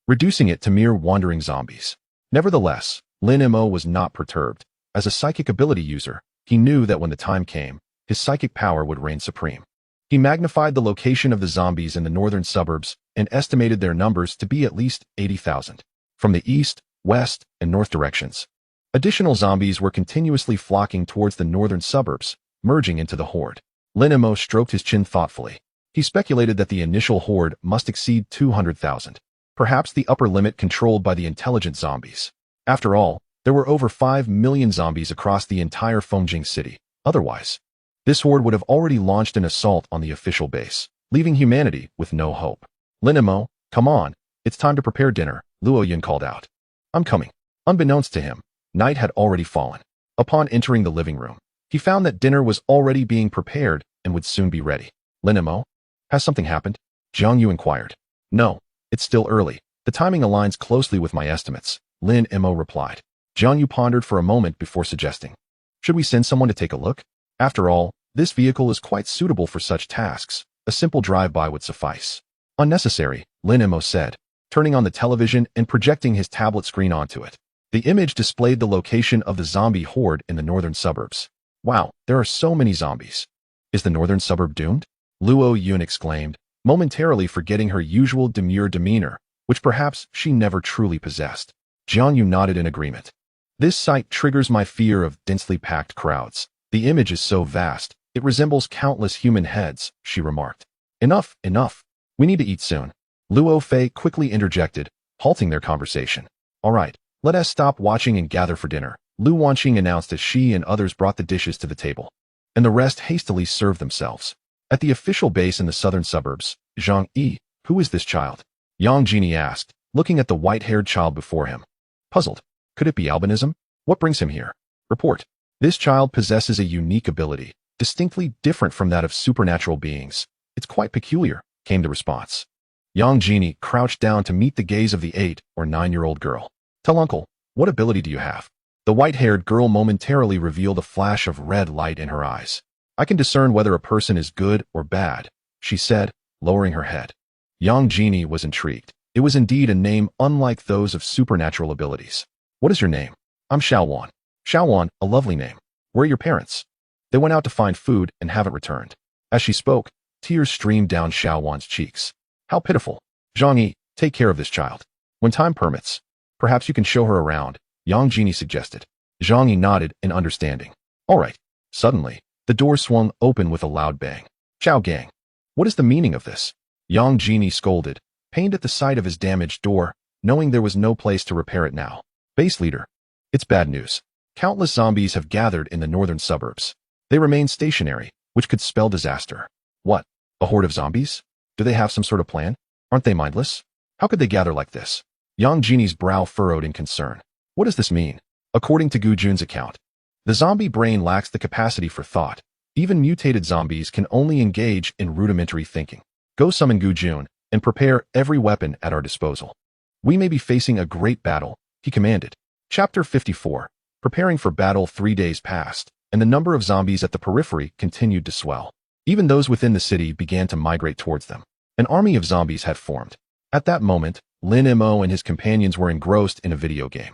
Speaker 1: reducing it to mere wandering zombies. Nevertheless, Lin Mo was not perturbed. As a psychic ability user, he knew that when the time came, his psychic power would reign supreme. He magnified the location of the zombies in the northern suburbs and estimated their numbers to be at least 80,000. From the east, west, and north directions, additional zombies were continuously flocking towards the northern suburbs, merging into the horde. Lin Mo stroked his chin thoughtfully. He speculated that the initial horde must exceed 200,000, perhaps the upper limit controlled by the intelligent zombies. After all, there were over 5 million zombies across the entire Fengjing city. Otherwise, this horde would have already launched an assault on the official base, leaving humanity with no hope. Lin Mo, come on, it's time to prepare dinner, Luo Yun called out. I'm coming. Unbeknownst to him, night had already fallen. Upon entering the living room, he found that dinner was already being prepared and would soon be ready. Lin Mo, has something happened? Jiang Yu inquired. No, it's still early. The timing aligns closely with my estimates, Lin Mo replied. Jiang Yu pondered for a moment before suggesting, should we send someone to take a look? After all, this vehicle is quite suitable for such tasks. A simple drive-by would suffice. Unnecessary, Lin Mo said, turning on the television and projecting his tablet screen onto it. The image displayed the location of the zombie horde in the northern suburbs. Wow, there are so many zombies. Is the northern suburb doomed? Luo Yun exclaimed, momentarily forgetting her usual demure demeanor, which perhaps she never truly possessed. Jiang Yu nodded in agreement. This sight triggers my fear of densely packed crowds. The image is so vast, it resembles countless human heads, she remarked. Enough, enough. We need to eat soon. Luo Fei quickly interjected, halting their conversation. All right, let us stop watching and gather for dinner, Lu Wanqing announced as she and others brought the dishes to the table. And the rest hastily served themselves. At the official base in the southern suburbs, Zhang Yi, who is this child? Yang Genie asked, looking at the white-haired child before him. Puzzled. Could it be albinism? What brings him here? Report. This child possesses a unique ability, distinctly different from that of supernatural beings. It's quite peculiar, came the response. Yang Genie crouched down to meet the gaze of the 8 or 9-year-old girl. Tell uncle, what ability do you have? The white-haired girl momentarily revealed a flash of red light in her eyes. I can discern whether a person is good or bad, she said, lowering her head. Yang Genie was intrigued. It was indeed a name unlike those of supernatural abilities. What is your name? I'm Xiaowan. Xiaowan, a lovely name. Where are your parents? They went out to find food and haven't returned. As she spoke, tears streamed down Xiaowan's cheeks. How pitiful. Zhang Yi, take care of this child. When time permits, perhaps you can show her around, Yang Genie suggested. Zhang Yi nodded in understanding. All right. Suddenly, the door swung open with a loud bang. Chao Gang. What is the meaning of this? Yang Genie scolded, pained at the sight of his damaged door, knowing there was no place to repair it now. Base leader. It's bad news. Countless zombies have gathered in the northern suburbs. They remain stationary, which could spell disaster. What? A horde of zombies? Do they have some sort of plan? Aren't they mindless? How could they gather like this? Yang Genie's brow furrowed in concern. What does this mean? According to Gu Jun's account, the zombie brain lacks the capacity for thought. Even mutated zombies can only engage in rudimentary thinking. Go summon Gu Jun and prepare every weapon at our disposal. We may be facing a great battle, he commanded. Chapter 54. Preparing for battle. 3 days passed, and the number of zombies at the periphery continued to swell. Even those within the city began to migrate towards them. An army of zombies had formed. At that moment, Lin Mo and his companions were engrossed in a video game.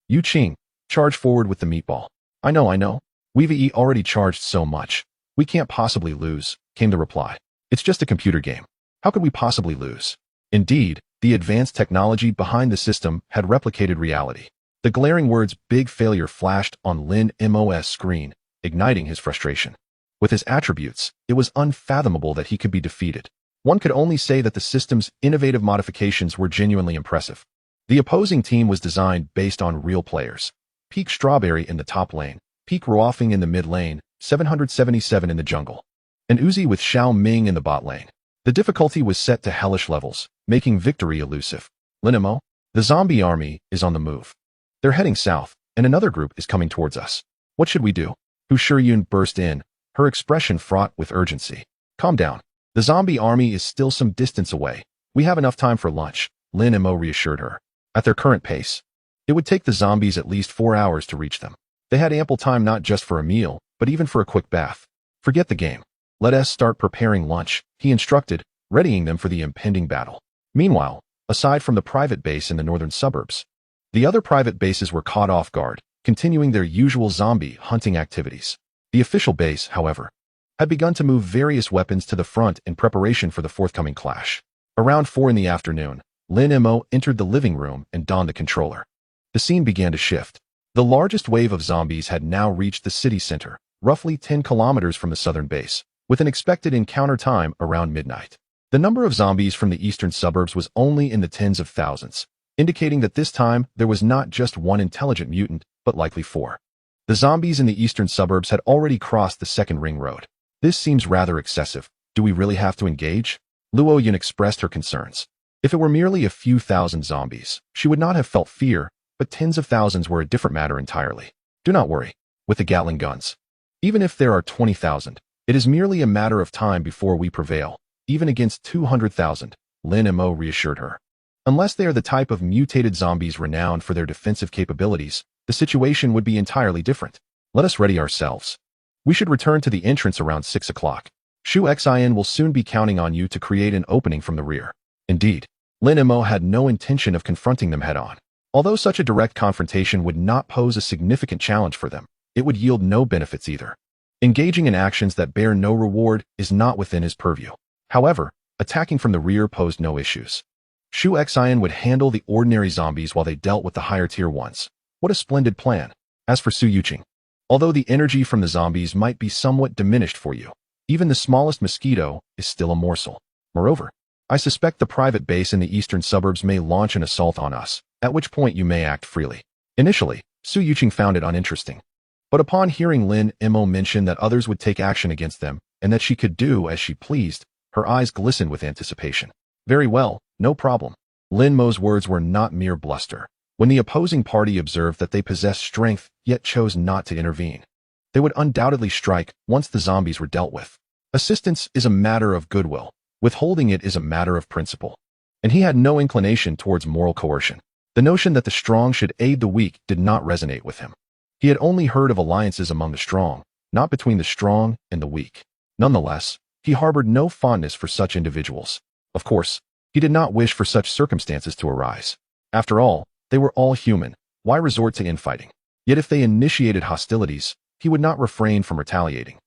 Speaker 1: Yu Qing, charge forward with the meatball. I know. We've already charged so much. We can't possibly lose, came the reply. It's just a computer game. How could we possibly lose? Indeed, the advanced technology behind the system had replicated reality. The glaring words "big failure" flashed on Lin Mo's screen, igniting his frustration. With his attributes, it was unfathomable that he could be defeated. One could only say that the system's innovative modifications were genuinely impressive. The opposing team was designed based on real players. Peak Strawberry in the top lane, Peak Ruofing in the mid lane, 777 in the jungle, and Uzi with Xiao Ming in the bot lane. The difficulty was set to hellish levels, making victory elusive. Lin Mo, the zombie army is on the move. They're heading south, and another group is coming towards us. What should we do? Hu Shiyun burst in, her expression fraught with urgency. Calm down. The zombie army is still some distance away. We have enough time for lunch, Lin Mo reassured her. At their current pace, it would take the zombies at least 4 hours to reach them. They had ample time not just for a meal, but even for a quick bath. Forget the game. Let us start preparing lunch, he instructed, readying them for the impending battle. Meanwhile, aside from the private base in the northern suburbs, the other private bases were caught off guard, continuing their usual zombie hunting activities. The official base, however, had begun to move various weapons to the front in preparation for the forthcoming clash. Around 4 in the afternoon, Lin Mo entered the living room and donned the controller. The scene began to shift. The largest wave of zombies had now reached the city center, roughly 10 kilometers from the southern base, with an expected encounter time around midnight. The number of zombies from the eastern suburbs was only in the tens of thousands, indicating that this time there was not just one intelligent mutant, but likely 4. The zombies in the eastern suburbs had already crossed the second ring road. This seems rather excessive. Do we really have to engage? Luo Yun expressed her concerns. If it were merely a few thousand zombies, she would not have felt fear, but tens of thousands were a different matter entirely. Do not worry. With the Gatling guns, even if there are 20,000, it is merely a matter of time before we prevail, even against 200,000, Lin Mo reassured her. Unless they are the type of mutated zombies renowned for their defensive capabilities, the situation would be entirely different. Let us ready ourselves. We should return to the entrance around 6 o'clock. Shu Xin will soon be counting on you to create an opening from the rear. Indeed, Lin Mo had no intention of confronting them head-on. Although such a direct confrontation would not pose a significant challenge for them, it would yield no benefits either. Engaging in actions that bear no reward is not within his purview. However, attacking from the rear posed no issues. Shu Xin would handle the ordinary zombies while they dealt with the higher-tier ones. What a splendid plan. As for Su Yuqing, although the energy from the zombies might be somewhat diminished for you, even the smallest mosquito is still a morsel. Moreover, I suspect the private base in the eastern suburbs may launch an assault on us, at which point you may act freely. Initially, Su Yuqing found it uninteresting. But upon hearing Lin Mo mention that others would take action against them, and that she could do as she pleased, her eyes glistened with anticipation. Very well, no problem. Lin Mo's words were not mere bluster. When the opposing party observed that they possessed strength, yet chose not to intervene, they would undoubtedly strike once the zombies were dealt with. Assistance is a matter of goodwill. Withholding it is a matter of principle. And he had no inclination towards moral coercion. The notion that the strong should aid the weak did not resonate with him. He had only heard of alliances among the strong, not between the strong and the weak. Nonetheless, he harbored no fondness for such individuals. Of course, he did not wish for such circumstances to arise. After all, they were all human. Why resort to infighting? Yet if they initiated hostilities, he would not refrain from retaliating.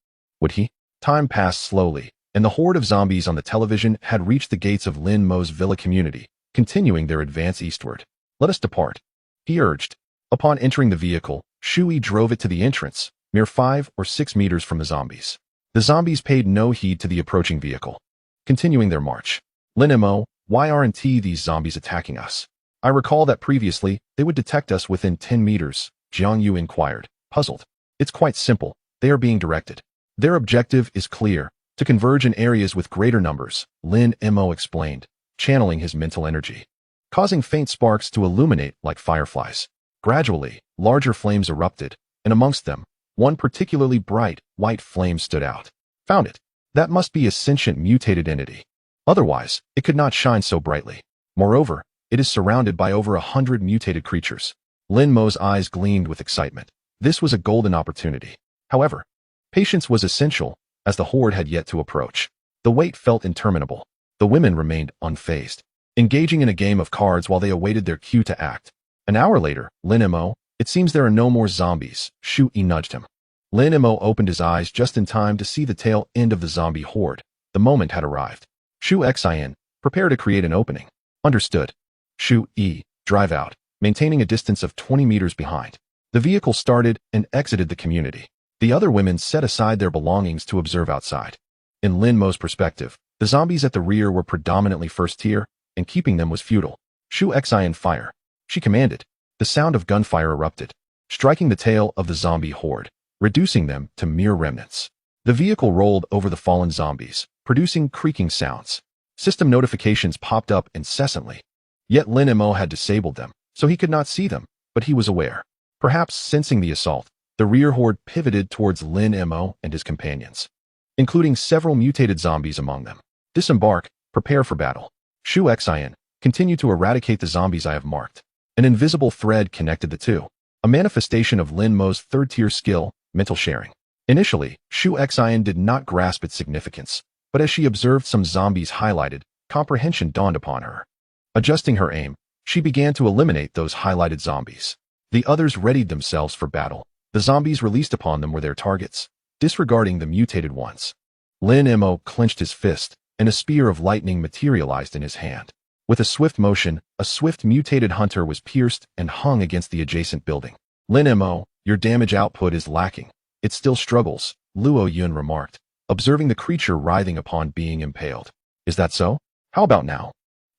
Speaker 1: Would he? Time passed slowly, and the horde of zombies on the television had reached the gates of Lin Mo's villa community, continuing their advance eastward. Let us depart, he urged. Upon entering the vehicle, Shui drove it to the entrance, mere 5 or 6 meters from the zombies. The zombies paid no heed to the approaching vehicle. Continuing their march. Lin Mo, why aren't these zombies attacking us? I recall that previously, they would detect us within 10 meters, Jiang Yu inquired, puzzled. It's quite simple. They are being directed. Their objective is clear, to converge in areas with greater numbers, Lin Mo explained, channeling his mental energy, causing faint sparks to illuminate like fireflies. Gradually, larger flames erupted, and amongst them, one particularly bright, white flame stood out. Found it. That must be a sentient mutated entity. Otherwise, it could not shine so brightly. Moreover, it is surrounded by over 100 mutated creatures. Lin Mo's eyes gleamed with excitement. This was a golden opportunity. However, patience was essential, as the horde had yet to approach. The wait felt interminable. The women remained unfazed, engaging in a game of cards while they awaited their cue to act. An hour later, Lin Mo, it seems there are no more zombies, Shu Yi nudged him. Lin Mo opened his eyes just in time to see the tail end of the zombie horde. The moment had arrived. Shu Xin, prepare to create an opening. Understood. Shu Yi, drive out, maintaining a distance of 20 meters behind. The vehicle started and exited the community. The other women set aside their belongings to observe outside. In Lin Mo's perspective, the zombies at the rear were predominantly first tier, and keeping them was futile. Shu Xin, fire. She commanded. The sound of gunfire erupted, striking the tail of the zombie horde, reducing them to mere remnants. The vehicle rolled over the fallen zombies, producing creaking sounds. System notifications popped up incessantly. Yet Lin Mo had disabled them, so he could not see them, but he was aware. Perhaps sensing the assault, the rear horde pivoted towards Lin Mo and his companions, including several mutated zombies among them. Disembark, prepare for battle. Shu Xin, continue to eradicate the zombies I have marked. An invisible thread connected the two, a manifestation of Lin Mo's third-tier skill, mental sharing. Initially, Shu Xin did not grasp its significance, but as she observed some zombies highlighted, comprehension dawned upon her. Adjusting her aim, she began to eliminate those highlighted zombies. The others readied themselves for battle. The zombies released upon them were their targets, disregarding the mutated ones. Lin Mo clenched his fist, and a spear of lightning materialized in his hand. With a swift motion, a swift mutated hunter was pierced and hung against the adjacent building. Lin Mo, your damage output is lacking. It still struggles, Luo Yun remarked, observing the creature writhing upon being impaled. Is that so? How about now?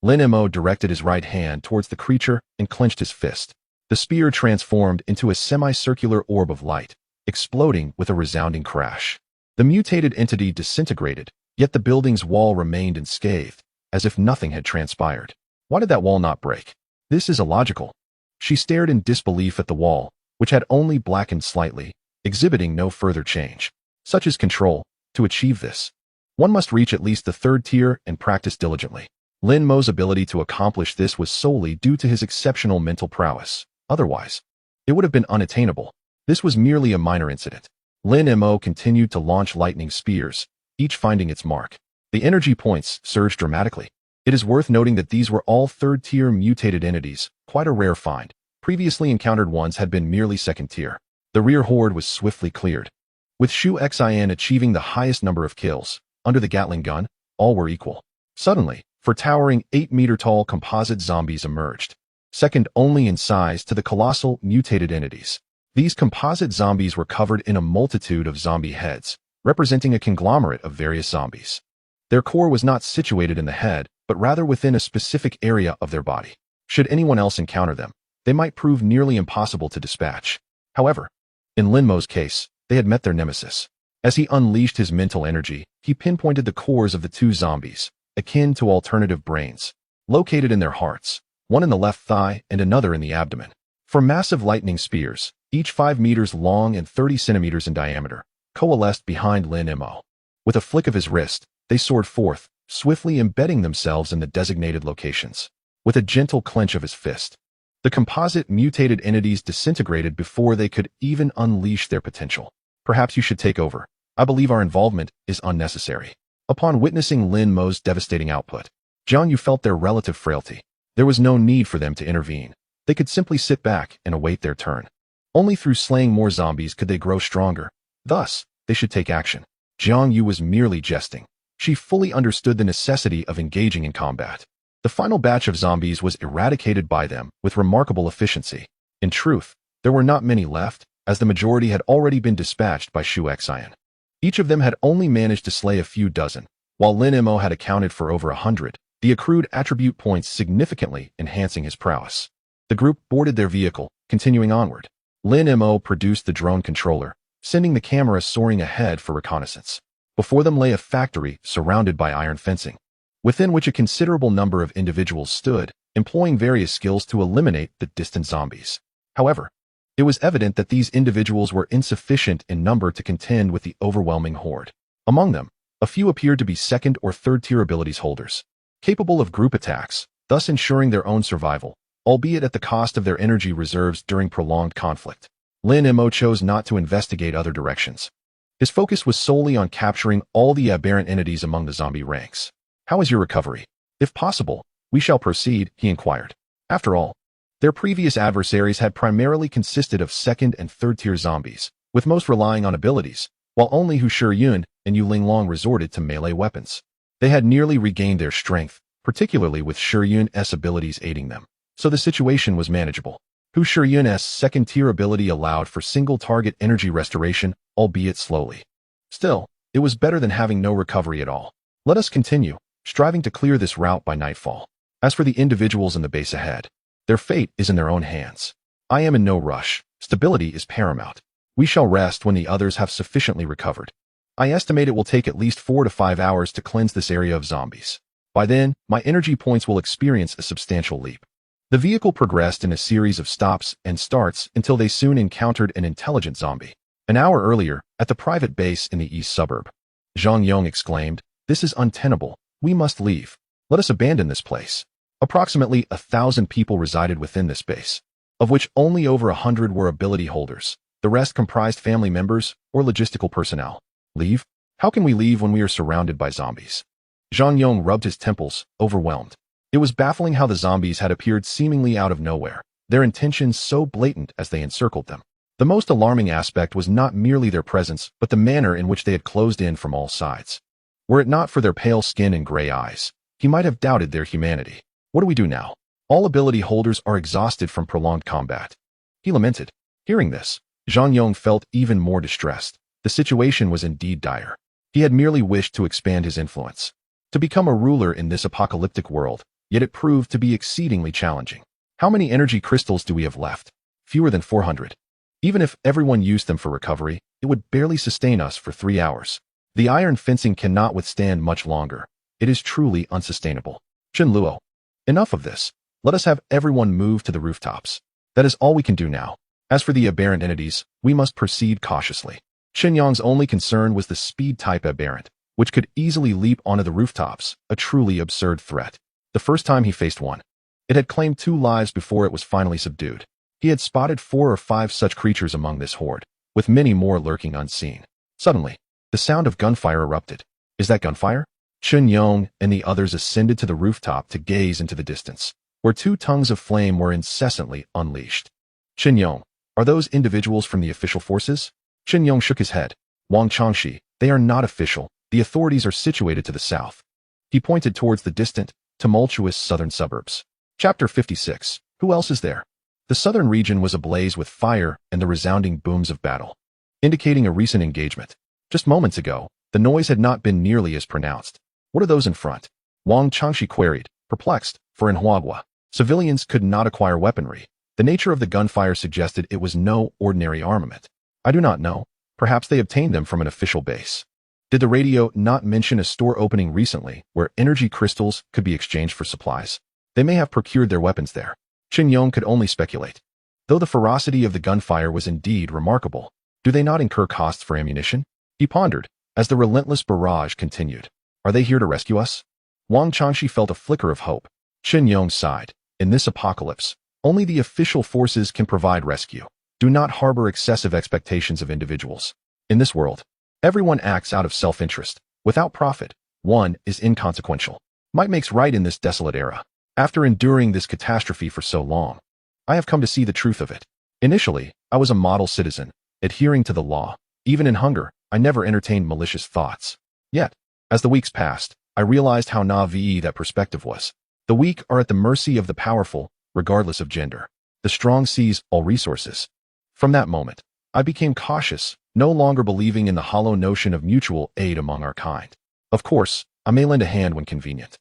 Speaker 1: Lin Mo directed his right hand towards the creature and clenched his fist. The spear transformed into a semicircular orb of light, exploding with a resounding crash. The mutated entity disintegrated, yet the building's wall remained unscathed, as if nothing had transpired. Why did that wall not break? This is illogical. She stared in disbelief at the wall, which had only blackened slightly, exhibiting no further change. Such is control. To achieve this, one must reach at least the third tier and practice diligently. Lin Mo's ability to accomplish this was solely due to his exceptional mental prowess. Otherwise, it would have been unattainable. This was merely a minor incident. Lin Mo continued to launch lightning spears, each finding its mark. The energy points surged dramatically. It is worth noting that these were all third-tier mutated entities, quite a rare find. Previously encountered ones had been merely second-tier. The rear horde was swiftly cleared. With Shu Xin achieving the highest number of kills, under the Gatling gun, all were equal. Suddenly, 4 towering 8-meter-tall composite zombies emerged, second only in size to the colossal mutated entities. These composite zombies were covered in a multitude of zombie heads, representing a conglomerate of various zombies. Their core was not situated in the head, but rather within a specific area of their body. Should anyone else encounter them, they might prove nearly impossible to dispatch. However, in Lin Mo's case, they had met their nemesis. As he unleashed his mental energy, he pinpointed the cores of the 2 zombies, akin to alternative brains, located in their hearts, one in the left thigh and another in the abdomen. For massive lightning spears, each 5 meters long and 30 centimeters in diameter, coalesced behind Lin Mo. With a flick of his wrist, they soared forth, swiftly embedding themselves in the designated locations. With a gentle clench of his fist, the composite mutated entities disintegrated before they could even unleash their potential. Perhaps you should take over. I believe our involvement is unnecessary. Upon witnessing Lin Mo's devastating output, Jiang Yu felt their relative frailty. There was no need for them to intervene. They could simply sit back and await their turn. Only through slaying more zombies could they grow stronger. Thus, they should take action. Jiang Yu was merely jesting. She fully understood the necessity of engaging in combat. The final batch of zombies was eradicated by them with remarkable efficiency. In truth, there were not many left, as the majority had already been dispatched by Shu Xin. Each of them had only managed to slay a few dozen, while Lin Mo had accounted for over 100, the accrued attribute points significantly enhancing his prowess. The group boarded their vehicle, continuing onward. Lin Mo produced the drone controller, sending the camera soaring ahead for reconnaissance. Before them lay a factory surrounded by iron fencing, within which a considerable number of individuals stood, employing various skills to eliminate the distant zombies. However, it was evident that these individuals were insufficient in number to contend with the overwhelming horde. Among them, a few appeared to be second or third-tier abilities holders, capable of group attacks, thus ensuring their own survival, albeit at the cost of their energy reserves during prolonged conflict. Lin Mo chose not to investigate other directions. His focus was solely on capturing all the aberrant entities among the zombie ranks. "How is your recovery? If possible, we shall proceed," he inquired. After all, their previous adversaries had primarily consisted of second and third-tier zombies, with most relying on abilities, while only Hu Shiyun and Yu Linglong resorted to melee weapons. They had nearly regained their strength, particularly with Shiyun's abilities aiding them, so the situation was manageable. Hu Shiyun's second-tier ability allowed for single-target energy restoration, albeit slowly. Still, it was better than having no recovery at all. Let us continue, striving to clear this route by nightfall. As for the individuals in the base ahead, their fate is in their own hands. I am in no rush. Stability is paramount. We shall rest when the others have sufficiently recovered. I estimate it will take at least 4 to 5 hours to cleanse this area of zombies. By then, my energy points will experience a substantial leap. The vehicle progressed in a series of stops and starts until they soon encountered an intelligent zombie. An hour earlier, at the private base in the east suburb, Zhang Yong exclaimed, "This is untenable. We must leave. Let us abandon this place." Approximately 1,000 people resided within this base, of which only over 100 were ability holders. The rest comprised family members or logistical personnel. Leave? How can we leave when we are surrounded by zombies? Zhang Yong rubbed his temples, overwhelmed. It was baffling how the zombies had appeared seemingly out of nowhere, their intentions so blatant as they encircled them. The most alarming aspect was not merely their presence, but the manner in which they had closed in from all sides. Were it not for their pale skin and gray eyes, he might have doubted their humanity. "What do we do now? All ability holders are exhausted from prolonged combat," he lamented. Hearing this, Zhang Yong felt even more distressed. The situation was indeed dire. He had merely wished to expand his influence, to become a ruler in this apocalyptic world, yet it proved to be exceedingly challenging. How many energy crystals do we have left? Fewer than 400. Even if everyone used them for recovery, it would barely sustain us for 3 hours. The iron fencing cannot withstand much longer. It is truly unsustainable. Chen Luo. Enough of this. Let us have everyone move to the rooftops. That is all we can do now. As for the aberrant entities, we must proceed cautiously. Chen Yang's only concern was the speed-type aberrant, which could easily leap onto the rooftops, a truly absurd threat. The first time he faced one, it had claimed 2 lives before it was finally subdued. He had spotted 4 or 5 such creatures among this horde, with many more lurking unseen. Suddenly, the sound of gunfire erupted. Is that gunfire? Chen Yong and the others ascended to the rooftop to gaze into the distance, where 2 tongues of flame were incessantly unleashed. Chen Yong, are those individuals from the official forces? Chen Yong shook his head. Wang Changxi, they are not official. The authorities are situated to the south. He pointed towards the distant, tumultuous southern suburbs. Chapter 56. Who else is there? The southern region was ablaze with fire and the resounding booms of battle, indicating a recent engagement. Just moments ago, the noise had not been nearly as pronounced. What are those in front? Wang Changxi queried, perplexed, for in Huagua, civilians could not acquire weaponry. The nature of the gunfire suggested it was no ordinary armament. I do not know. Perhaps they obtained them from an official base. Did the radio not mention a store opening recently where energy crystals could be exchanged for supplies? They may have procured their weapons there. Chen Yong could only speculate. Though the ferocity of the gunfire was indeed remarkable, do they not incur costs for ammunition? He pondered, as the relentless barrage continued. Are they here to rescue us? Wang Changxi felt a flicker of hope. Chen Yong sighed. In this apocalypse, only the official forces can provide rescue. Do not harbor excessive expectations of individuals. In this world, everyone acts out of self-interest. Without profit, one is inconsequential. Might makes right in this desolate era. After enduring this catastrophe for so long, I have come to see the truth of it. Initially, I was a model citizen, adhering to the law. Even in hunger, I never entertained malicious thoughts. Yet, as the weeks passed, I realized how naive that perspective was. The weak are at the mercy of the powerful, regardless of gender. The strong seize all resources. From that moment, I became cautious, no longer believing in the hollow notion of mutual aid among our kind. Of course, I may lend a hand when convenient.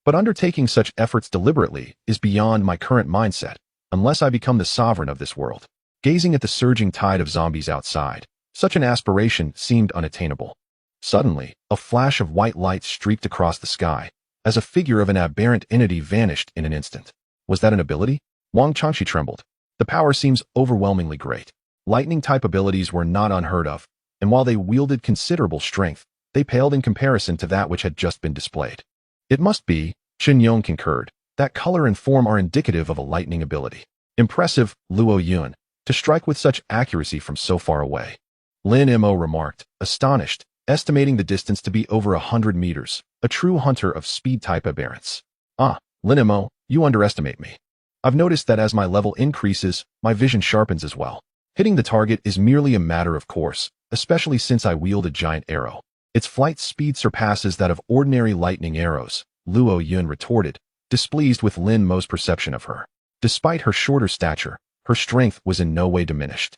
Speaker 1: But undertaking such efforts deliberately is beyond my current mindset, unless I become the sovereign of this world. Gazing at the surging tide of zombies outside, such an aspiration seemed unattainable. Suddenly, a flash of white light streaked across the sky, as a figure of an aberrant entity vanished in an instant. Was that an ability? Wang Changxi trembled. The power seems overwhelmingly great. Lightning-type abilities were not unheard of, and while they wielded considerable strength, they paled in comparison to that which had just been displayed. It must be, Chen Yong concurred, that color and form are indicative of a lightning ability. Impressive, Luo Yun, to strike with such accuracy from so far away. Lin Mo remarked, astonished, estimating the distance to be over 100 meters, a true hunter of speed-type aberrants. Ah, Lin Mo, you underestimate me. I've noticed that as my level increases, my vision sharpens as well. Hitting the target is merely a matter of course, especially since I wield a giant arrow. Its flight speed surpasses that of ordinary lightning arrows, Luo Yun retorted, displeased with Lin Mo's perception of her. Despite her shorter stature, her strength was in no way diminished.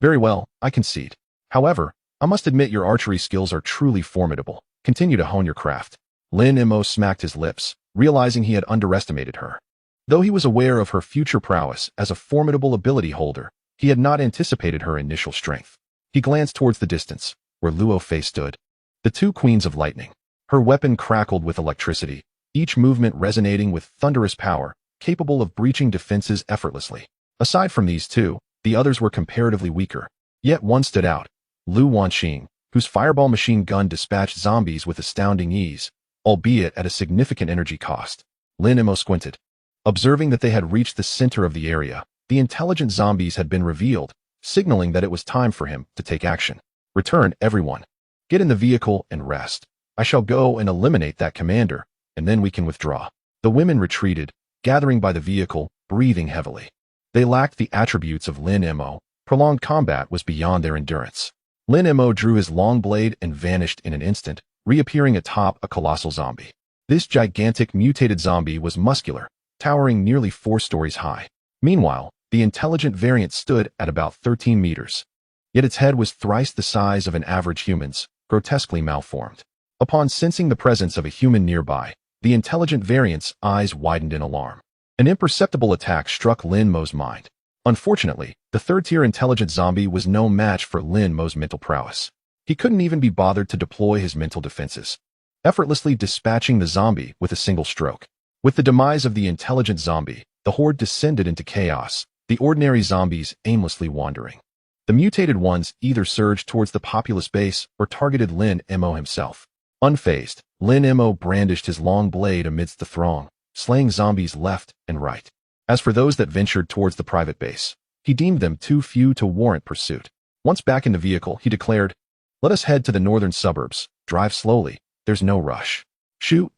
Speaker 1: Very well, I concede. However, I must admit your archery skills are truly formidable. Continue to hone your craft. Lin Mo smacked his lips, realizing he had underestimated her. Though he was aware of her future prowess as a formidable ability holder, he had not anticipated her initial strength. He glanced towards the distance, where Luo Fei stood. The 2 queens of lightning. Her weapon crackled with electricity, each movement resonating with thunderous power, capable of breaching defenses effortlessly. Aside from these 2, the others were comparatively weaker. Yet one stood out, Lu Wanxing, whose fireball machine gun dispatched zombies with astounding ease, albeit at a significant energy cost. Lin Mo squinted. Observing that they had reached the center of the area, the intelligent zombies had been revealed, signaling that it was time for him to take action. Return, everyone. Get in the vehicle and rest. I shall go and eliminate that commander, and then we can withdraw. The women retreated, gathering by the vehicle, breathing heavily. They lacked the attributes of Lin Mo. Prolonged combat was beyond their endurance. Lin Mo drew his long blade and vanished in an instant, reappearing atop a colossal zombie. This gigantic mutated zombie was muscular, towering nearly 4 stories high. Meanwhile, the intelligent variant stood at about 13 meters. Yet its head was thrice the size of an average human's, grotesquely malformed. Upon sensing the presence of a human nearby, the intelligent variant's eyes widened in alarm. An imperceptible attack struck Lin Mo's mind. Unfortunately, the third-tier intelligent zombie was no match for Lin Mo's mental prowess. He couldn't even be bothered to deploy his mental defenses, effortlessly dispatching the zombie with a single stroke. With the demise of the intelligent zombie, the horde descended into chaos, the ordinary zombies aimlessly wandering. The mutated ones either surged towards the populous base or targeted Lin Mo himself. Unfazed, Lin Mo brandished his long blade amidst the throng, slaying zombies left and right. As for those that ventured towards the private base, He deemed them too few to warrant pursuit. Once back in the vehicle, he declared, "Let us head to the northern suburbs. Drive slowly. There's no rush."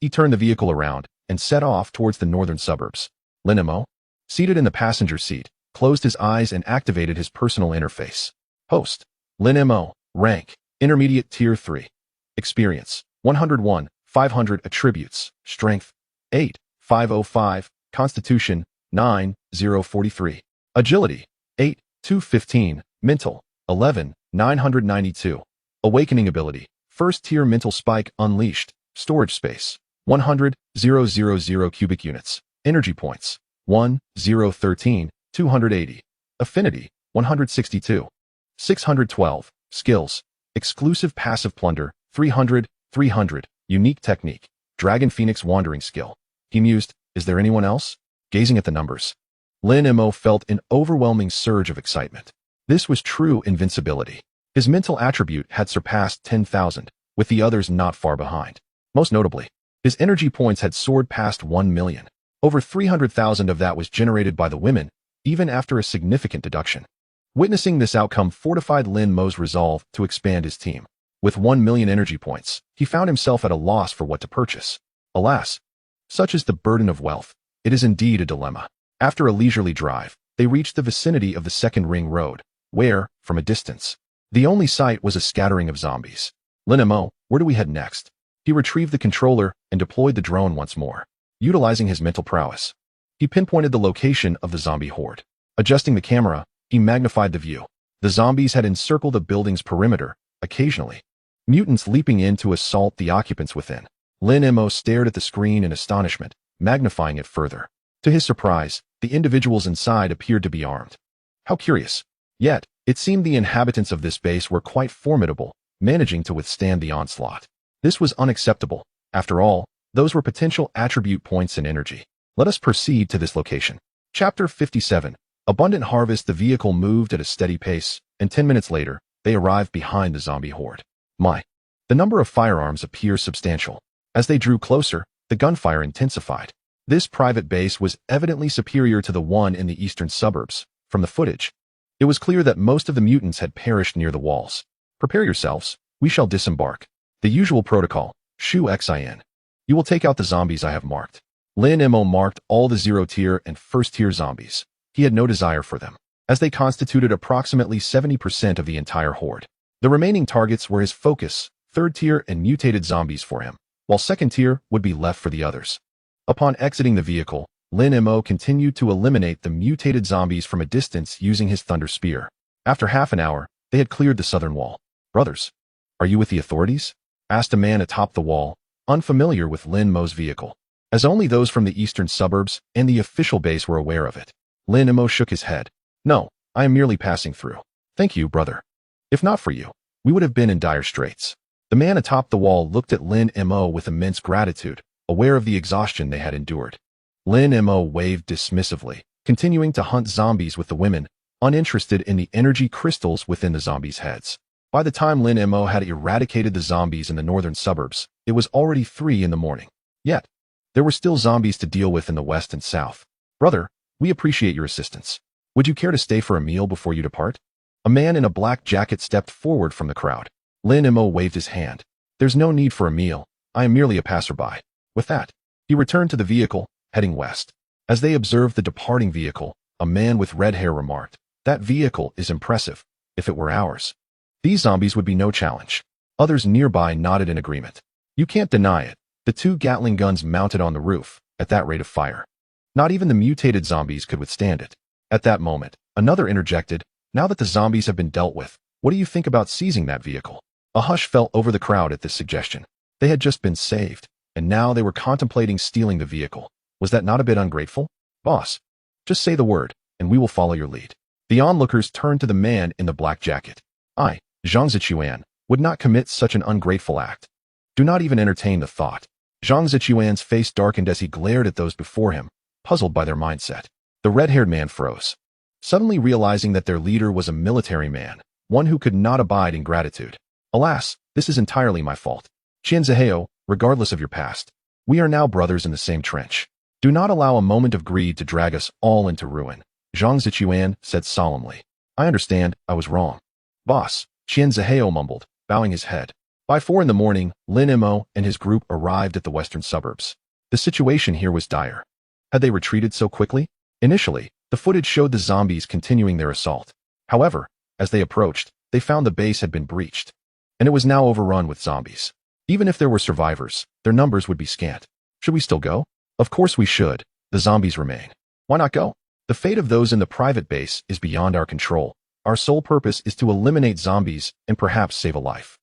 Speaker 1: He turned the vehicle around and set off towards the northern suburbs. Lin Mo, seated in the passenger seat, closed his eyes and activated his personal interface. Host: Lin Mo. Rank: Intermediate Tier 3. Experience: 101, 500 Attributes: Strength: 8, 505, Constitution: 9, 043. Agility: 8, 215, Mental: 11, 992. Awakening Ability: First Tier Mental Spike Unleashed. Storage Space: 100,000 cubic units. Energy Points: 1,013, 280. Affinity: 162. 612. Skills: Exclusive Passive Plunder: 300, 300. Unique Technique: Dragon Phoenix Wandering Skill. He mused, "Is there anyone else?" Gazing at the numbers, Lin Mo felt an overwhelming surge of excitement. This was true invincibility. His mental attribute had surpassed 10,000, with the others not far behind. Most notably, his energy points had soared past 1 million. Over 300,000 of that was generated by the women, even after a significant deduction. Witnessing this outcome fortified Lin Mo's resolve to expand his team. With 1 million energy points, he found himself at a loss for what to purchase. Alas, such is the burden of wealth. It is indeed a dilemma. After a leisurely drive, they reached the vicinity of the second ring road, where, from a distance, the only sight was a scattering of zombies. Lin Mo, where do we head next? He retrieved the controller and deployed the drone once more. Utilizing his mental prowess, he pinpointed the location of the zombie horde. Adjusting the camera, he magnified the view. The zombies had encircled the building's perimeter, occasionally mutants leaping in to assault the occupants within. Lin Mo stared at the screen in astonishment, magnifying it further. To his surprise, the individuals inside appeared to be armed. How curious. Yet, it seemed the inhabitants of this base were quite formidable, managing to withstand the onslaught. This was unacceptable. After all, those were potential attribute points and energy. Let us proceed to this location. Chapter 57. Abundant Harvest. The vehicle moved at a steady pace, and 10 minutes later, they arrived behind the zombie horde. The number of firearms appears substantial. As they drew closer, the gunfire intensified. This private base was evidently superior to the one in the eastern suburbs. From the footage, it was clear that most of the mutants had perished near the walls. Prepare yourselves. We shall disembark. The usual protocol. Xin. You will take out the zombies I have marked. Lin Mo marked all the 0-tier and 1st-tier zombies. He had no desire for them, as they constituted approximately 70% of the entire horde. The remaining targets were his focus, 3rd-tier and mutated zombies for him, while 2nd-tier would be left for the others. Upon exiting the vehicle, Lin Mo continued to eliminate the mutated zombies from a distance using his Thunder Spear. After half an hour, they had cleared the southern wall. "Brothers, are you with the authorities?" asked a man atop the wall, unfamiliar with Lin Mo's vehicle, as only those from the eastern suburbs and the official base were aware of it. Lin Mo shook his head. "No, I am merely passing through. Thank you, brother. If not for you, we would have been in dire straits." The man atop the wall looked at Lin Mo with immense gratitude, aware of the exhaustion they had endured. Lin Mo waved dismissively, continuing to hunt zombies with the women, uninterested in the energy crystals within the zombies' heads. By the time Lin Mo had eradicated the zombies in the northern suburbs, it was already 3 in the morning. Yet, there were still zombies to deal with in the west and south. "Brother, we appreciate your assistance. Would you care to stay for a meal before you depart?" A man in a black jacket stepped forward from the crowd. Lin Mo waved his hand. "There's no need for a meal. I am merely a passerby." With that, he returned to the vehicle, heading west. As they observed the departing vehicle, a man with red hair remarked, "That vehicle is impressive. If it were ours, these zombies would be no challenge." Others nearby nodded in agreement. You can't deny it. The 2 Gatling guns mounted on the roof, at that rate of fire. Not even the mutated zombies could withstand it. At that moment, another interjected, "Now that the zombies have been dealt with, what do you think about seizing that vehicle?" A hush fell over the crowd at this suggestion. They had just been saved, and now they were contemplating stealing the vehicle. Was that not a bit ungrateful? "Boss, just say the word, and we will follow your lead." The onlookers turned to the man in the black jacket. "I, Zhang Zichuan, would not commit such an ungrateful act. Do not even entertain the thought." Zhang Zichuan's face darkened as he glared at those before him, puzzled by their mindset. The red-haired man froze, suddenly realizing that their leader was a military man, one who could not abide in gratitude. "Alas, this is entirely my fault. Qian Ziheo, regardless of your past, we are now brothers in the same trench. Do not allow a moment of greed to drag us all into ruin." Zhang Zichuan said solemnly. I understand, I was wrong. Boss, Qian Zihao mumbled, bowing his head. By 4 a.m, Lin Mo and his group arrived at the western suburbs. The situation here was dire. Had they retreated so quickly? Initially, the footage showed the zombies continuing their assault. However, as they approached, they found the base had been breached, and it was now overrun with zombies. Even if there were survivors, their numbers would be scant. Should we still go? Of course we should. The zombies remain. Why not go? The fate of those in the private base is beyond our control. Our sole purpose is to eliminate zombies and perhaps save a life.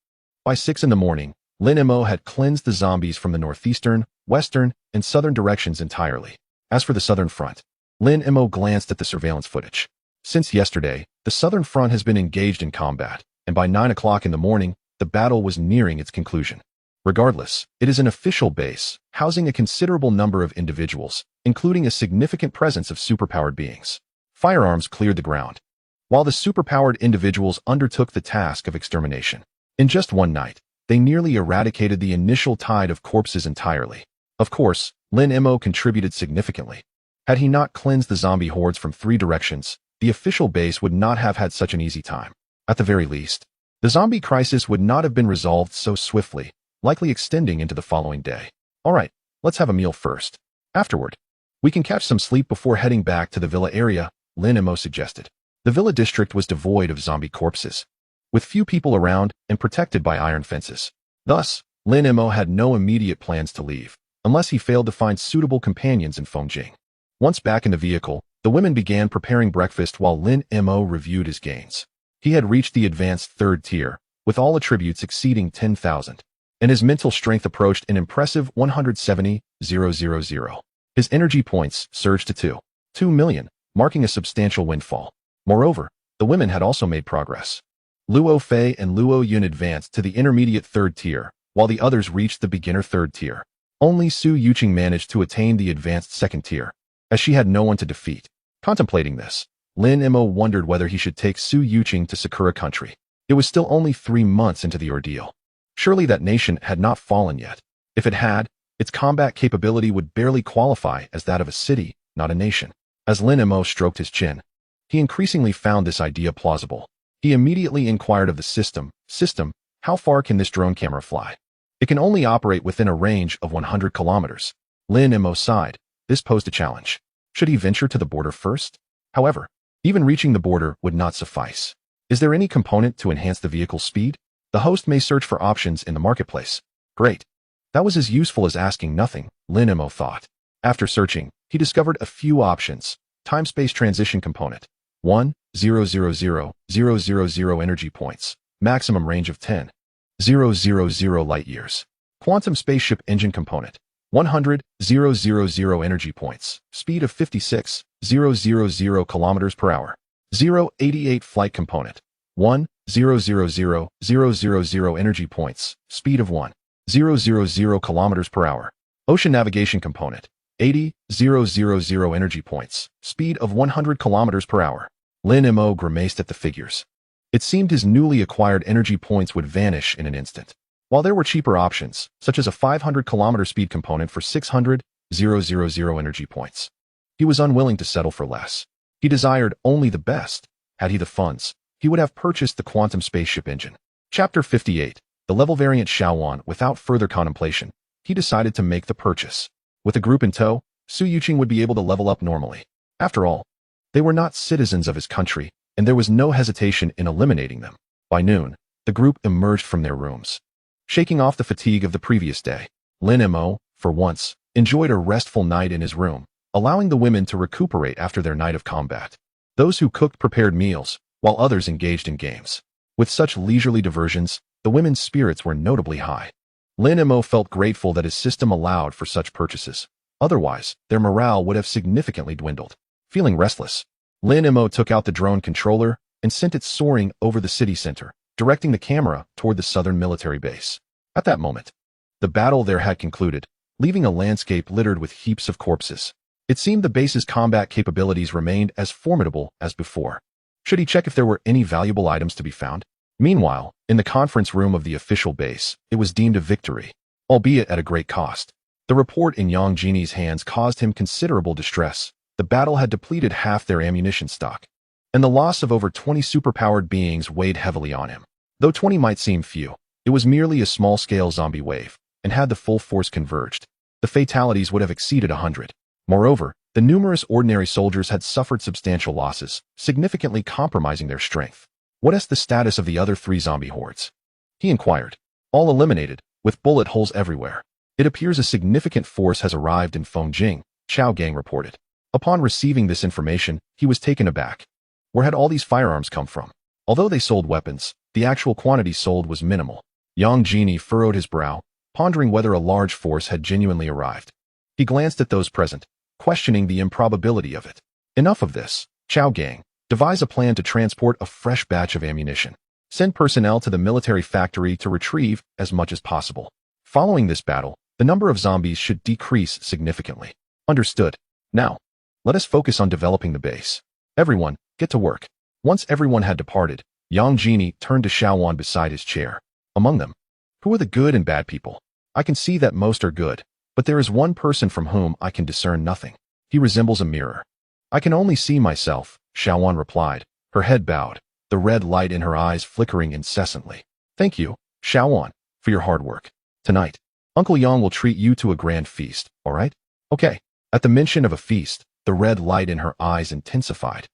Speaker 1: By 6 a.m, Lin Mo had cleansed the zombies from the northeastern, western, and southern directions entirely. As for the southern front, Lin Mo glanced at the surveillance footage. Since yesterday, the southern front has been engaged in combat, and by 9 o'clock in the morning, the battle was nearing its conclusion. Regardless, it is an official base, housing a considerable number of individuals, including a significant presence of superpowered beings. Firearms cleared the ground, while the superpowered individuals undertook the task of extermination. In just one night, they nearly eradicated the initial tide of corpses entirely. Of course, Lin Mo contributed significantly. Had he not cleansed the zombie hordes from 3 directions, the official base would not have had such an easy time. At the very least, the zombie crisis would not have been resolved so swiftly, likely extending into the following day. All right, let's have a meal first. Afterward, we can catch some sleep before heading back to the villa area, Lin Mo suggested. The villa district was devoid of zombie corpses, with few people around and protected by iron fences. Thus, Lin Mo had no immediate plans to leave, unless he failed to find suitable companions in Fengjing. Once back in the vehicle, the women began preparing breakfast while Lin Mo reviewed his gains. He had reached the advanced 3rd tier, with all attributes exceeding 10,000, and his mental strength approached an impressive 170,000. His energy points surged to 2 million, marking a substantial windfall. Moreover, the women had also made progress. Luo Fei and Luo Yun advanced to the intermediate 3rd tier, while the others reached the beginner 3rd tier. Only Su Yuqing managed to attain the advanced 2nd tier, as she had no one to defeat. Contemplating this, Lin Mo wondered whether he should take Su Yuqing to Sakura country. It was still only 3 months into the ordeal. Surely that nation had not fallen yet. If it had, its combat capability would barely qualify as that of a city, not a nation. As Lin Mo stroked his chin, he increasingly found this idea plausible. He immediately inquired of the system, how far can this drone camera fly? It can only operate within a range of 100 kilometers. Lin Mo sighed. This posed a challenge. Should he venture to the border first? However, even reaching the border would not suffice. Is there any component to enhance the vehicle's speed? The host may search for options in the marketplace. Great. That was as useful as asking nothing, Lin Mo thought. After searching, he discovered a few options. Time-space transition component. 1,000,000 energy points. Maximum range of 10,000 light years. Quantum spaceship engine component. 100,000 energy points. Speed of 56,000 kilometers per hour. 088 flight component. 1,000,000 energy points. Speed of 1,000 kilometers per hour. Ocean navigation component. 80,000 energy points. Speed of 100 kilometers per hour. Lin Mo grimaced at the figures. It seemed his newly acquired energy points would vanish in an instant. While there were cheaper options, such as a 500-kilometer speed component for 600,000 energy points, he was unwilling to settle for less. He desired only the best. Had he the funds, he would have purchased the quantum spaceship engine. Chapter 58. The level variant Shaowan. Without further contemplation, he decided to make the purchase. With a group in tow, Su Yuqing would be able to level up normally. After all, they were not citizens of his country, and there was no hesitation in eliminating them. By noon, the group emerged from their rooms. Shaking off the fatigue of the previous day, Lin Mo, for once, enjoyed a restful night in his room, allowing the women to recuperate after their night of combat. Those who cooked prepared meals, while others engaged in games. With such leisurely diversions, the women's spirits were notably high. Lin Mo felt grateful that his system allowed for such purchases. Otherwise, their morale would have significantly dwindled. Feeling restless, Lin Mo took out the drone controller and sent it soaring over the city center, directing the camera toward the southern military base. At that moment, the battle there had concluded, leaving a landscape littered with heaps of corpses. It seemed the base's combat capabilities remained as formidable as before. Should he check if there were any valuable items to be found? Meanwhile, in the conference room of the official base, it was deemed a victory, albeit at a great cost. The report in Yang Jini's hands caused him considerable distress. The battle had depleted half their ammunition stock, and the loss of over 20 superpowered beings weighed heavily on him. Though 20 might seem few, it was merely a small-scale zombie wave, and had the full force converged, the fatalities would have exceeded 100. Moreover, the numerous ordinary soldiers had suffered substantial losses, significantly compromising their strength. What is the status of the other 3 zombie hordes? He inquired. All eliminated, with bullet holes everywhere. It appears a significant force has arrived in Fengjing, Chao Gang reported. Upon receiving this information, he was taken aback. Where had all these firearms come from? Although they sold weapons, the actual quantity sold was minimal. Yang Jini furrowed his brow, pondering whether a large force had genuinely arrived. He glanced at those present, questioning the improbability of it. Enough of this. Chao Gang, devise a plan to transport a fresh batch of ammunition. Send personnel to the military factory to retrieve as much as possible. Following this battle, the number of zombies should decrease significantly. Understood. Now, let us focus on developing the base. Everyone, get to work. Once everyone had departed, Yang Jini turned to Xiaowan beside his chair. Among them, who are the good and bad people? I can see that most are good, but there is one person from whom I can discern nothing. He resembles a mirror. I can only see myself, Xiaowan replied, her head bowed, the red light in her eyes flickering incessantly. Thank you, Xiaowan, for your hard work. Tonight, Uncle Yang will treat you to a grand feast, all right? Okay. At the mention of a feast, the red light in her eyes intensified,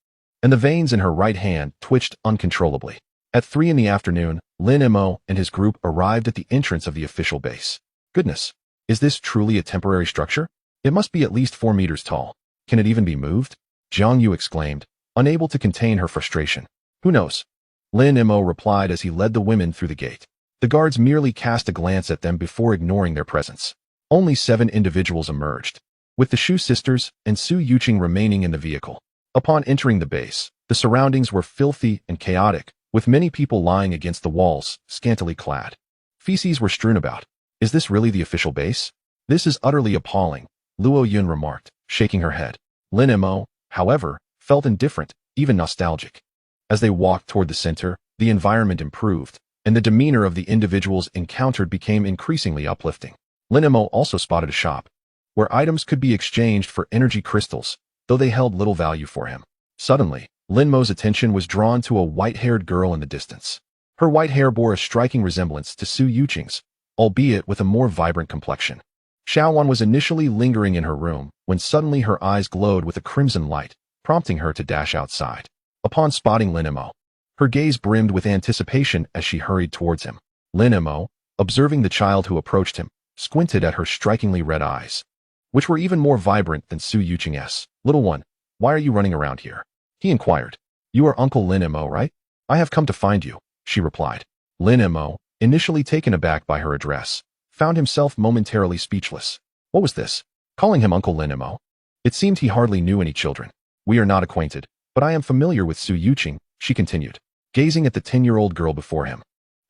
Speaker 1: and the veins in her right hand twitched uncontrollably. At 3 in the afternoon, Lin Mo and his group arrived at the entrance of the official base. Goodness, is this truly a temporary structure? It must be at least 4 meters tall. Can it even be moved? Jiang Yu exclaimed, unable to contain her frustration. Who knows? Lin Mo replied as he led the women through the gate. The guards merely cast a glance at them before ignoring their presence. Only 7 individuals emerged, with the Shu sisters and Su Yuqing remaining in the vehicle. Upon entering the base, the surroundings were filthy and chaotic, with many people lying against the walls, scantily clad. Feces were strewn about. Is this really the official base? This is utterly appalling, Luo Yun remarked, shaking her head. Lin Mo, however, felt indifferent, even nostalgic. As they walked toward the center, the environment improved, and the demeanor of the individuals encountered became increasingly uplifting. Lin Mo also spotted a shop, where items could be exchanged for energy crystals, though they held little value for him. Suddenly, Lin Mo's attention was drawn to a white-haired girl in the distance. Her white hair bore a striking resemblance to Su Yuqing's, albeit with a more vibrant complexion. Xiaowan was initially lingering in her room, when suddenly her eyes glowed with a crimson light, prompting her to dash outside. Upon spotting Lin Mo, her gaze brimmed with anticipation as she hurried towards him. Lin Mo, observing the child who approached him, squinted at her strikingly red eyes, which were even more vibrant than Su Yuqing's. Little one, why are you running around here? He inquired. You are Uncle Lin Mo, right? I have come to find you, she replied. Lin Mo, initially taken aback by her address, found himself momentarily speechless. What was this? Calling him Uncle Lin Mo? It seemed he hardly knew any children. We are not acquainted, but I am familiar with Su Yuqing, she continued, gazing at the 10-year-old girl before him,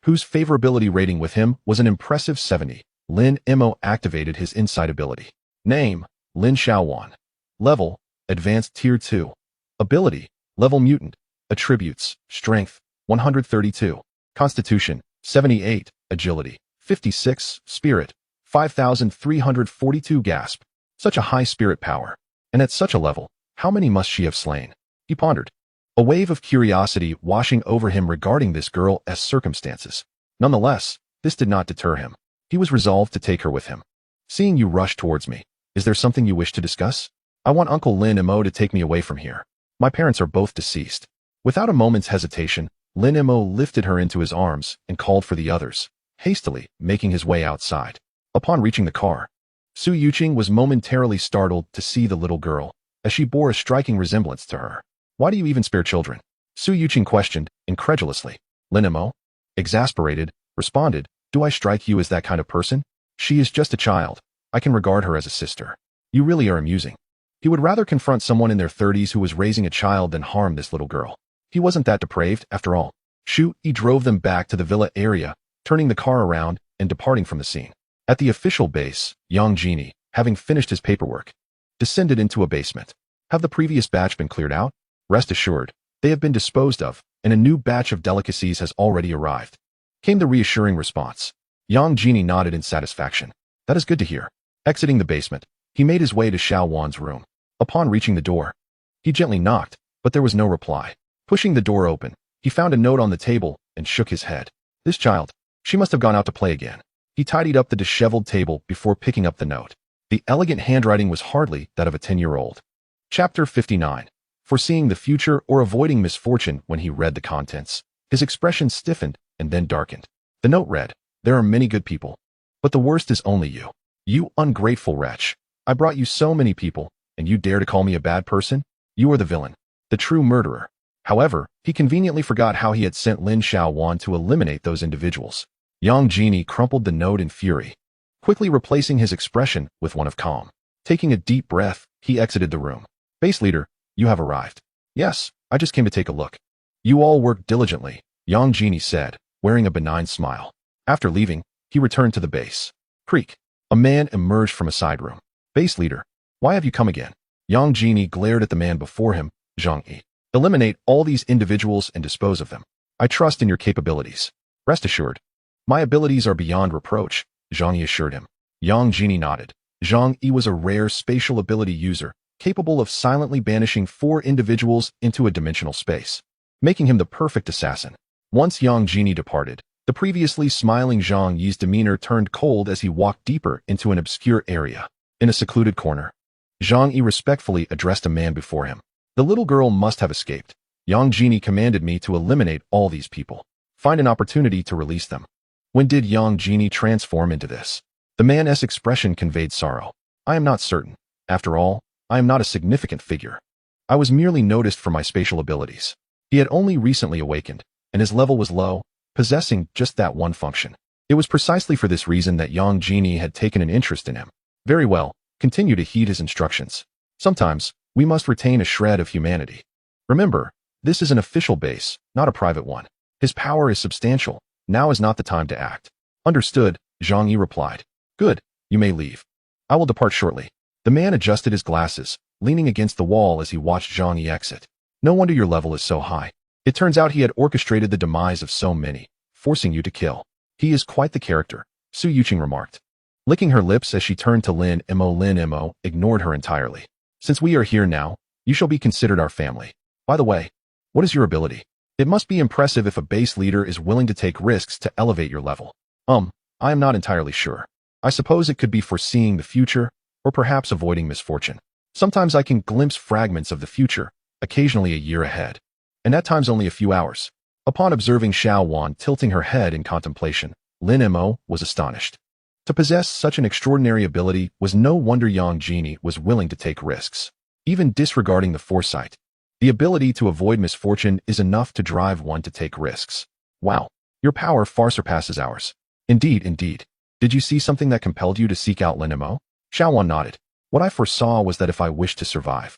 Speaker 1: whose favorability rating with him was an impressive 70. Lin Mo activated his insight ability. Name, Lin Xiaowan. Level, Advanced Tier 2. Ability, Level Mutant. Attributes, Strength, 132. Constitution, 78. Agility, 56. Spirit, 5,342. Gasp. Such a high spirit power. And at such a level, how many must she have slain? He pondered. A wave of curiosity washing over him regarding this girl's circumstances. Nonetheless, this did not deter him. He was resolved to take her with him. Seeing you rush towards me, is there something you wish to discuss? I want Uncle Lin Mo to take me away from here. My parents are both deceased. Without a moment's hesitation, Lin Mo lifted her into his arms and called for the others, hastily making his way outside. Upon reaching the car, Su Yuqing was momentarily startled to see the little girl, as she bore a striking resemblance to her. Why do you even spare children? Su Yuqing questioned, incredulously. Lin Mo, exasperated, responded, do I strike you as that kind of person? She is just a child. I can regard her as a sister. You really are amusing. He would rather confront someone in their 30s who was raising a child than harm this little girl. He wasn't that depraved, after all. He drove them back to the villa area, turning the car around and departing from the scene. At the official base, Yang Jini, having finished his paperwork, descended into a basement. Have the previous batch been cleared out? Rest assured, they have been disposed of, and a new batch of delicacies has already arrived. Came the reassuring response. Yang Jini nodded in satisfaction. That is good to hear. Exiting the basement, he made his way to Xiaowan's room. Upon reaching the door, he gently knocked, but there was no reply. Pushing the door open, he found a note on the table and shook his head. This child, she must have gone out to play again. He tidied up the disheveled table before picking up the note. The elegant handwriting was hardly that of a 10-year-old. Chapter 59. Foreseeing the future or avoiding misfortune. When he read the contents, his expression stiffened and then darkened. The note read, "There are many good people, but the worst is only you. You ungrateful wretch. I brought you so many people, and you dare to call me a bad person? You are the villain, the true murderer." However, he conveniently forgot how he had sent Lin Xiaowan to eliminate those individuals. Yang Jini crumpled the note in fury, quickly replacing his expression with one of calm. Taking a deep breath, he exited the room. "Base leader, you have arrived." "Yes, I just came to take a look." "You all worked diligently," Yang Jini said, wearing a benign smile. After leaving, he returned to the base. Creak. A man emerged from a side room. "Base leader, why have you come again?" Yang Jini glared at the man before him. "Zhang Yi, eliminate all these individuals and dispose of them. I trust in your capabilities." "Rest assured, my abilities are beyond reproach," Zhang Yi assured him. Yang Jini nodded. Zhang Yi was a rare spatial ability user, capable of silently banishing 4 individuals into a dimensional space, making him the perfect assassin. Once Yang Jini departed, the previously smiling Zhang Yi's demeanor turned cold as he walked deeper into an obscure area. In a secluded corner, Zhang Yi respectfully addressed a man before him. "The little girl must have escaped. Yang Jini commanded me to eliminate all these people. Find an opportunity to release them." When did Yang Jini transform into this? The man's expression conveyed sorrow. "I am not certain. After all, I am not a significant figure. I was merely noticed for my spatial abilities." He had only recently awakened, and his level was low, possessing just that one function. It was precisely for this reason that Yang Jini had taken an interest in him. "Very well, continue to heed his instructions. Sometimes, we must retain a shred of humanity. Remember, this is an official base, not a private one. His power is substantial. Now is not the time to act." "Understood," Zhang Yi replied. "Good, you may leave. I will depart shortly." The man adjusted his glasses, leaning against the wall as he watched Zhang Yi exit. "No wonder your level is so high. It turns out he had orchestrated the demise of so many, forcing you to kill. He is quite the character," Su Yuqing remarked. Licking her lips as she turned to Lin Mo ignored her entirely. "Since we are here now, you shall be considered our family. By the way, what is your ability? It must be impressive if a base leader is willing to take risks to elevate your level." I am not entirely sure. I suppose it could be foreseeing the future, or perhaps avoiding misfortune. Sometimes I can glimpse fragments of the future, occasionally a year ahead, and at times only a few hours." Upon observing Xiaowan tilting her head in contemplation, Lin Mo was astonished. To possess such an extraordinary ability was no wonder Yang Jini was willing to take risks, even disregarding the foresight. The ability to avoid misfortune is enough to drive one to take risks. "Wow, your power far surpasses ours." Indeed, indeed. "Did you see something that compelled you to seek out Lin Mo?" Xiaowan nodded. "What I foresaw was that if I wished to survive,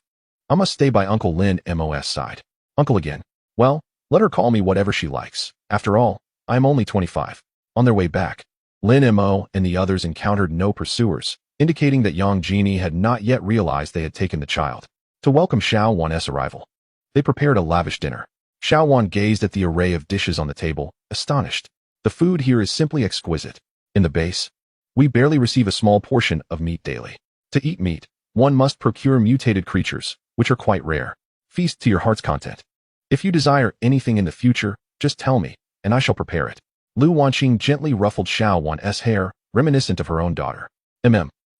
Speaker 1: I must stay by Uncle Lin Mo's side." "Uncle again? Well, let her call me whatever she likes. After all, I am only 25. On their way back, Lin Mo and the others encountered no pursuers, indicating that Yang Jini had not yet realized they had taken the child. To welcome Xiaowan's arrival, they prepared a lavish dinner. Xiaowan gazed at the array of dishes on the table, astonished. "The food here is simply exquisite. In the base, we barely receive a small portion of meat daily. To eat meat, one must procure mutated creatures, which are quite rare. Feast to your heart's content. If you desire anything in the future, just tell me, and I shall prepare it." Lu Wanqing gently ruffled Xiaowan's hair, reminiscent of her own daughter.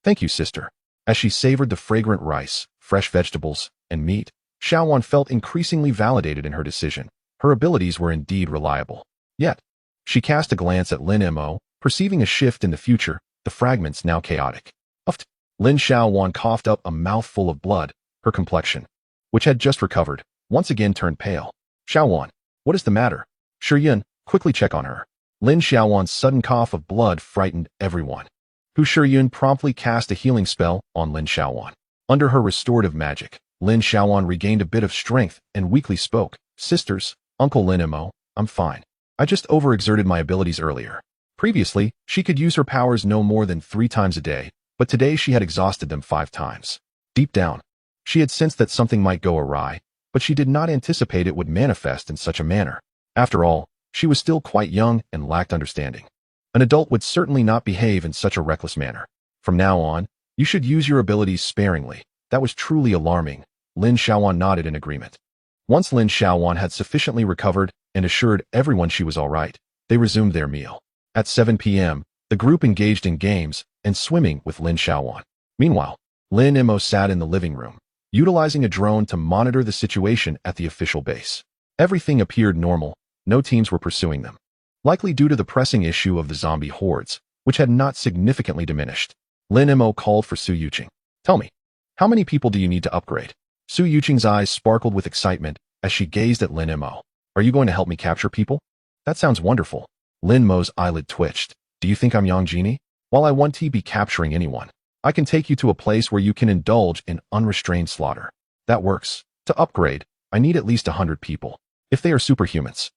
Speaker 1: Thank you, sister." As she savored the fragrant rice, fresh vegetables, and meat, Xiaowan felt increasingly validated in her decision. Her abilities were indeed reliable. Yet, she cast a glance at Lin Mo, perceiving a shift in the future, the fragments now chaotic. Uft. Lin Xiaowan coughed up a mouthful of blood. Her complexion, which had just recovered, once again turned pale. "Xiaowan, what is the matter?" "Shiyun, quickly check on her." Lin Xiaowan's sudden cough of blood frightened everyone. Shiyun promptly cast a healing spell on Lin Xiaowan. Under her restorative magic, Lin Xiaowan regained a bit of strength and weakly spoke. "Sisters, Uncle Lin Mo, I'm fine. I just overexerted my abilities earlier." Previously, she could use her powers no more than 3 times a day, but today she had exhausted them 5 times. Deep down, she had sensed that something might go awry, but she did not anticipate it would manifest in such a manner. After all, she was still quite young and lacked understanding. An adult would certainly not behave in such a reckless manner. "From now on, you should use your abilities sparingly. That was truly alarming. Lin Xiaowan nodded in agreement. Once Lin Xiaowan had sufficiently recovered and assured everyone she was all right, they resumed their meal. At 7 p.m., the group engaged in games and swimming with Lin Xiaowan. Meanwhile, Lin Mo sat in the living room, utilizing a drone to monitor the situation at the official base. Everything appeared normal. No teams were pursuing them, likely due to the pressing issue of the zombie hordes, which had not significantly diminished. Lin Mo called for Su Yuqing. Tell me, how many people do you need to upgrade? Su Yuqing's eyes sparkled with excitement as she gazed at Lin Mo. Are you going to help me capture people? That sounds wonderful. Lin Mo's eyelid twitched. Do you think I'm Yang Genie? While I won't be capturing anyone, I can take you to a place where you can indulge in unrestrained slaughter. That works. To upgrade, I need at least 100 people. If they are superhumans,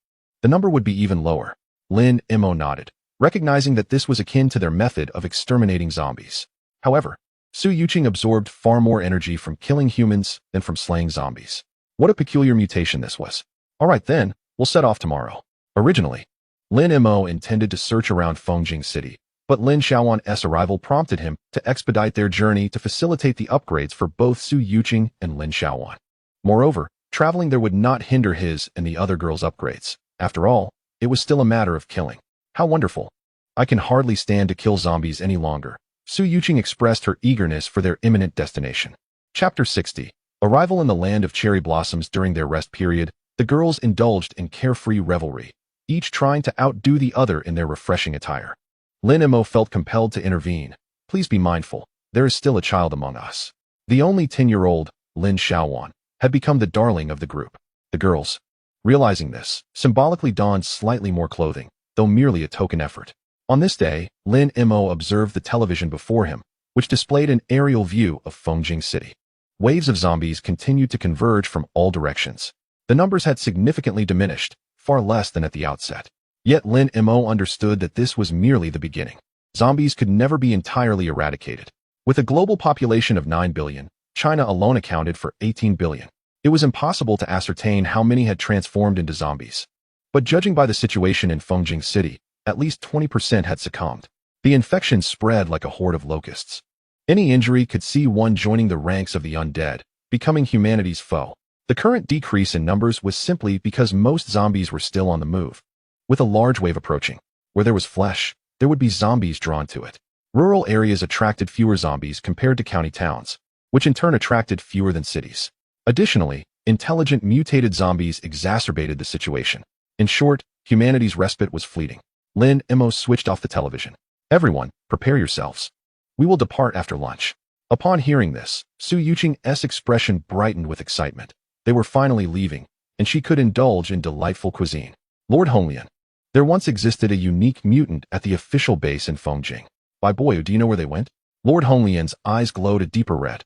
Speaker 1: the number would be even lower. Lin Mo nodded, recognizing that this was akin to their method of exterminating zombies. However, Su Yuqing absorbed far more energy from killing humans than from slaying zombies. What a peculiar mutation this was. All right then, we'll set off tomorrow. Originally, Lin Mo intended to search around Fengjing City, but Lin Xiaowan's arrival prompted him to expedite their journey to facilitate the upgrades for both Su Yuqing and Lin Xiaowan. Moreover, traveling there would not hinder his and the other girls' upgrades. After all, it was still a matter of killing. How wonderful. I can hardly stand to kill zombies any longer. Su Yuqing expressed her eagerness for their imminent destination. Chapter 60. Arrival in the land of cherry blossoms. During their rest period, the girls indulged in carefree revelry, each trying to outdo the other in their refreshing attire. Lin Mo felt compelled to intervene. Please be mindful, there is still a child among us. The only 10-year-old, Lin Xiaowan, had become the darling of the group. The girls, realizing this, symbolically donned slightly more clothing, though merely a token effort. On this day, Lin Mo observed the television before him, which displayed an aerial view of Fengjing City. Waves of zombies continued to converge from all directions. The numbers had significantly diminished, far less than at the outset. Yet Lin Mo understood that this was merely the beginning. Zombies could never be entirely eradicated. With a global population of 9 billion, China alone accounted for 18 billion. It was impossible to ascertain how many had transformed into zombies. But judging by the situation in Fengjing City, at least 20% had succumbed. The infection spread like a horde of locusts. Any injury could see one joining the ranks of the undead, becoming humanity's foe. The current decrease in numbers was simply because most zombies were still on the move. With a large wave approaching, where there was flesh, there would be zombies drawn to it. Rural areas attracted fewer zombies compared to county towns, which in turn attracted fewer than cities. Additionally, intelligent mutated zombies exacerbated the situation. In short, humanity's respite was fleeting. Lin Mo switched off the television. Everyone, prepare yourselves. We will depart after lunch. Upon hearing this, Su Yuqing's expression brightened with excitement. They were finally leaving, and she could indulge in delightful cuisine. Lord Honglian. There once existed a unique mutant at the official base in Fengjing. By boy, do you know where they went? Lord Honglian's eyes glowed a deeper red.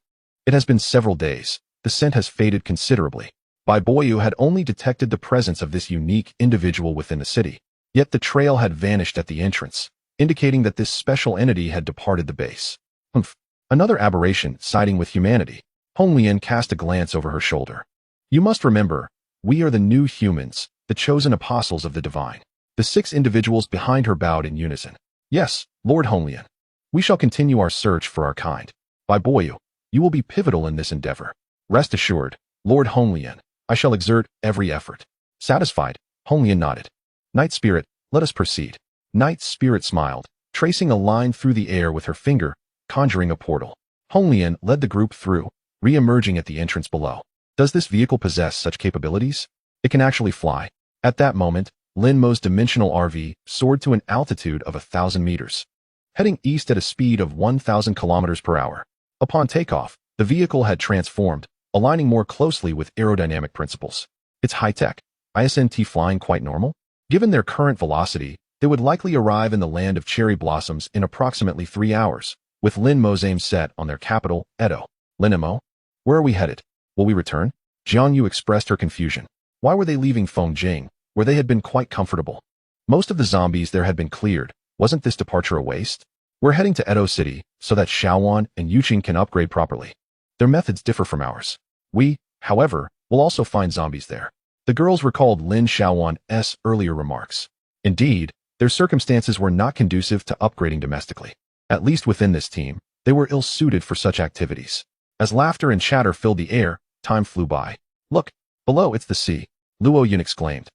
Speaker 1: It has been several days. The scent has faded considerably. Bai Boyu had only detected the presence of this unique individual within the city. Yet the trail had vanished at the entrance, indicating that this special entity had departed the base. Humph. Another aberration siding with humanity. Honglian cast a glance over her shoulder. You must remember, we are the new humans, the chosen apostles of the divine. The 6 individuals behind her bowed in unison. Yes, Lord Honglian. We shall continue our search for our kind. Bai Boyu, you will be pivotal in this endeavor. Rest assured, Lord Honglian, I shall exert every effort. Satisfied, Honglian nodded. Night Spirit, let us proceed. Night Spirit smiled, tracing a line through the air with her finger, conjuring a portal. Honglian led the group through, re-emerging at the entrance below. Does this vehicle possess such capabilities? It can actually fly. At that moment, Lin Mo's dimensional RV soared to an altitude of 1,000 meters, heading east at a speed of 1,000 kilometers per hour. Upon takeoff, the vehicle had transformed, aligning more closely with aerodynamic principles. It's high-tech. Isn't flying quite normal? Given their current velocity, they would likely arrive in the land of cherry blossoms in approximately 3 hours, with Lin Mo's aim set on their capital, Edo. Lin Mo, where are we headed? Will we return? Jiang Yu expressed her confusion. Why were they leaving Fengjing, where they had been quite comfortable? Most of the zombies there had been cleared. Wasn't this departure a waste? We're heading to Edo City, so that Xiaowan and Yuqing can upgrade properly. Their methods differ from ours. We, however, will also find zombies there. The girls recalled Lin Xiaowan's earlier remarks. Indeed, their circumstances were not conducive to upgrading domestically. At least within this team, they were ill-suited for such activities. As laughter and chatter filled the air, time flew by. Look, below, it's the sea, Luo Yun exclaimed.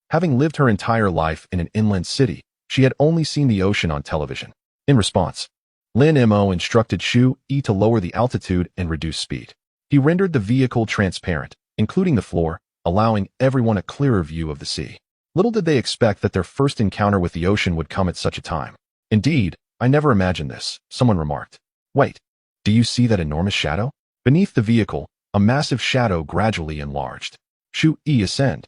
Speaker 1: Having lived her entire life in an inland city, she had only seen the ocean on television. In response, Lin Mo instructed Shu Yi to lower the altitude and reduce speed. He rendered the vehicle transparent, including the floor, allowing everyone a clearer view of the sea. Little did they expect that their first encounter with the ocean would come at such a time. Indeed, I never imagined this, someone remarked. Wait, do you see that enormous shadow? Beneath the vehicle, a massive shadow gradually enlarged. Shu Yi ascended.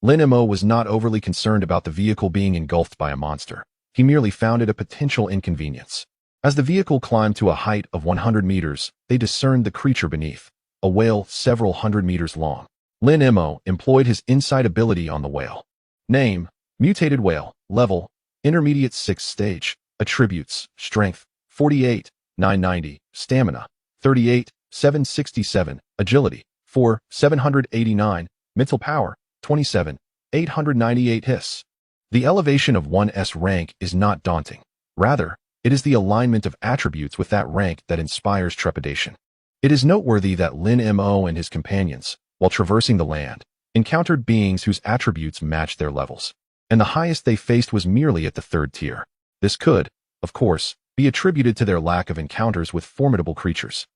Speaker 1: Lin Mo was not overly concerned about the vehicle being engulfed by a monster. He merely found it a potential inconvenience. As the vehicle climbed to a height of 100 meters, they discerned the creature beneath, a whale several hundred meters long. Lin Mo employed his insight ability on the whale. Name, mutated whale, level, intermediate 6th stage, attributes, strength, 48, 990, stamina, 38, 767, agility, 4, 789, mental power, 27, 898 hiss. The elevation of one's rank is not daunting. Rather, it is the alignment of attributes with that rank that inspires trepidation. It is noteworthy that Lin Mo and his companions, while traversing the land, encountered beings whose attributes matched their levels, and the highest they faced was merely at the 3rd tier. This could, of course, be attributed to their lack of encounters with formidable creatures.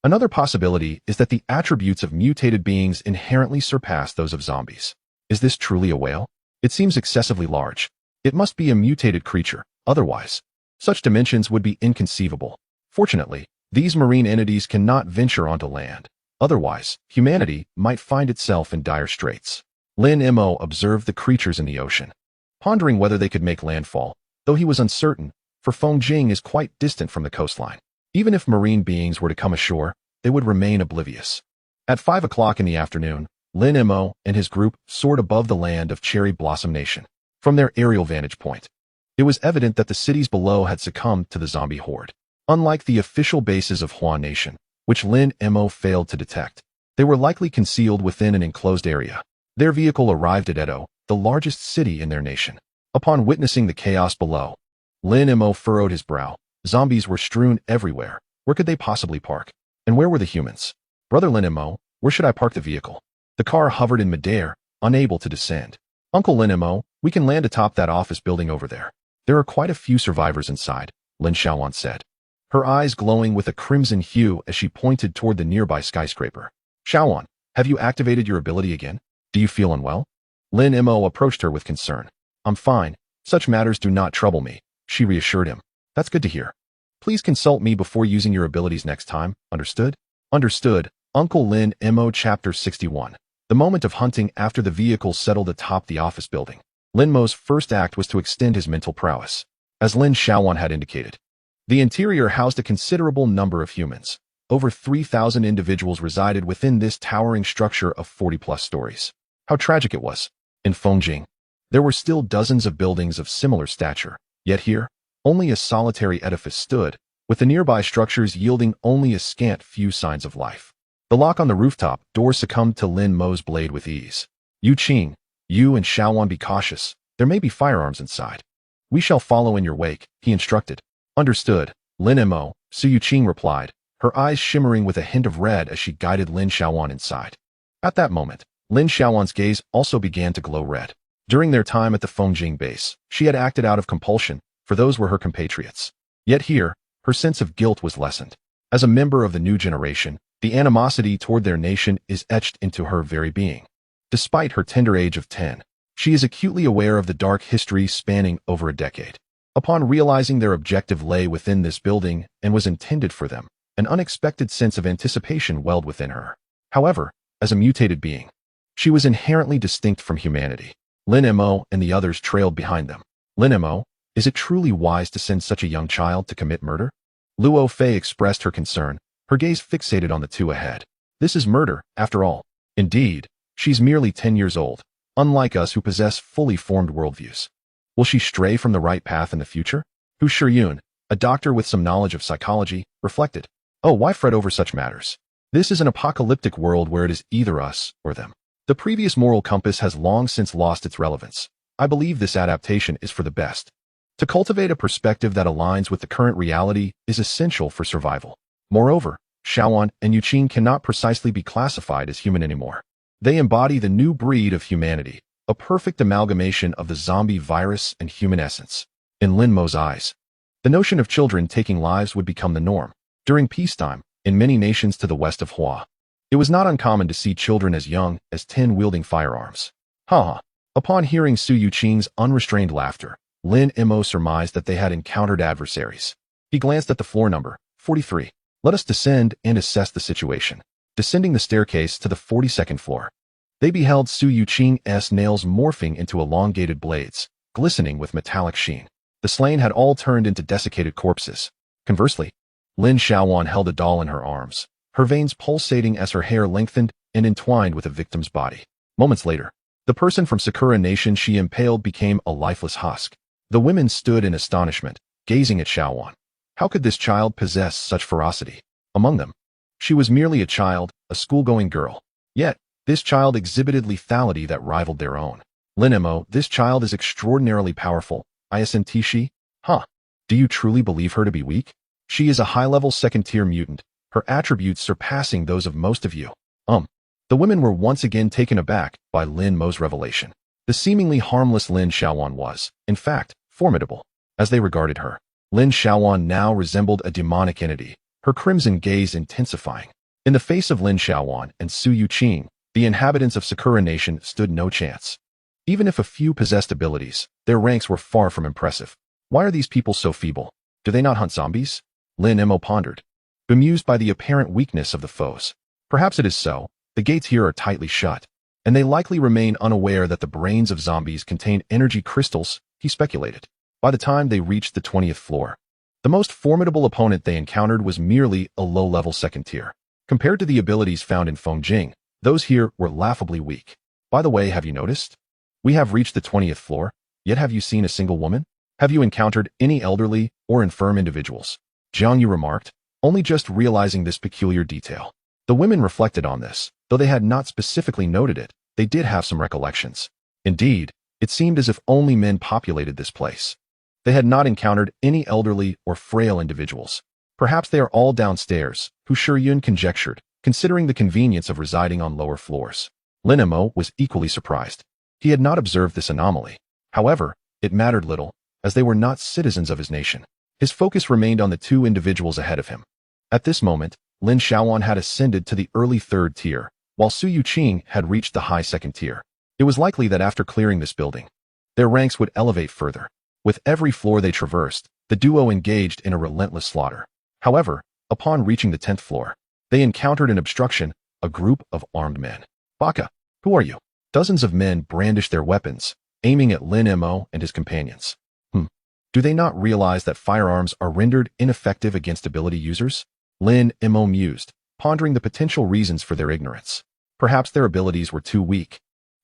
Speaker 1: Another possibility is that the attributes of mutated beings inherently surpass those of zombies. Is this truly a whale? It seems excessively large. It must be a mutated creature, otherwise, such dimensions would be inconceivable. Fortunately, these marine entities cannot venture onto land. Otherwise, humanity might find itself in dire straits. Lin Mo observed the creatures in the ocean, pondering whether they could make landfall, though he was uncertain, for Fengjing is quite distant from the coastline. Even if marine beings were to come ashore, they would remain oblivious. At 5 o'clock in the afternoon, Lin Mo and his group soared above the land of Cherry Blossom Nation. From their aerial vantage point, it was evident that the cities below had succumbed to the zombie horde. Unlike the official bases of Hua Nation, which Lin Mo failed to detect, they were likely concealed within an enclosed area. Their vehicle arrived at Edo, the largest city in their nation. Upon witnessing the chaos below, Lin Mo furrowed his brow. Zombies were strewn everywhere. Where could they possibly park? And where were the humans? Brother Lin Mo, where should I park the vehicle? The car hovered in midair, unable to descend. Uncle Lin Mo, we can land atop that office building over there. There are quite a few survivors inside, Lin Xiaowan said, her eyes glowing with a crimson hue as she pointed toward the nearby skyscraper. Xiaowan, have you activated your ability again? Do you feel unwell? Lin Mo approached her with concern. I'm fine. Such matters do not trouble me, she reassured him. That's good to hear. Please consult me before using your abilities next time, understood? Understood, Uncle Lin Mo. Chapter 61. The moment of hunting after the vehicle settled atop the office building. Lin Mo's first act was to extend his mental prowess. As Lin Xiaowan had indicated, the interior housed a considerable number of humans. Over 3,000 individuals resided within this towering structure of 40-plus stories. How tragic it was. In Fengjing, there were still dozens of buildings of similar stature, yet here, only a solitary edifice stood, with the nearby structures yielding only a scant few signs of life. The lock on the rooftop door succumbed to Lin Mo's blade with ease. Yu Qing, you and Xiaowan be cautious. There may be firearms inside. We shall follow in your wake, he instructed. Understood, Lin Mo, Su Yu Qing replied, her eyes shimmering with a hint of red as she guided Lin Xiaowan inside. At that moment, Lin Xiaowan's gaze also began to glow red. During their time at the Fengjing base, she had acted out of compulsion, for those were her compatriots. Yet here, her sense of guilt was lessened. As a member of the new generation, the animosity toward their nation is etched into her very being. Despite her tender age of 10, she is acutely aware of the dark history spanning over a decade. Upon realizing their objective lay within this building and was intended for them, an unexpected sense of anticipation welled within her. However, as a mutated being, she was inherently distinct from humanity. Lin Mo and the others trailed behind them. Lin Mo, is it truly wise to send such a young child to commit murder? Luo Fei expressed her concern, her gaze fixated on the two ahead. This is murder, after all. Indeed, she's merely 10 years old, unlike us who possess fully formed worldviews. Will she stray from the right path in the future? Hu Shiyun, a doctor with some knowledge of psychology, reflected. Oh, why fret over such matters? This is an apocalyptic world where it is either us or them. The previous moral compass has long since lost its relevance. I believe this adaptation is for the best. To cultivate a perspective that aligns with the current reality is essential for survival. Moreover, Shaoan, and Yuqing cannot precisely be classified as human anymore. They embody the new breed of humanity, a perfect amalgamation of the zombie virus and human essence. In Lin Mo's eyes, the notion of children taking lives would become the norm. During peacetime, in many nations to the west of Hua, it was not uncommon to see children as young as 10 wielding firearms. Ha! Upon hearing Su Yuqing's unrestrained laughter, Lin Mo surmised that they had encountered adversaries. He glanced at the floor number 43. Let us descend and assess the situation. Descending the staircase to the 42nd floor, they beheld Su Yuqing's nails morphing into elongated blades, glistening with metallic sheen. The slain had all turned into desiccated corpses. Conversely, Lin Shaoan held a doll in her arms, her veins pulsating as her hair lengthened and entwined with the victim's body. Moments later, the person from Sakura Nation she impaled became a lifeless husk. The women stood in astonishment, gazing at Shaoan. How could this child possess such ferocity? Among them, she was merely a child, a school-going girl. Yet, this child exhibited lethality that rivaled their own. Lin Mo, this child is extraordinarily powerful. Isn't she? Huh. Do you truly believe her to be weak? She is a high-level second-tier mutant, her attributes surpassing those of most of you. The women were once again taken aback by Lin Mo's revelation. The seemingly harmless Lin Shaoan was, in fact, formidable. As they regarded her, Lin Shaoan now resembled a demonic entity, her crimson gaze intensifying. In the face of Lin Shaoan and Su Yuqing, the inhabitants of Sakura Nation stood no chance. Even if a few possessed abilities, their ranks were far from impressive. Why are these people so feeble? Do they not hunt zombies? Lin Mo pondered, bemused by the apparent weakness of the foes. Perhaps it is so. The gates here are tightly shut, and they likely remain unaware that the brains of zombies contain energy crystals, he speculated. By the time they reached the 20th floor, the most formidable opponent they encountered was merely a low-level second tier. Compared to the abilities found in Fengjing, those here were laughably weak. By the way, have you noticed? We have reached the 20th floor, yet have you seen a single woman? Have you encountered any elderly or infirm individuals? Jiang Yu remarked, only just realizing this peculiar detail. The women reflected on this. Though they had not specifically noted it, they did have some recollections. Indeed, it seemed as if only men populated this place. They had not encountered any elderly or frail individuals. Perhaps they are all downstairs, Hu Shiyun conjectured, considering the convenience of residing on lower floors. Lin Mo was equally surprised. He had not observed this anomaly. However, it mattered little, as they were not citizens of his nation. His focus remained on the two individuals ahead of him. At this moment, Lin Shaoan had ascended to the early third tier, while Su Yuqing had reached the high second tier. It was likely that after clearing this building, their ranks would elevate further. With every floor they traversed, the duo engaged in a relentless slaughter. However, upon reaching the 10th floor, they encountered an obstruction, a group of armed men. Baka, who are you? Dozens of men brandished their weapons, aiming at Lin Mo and his companions. Do they not realize that firearms are rendered ineffective against ability users? Lin Mo mused, pondering the potential reasons for their ignorance. Perhaps their abilities were too weak,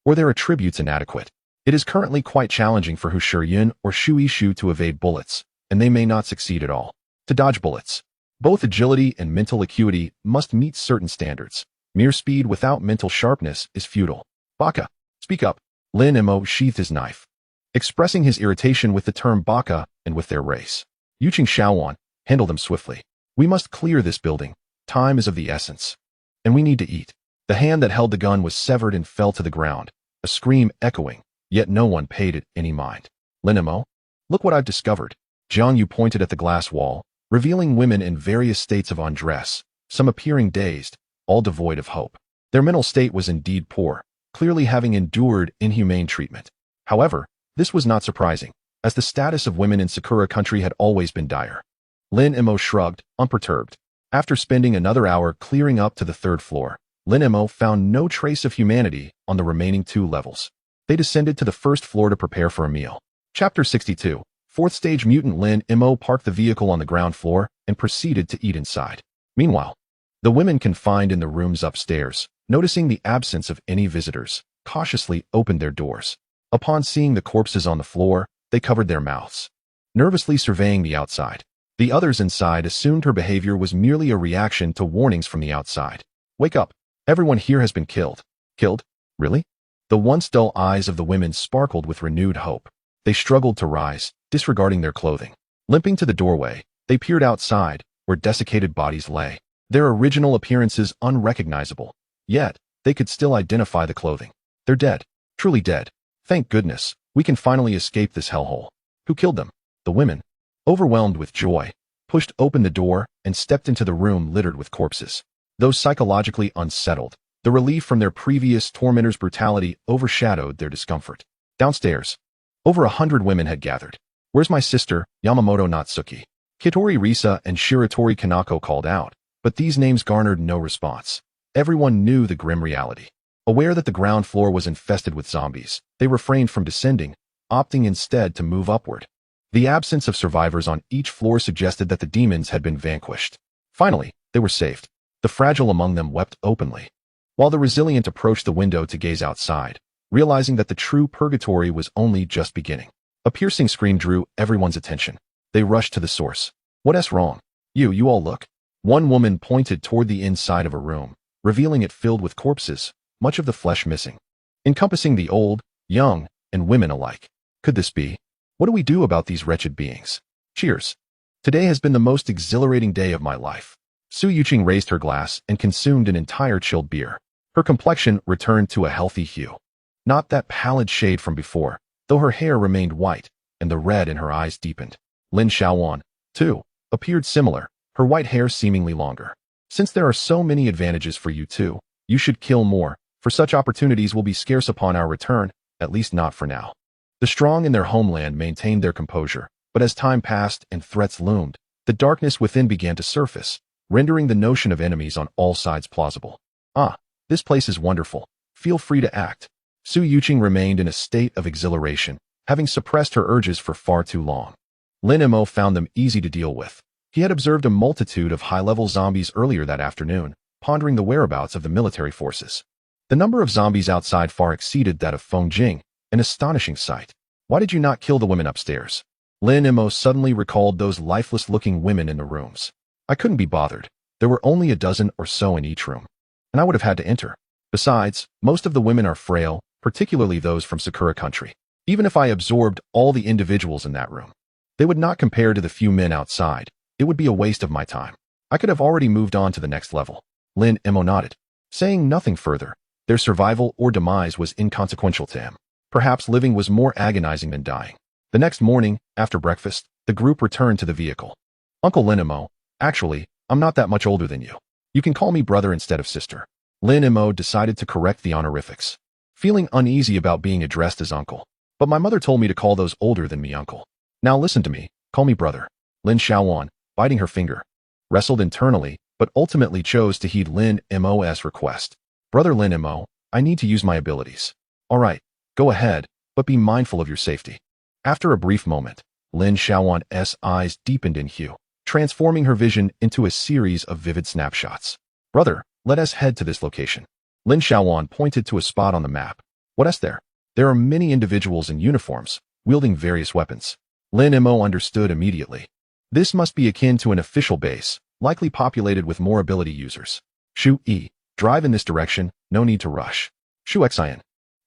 Speaker 1: or their attributes inadequate. It is currently quite challenging for Hu Shiyun or Shu Yishu to evade bullets, and they may not succeed at all. To dodge bullets, both agility and mental acuity must meet certain standards. Mere speed without mental sharpness is futile. Baka, speak up. Lin Mo sheathed his knife, expressing his irritation with the term Baka and with their race. Yuqing Shaoan, handle them swiftly. We must clear this building. Time is of the essence. And we need to eat. The hand that held the gun was severed and fell to the ground, a scream echoing, yet no one paid it any mind. Lin Mo, look what I've discovered. Jiang Yu pointed at the glass wall, revealing women in various states of undress, some appearing dazed, all devoid of hope. Their mental state was indeed poor, clearly having endured inhumane treatment. However, this was not surprising, as the status of women in Sakura country had always been dire. Lin Mo shrugged, unperturbed. After spending another hour clearing up to the 3rd floor, Lin Mo found no trace of humanity on the remaining 2 levels. They descended to the 1st floor to prepare for a meal. Chapter 62. 4th stage mutant Lin Mo parked the vehicle on the ground floor and proceeded to eat inside. Meanwhile, the women confined in the rooms upstairs, noticing the absence of any visitors, cautiously opened their doors. Upon seeing the corpses on the floor, they covered their mouths, nervously surveying the outside. The others inside assumed her behavior was merely a reaction to warnings from the outside. Wake up. Everyone here has been killed. Killed? Really? The once dull eyes of the women sparkled with renewed hope. They struggled to rise, disregarding their clothing. Limping to the doorway, they peered outside, where desiccated bodies lay. their original appearances unrecognizable. Yet, they could still identify the clothing. They're dead. Truly dead. Thank goodness, we can finally escape this hellhole. Who killed them? The women, overwhelmed with joy, pushed open the door and stepped into the room littered with corpses. Though psychologically unsettled, the relief from their previous tormentor's brutality overshadowed their discomfort. Downstairs, over 100 women had gathered. Where's my sister, Yamamoto Natsuki? Kitori Risa and Shiratori Kanako called out, but these names garnered no response. Everyone knew the grim reality. Aware that the ground floor was infested with zombies, they refrained from descending, opting instead to move upward. The absence of survivors on each floor suggested that the demons had been vanquished. Finally, they were saved. The fragile among them wept openly, while the resilient approached the window to gaze outside, realizing that the true purgatory was only just beginning. A piercing scream drew everyone's attention. They rushed to the source. What's wrong? You all look. One woman pointed toward the inside of a room, revealing it filled with corpses, much of the flesh missing, encompassing the old, young, and women alike. Could this be? What do we do about these wretched beings? Cheers. Today has been the most exhilarating day of my life. Su Yuqing raised her glass and consumed an entire chilled beer. Her complexion returned to a healthy hue. Not that pallid shade from before, though her hair remained white, and the red in her eyes deepened. Lin Xiaowan, too, appeared similar, her white hair seemingly longer. Since there are so many advantages for you too, you should kill more, for such opportunities will be scarce upon our return, at least not for now. The strong in their homeland maintained their composure, but as time passed and threats loomed, the darkness within began to surface, rendering the notion of enemies on all sides plausible. Ah, this place is wonderful. Feel free to act. Su Yuqing remained in a state of exhilaration, having suppressed her urges for far too long. Lin Mo found them easy to deal with. He had observed a multitude of high-level zombies earlier that afternoon, pondering the whereabouts of the military forces. The number of zombies outside far exceeded that of Fengjing, an astonishing sight. Why did you not kill the women upstairs? Lin Mo suddenly recalled those lifeless-looking women in the rooms. I couldn't be bothered. There were only a dozen or so in each room, and I would have had to enter. Besides, most of the women are frail, particularly those from Sakura country. Even if I absorbed all the individuals in that room, they would not compare to the few men outside. It would be a waste of my time. I could have already moved on to the next level. Lin Mo nodded, saying nothing further. Their survival or demise was inconsequential to him. Perhaps living was more agonizing than dying. The next morning, after breakfast, the group returned to the vehicle. Uncle Lin Mo, actually, I'm not that much older than you. You can call me brother instead of sister. Lin Mo decided to correct the honorifics, feeling uneasy about being addressed as uncle. But my mother told me to call those older than me uncle. Now listen to me, call me brother. Lin Xiaowan, biting her finger, wrestled internally, but ultimately chose to heed Lin Mo's request. Brother Lin Mo, I need to use my abilities. All right, go ahead, but be mindful of your safety. After a brief moment, Lin Xiaowan's eyes deepened in hue, transforming her vision into a series of vivid snapshots. Brother, let us head to this location. Lin Xiaowan pointed to a spot on the map. What's there? There are many individuals in uniforms, wielding various weapons. Lin Mo understood immediately. This must be akin to an official base, likely populated with more ability users. Shu Yi, drive in this direction, no need to rush. Shu Xian,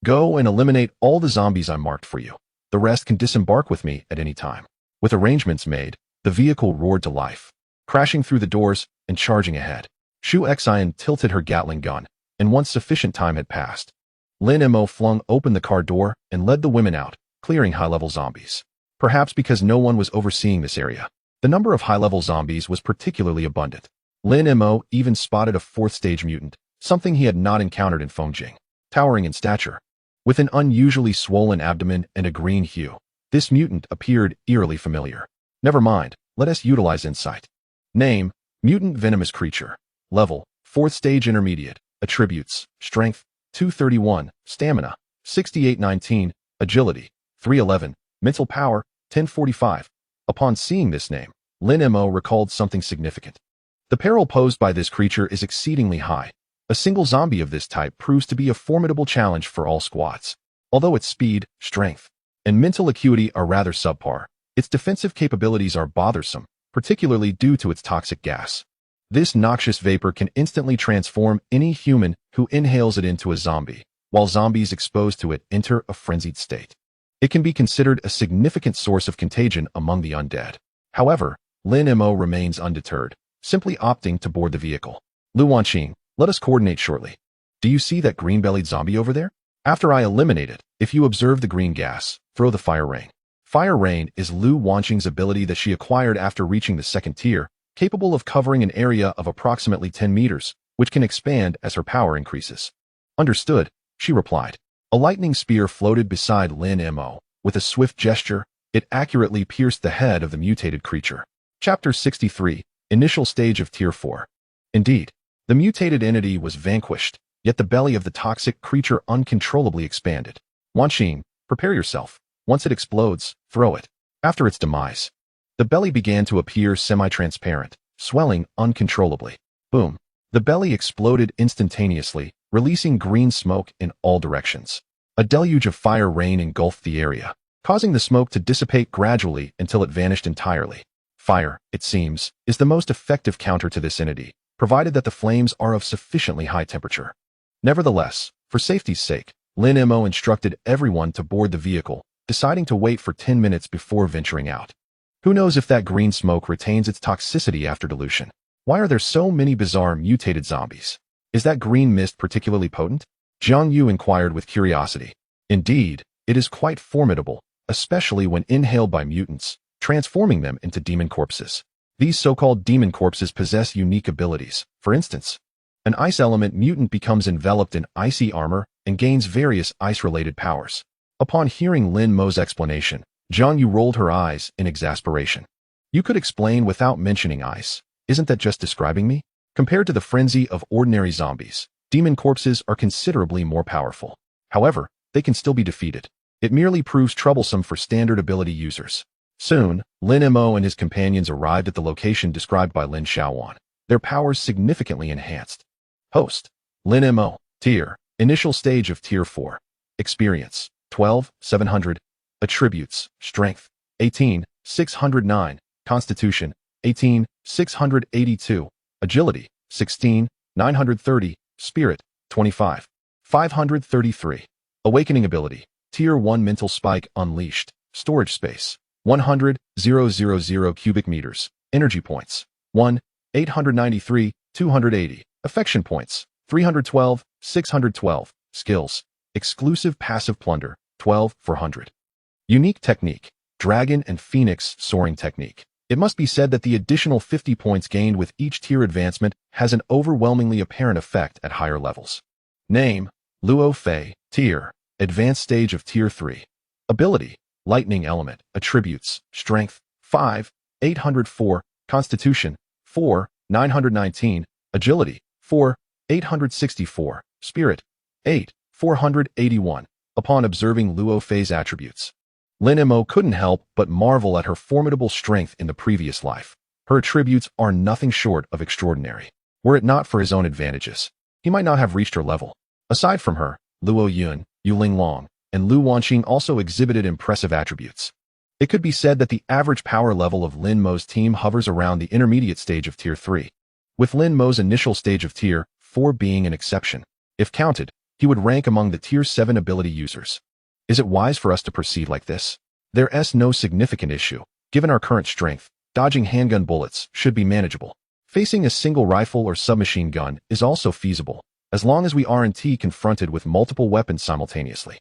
Speaker 1: go and eliminate all the zombies I marked for you. The rest can disembark with me at any time. With arrangements made, the vehicle roared to life, crashing through the doors and charging ahead. Shu Xian tilted her Gatling gun, and once sufficient time had passed, Lin Mo flung open the car door and led the women out, clearing high-level zombies. Perhaps because no one was overseeing this area, the number of high-level zombies was particularly abundant. Lin Mo even spotted a fourth-stage mutant, something he had not encountered in Fengjing. Towering in stature, with an unusually swollen abdomen and a green hue, this mutant appeared eerily familiar. Never mind, let us utilize insight. Name, mutant venomous creature. Level, 4th stage intermediate. Attributes, strength, 231, stamina, 6819, agility, 311, mental power, 1045. Upon seeing this name, Lin Mo recalled something significant. The peril posed by this creature is exceedingly high. A single zombie of this type proves to be a formidable challenge for all squads. Although its speed, strength, and mental acuity are rather subpar, its defensive capabilities are bothersome, particularly due to its toxic gas. This noxious vapor can instantly transform any human who inhales it into a zombie, while zombies exposed to it enter a frenzied state. It can be considered a significant source of contagion among the undead. However, Lin Mo remains undeterred, simply opting to board the vehicle. Lu Wanqing, let us coordinate shortly. Do you see that green-bellied zombie over there? After I eliminate it, if you observe the green gas, throw the fire rain. Fire rain is Lu Wanqing's ability that she acquired after reaching the second tier, capable of covering an area of approximately 10 meters, which can expand as her power increases. Understood, she replied. A lightning spear floated beside Lin Mo. With a swift gesture, it accurately pierced the head of the mutated creature. Chapter 63, Initial Stage of Tier 4. Indeed, the mutated entity was vanquished, yet the belly of the toxic creature uncontrollably expanded. Wanqing, prepare yourself. Once it explodes, throw it. After its demise, the belly began to appear semi-transparent, swelling uncontrollably. Boom. The belly exploded instantaneously, releasing green smoke in all directions. A deluge of fire rain engulfed the area, causing the smoke to dissipate gradually until it vanished entirely. Fire, it seems, is the most effective counter to this entity, provided that the flames are of sufficiently high temperature. Nevertheless, for safety's sake, Lin Mo instructed everyone to board the vehicle, deciding to wait for 10 minutes before venturing out. Who knows if that green smoke retains its toxicity after dilution? Why are there so many bizarre mutated zombies? Is that green mist particularly potent? Jiang Yu inquired with curiosity. Indeed, it is quite formidable, especially when inhaled by mutants, transforming them into demon corpses. These so-called demon corpses possess unique abilities. For instance, an ice element mutant becomes enveloped in icy armor and gains various ice-related powers. Upon hearing Lin Mo's explanation, Jiang Yu rolled her eyes in exasperation. You could explain without mentioning ice. Isn't that just describing me? Compared to the frenzy of ordinary zombies, demon corpses are considerably more powerful. However, they can still be defeated. It merely proves troublesome for standard ability users. Soon, Lin Mo and his companions arrived at the location described by Lin Xiaowan. Their powers significantly enhanced. Host. Lin Mo. Tier. Initial stage of Tier 4. Experience. 12,700. Attributes. Strength. 18,609. Constitution. 18,682. Agility. 16,930. Spirit. 25,533. Awakening ability. Tier 1 mental spike unleashed. Storage space. 100,000 cubic meters. Energy points. 1,893,280. Affection points. 312,612. Skills. Exclusive passive plunder. 12,400. Unique technique. Dragon and Phoenix soaring technique. It must be said that the additional 50 points gained with each tier advancement has an overwhelmingly apparent effect at higher levels. Name. Luo Fei. Tier. Advanced stage of Tier 3. Ability. Lightning element. Attributes. Strength. 5,804. Constitution. 4,919. Agility. 4,864. Spirit. 8,481. Upon observing Luo Fei's attributes, Lin Mo couldn't help but marvel at her formidable strength in the previous life. Her attributes are nothing short of extraordinary. Were it not for his own advantages, he might not have reached her level. Aside from her, Luo Yun, Yuling Long, and Lu Wanqing also exhibited impressive attributes. It could be said that the average power level of Lin Mo's team hovers around the intermediate stage of Tier 3, with Lin Mo's initial stage of Tier 4 being an exception. If counted, he would rank among the Tier 7 ability users. Is it wise for us to proceed like this? There's no significant issue. Given our current strength, dodging handgun bullets should be manageable. Facing a single rifle or submachine gun is also feasible, as long as we aren't confronted with multiple weapons simultaneously.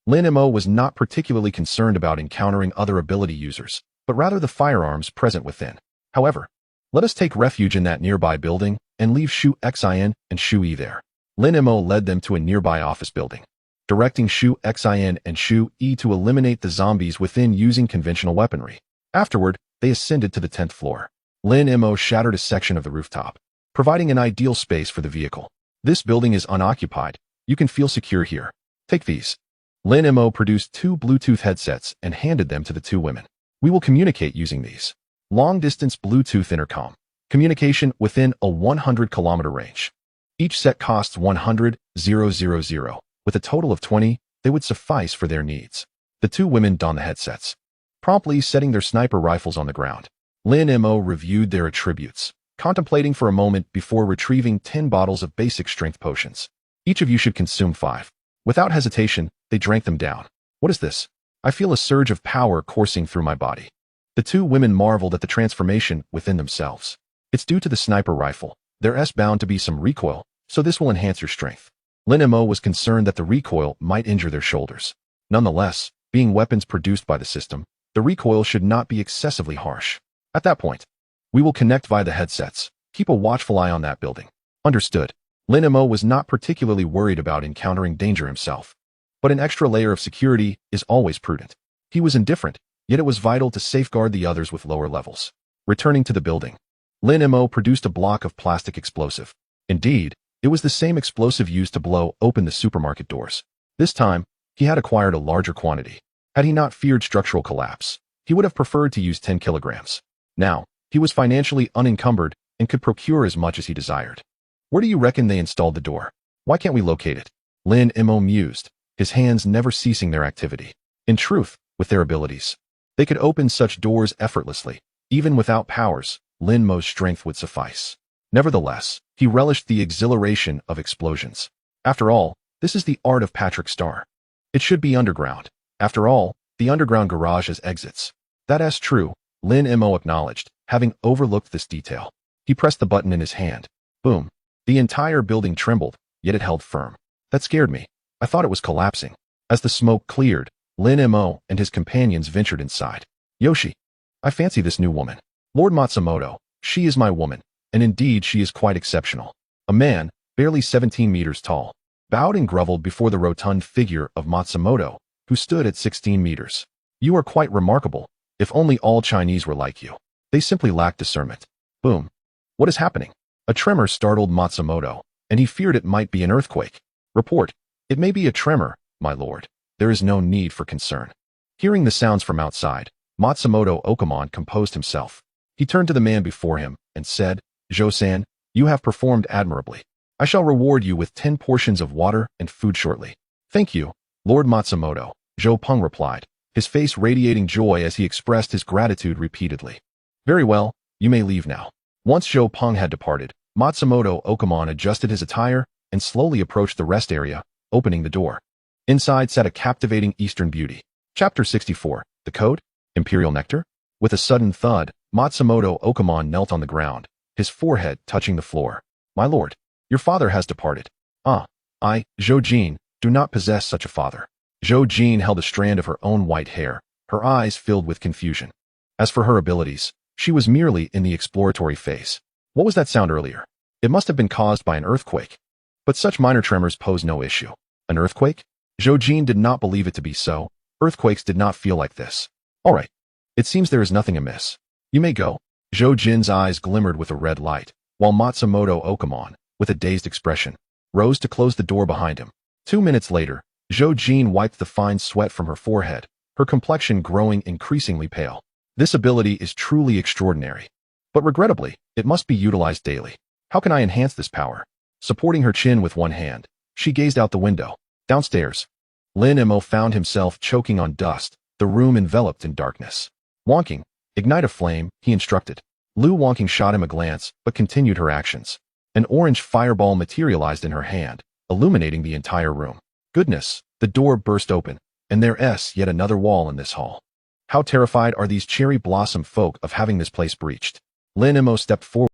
Speaker 1: Lin Mo was not particularly concerned about encountering other ability users, but rather the firearms present within. However, let us take refuge in that nearby building and leave Shu Xin and Shu Yi there. Lin Mo led them to a nearby office building, directing Shu Xin and Shu Yi to eliminate the zombies within using conventional weaponry. Afterward, they ascended to the 10th floor. Lin Mo shattered a section of the rooftop, providing an ideal space for the vehicle. This building is unoccupied. You can feel secure here. Take these. Lin Mo produced 2 Bluetooth headsets and handed them to the 2 women. We will communicate using these. Long-distance Bluetooth intercom. Communication within a 100-kilometer range. Each set costs 100,000. With a total of 20, they would suffice for their needs. The 2 women donned the headsets, promptly setting their sniper rifles on the ground. Lin Mo reviewed their attributes, contemplating for a moment before retrieving 10 bottles of basic strength potions. Each of you should consume 5. Without hesitation, they drank them down. What is this? I feel a surge of power coursing through my body. The 2 women marveled at the transformation within themselves. It's due to the sniper rifle. There's bound to be some recoil, so this will enhance your strength. Lin Mo was concerned that the recoil might injure their shoulders. Nonetheless, being weapons produced by the system, the recoil should not be excessively harsh. At that point, we will connect via the headsets. Keep a watchful eye on that building. Understood. Lin Mo was not particularly worried about encountering danger himself. But an extra layer of security is always prudent. He was indifferent, yet it was vital to safeguard the others with lower levels. Returning to the building, Lin Mo produced a block of plastic explosive. Indeed, it was the same explosive used to blow open the supermarket doors. This time, he had acquired a larger quantity. Had he not feared structural collapse, he would have preferred to use 10 kilograms. Now, he was financially unencumbered and could procure as much as he desired. Where do you reckon they installed the door? Why can't we locate it? Lin Mo mused, his hands never ceasing their activity. In truth, with their abilities, they could open such doors effortlessly. Even without powers, Lin Mo's strength would suffice. Nevertheless, he relished the exhilaration of explosions. After all, this is the art of Patrick Star. It should be underground. After all, the underground garage has exits. That's true, Lin Mo acknowledged, having overlooked this detail. He pressed the button in his hand. Boom. The entire building trembled, yet it held firm. That scared me. I thought it was collapsing. As the smoke cleared, Lin Mo and his companions ventured inside. Yoshi, I fancy this new woman. Lord Matsumoto, she is my woman, and indeed she is quite exceptional. A man, barely 17 meters tall, bowed and groveled before the rotund figure of Matsumoto, who stood at 16 meters. You are quite remarkable. If only all Chinese were like you. They simply lack discernment. Boom. What is happening? A tremor startled Matsumoto, and he feared it might be an earthquake. Report. It may be a tremor, my lord. There is no need for concern. Hearing the sounds from outside, Matsumoto Okamon composed himself. He turned to the man before him and said, "Zhou-san, you have performed admirably. I shall reward you with 10 portions of water and food shortly." "Thank you, Lord Matsumoto," Zhou Peng replied, his face radiating joy as he expressed his gratitude repeatedly. "Very well, you may leave now." Once Zhou Peng had departed, Matsumoto Okamon adjusted his attire and slowly approached the rest area, opening the door. Inside sat a captivating Eastern beauty. Chapter 64, The Code? Imperial Nectar? With a sudden thud, Matsumoto Okamon knelt on the ground, his forehead touching the floor. "My lord, your father has departed." "Ah, I, Zhou Jin, do not possess such a father." Zhou Jin held a strand of her own white hair, her eyes filled with confusion. As for her abilities, she was merely in the exploratory phase. What was that sound earlier? It must have been caused by an earthquake. But such minor tremors pose no issue. An earthquake? Zhou Jin did not believe it to be so. Earthquakes did not feel like this. All right. It seems there is nothing amiss. You may go. Zhou Jin's eyes glimmered with a red light, while Matsumoto Okamon, with a dazed expression, rose to close the door behind him. 2 minutes later, Zhou Jin wiped the fine sweat from her forehead, her complexion growing increasingly pale. This ability is truly extraordinary. But regrettably, it must be utilized daily. How can I enhance this power? Supporting her chin with one hand, she gazed out the window. Downstairs, Lin Mo found himself choking on dust, the room enveloped in darkness. Wonking, ignite a flame, he instructed. Lu Wonking shot him a glance, but continued her actions. An orange fireball materialized in her hand, illuminating the entire room. Goodness, the door burst open, and there's yet another wall in this hall. How terrified are these cherry blossom folk of having this place breached? Lin Mo stepped forward.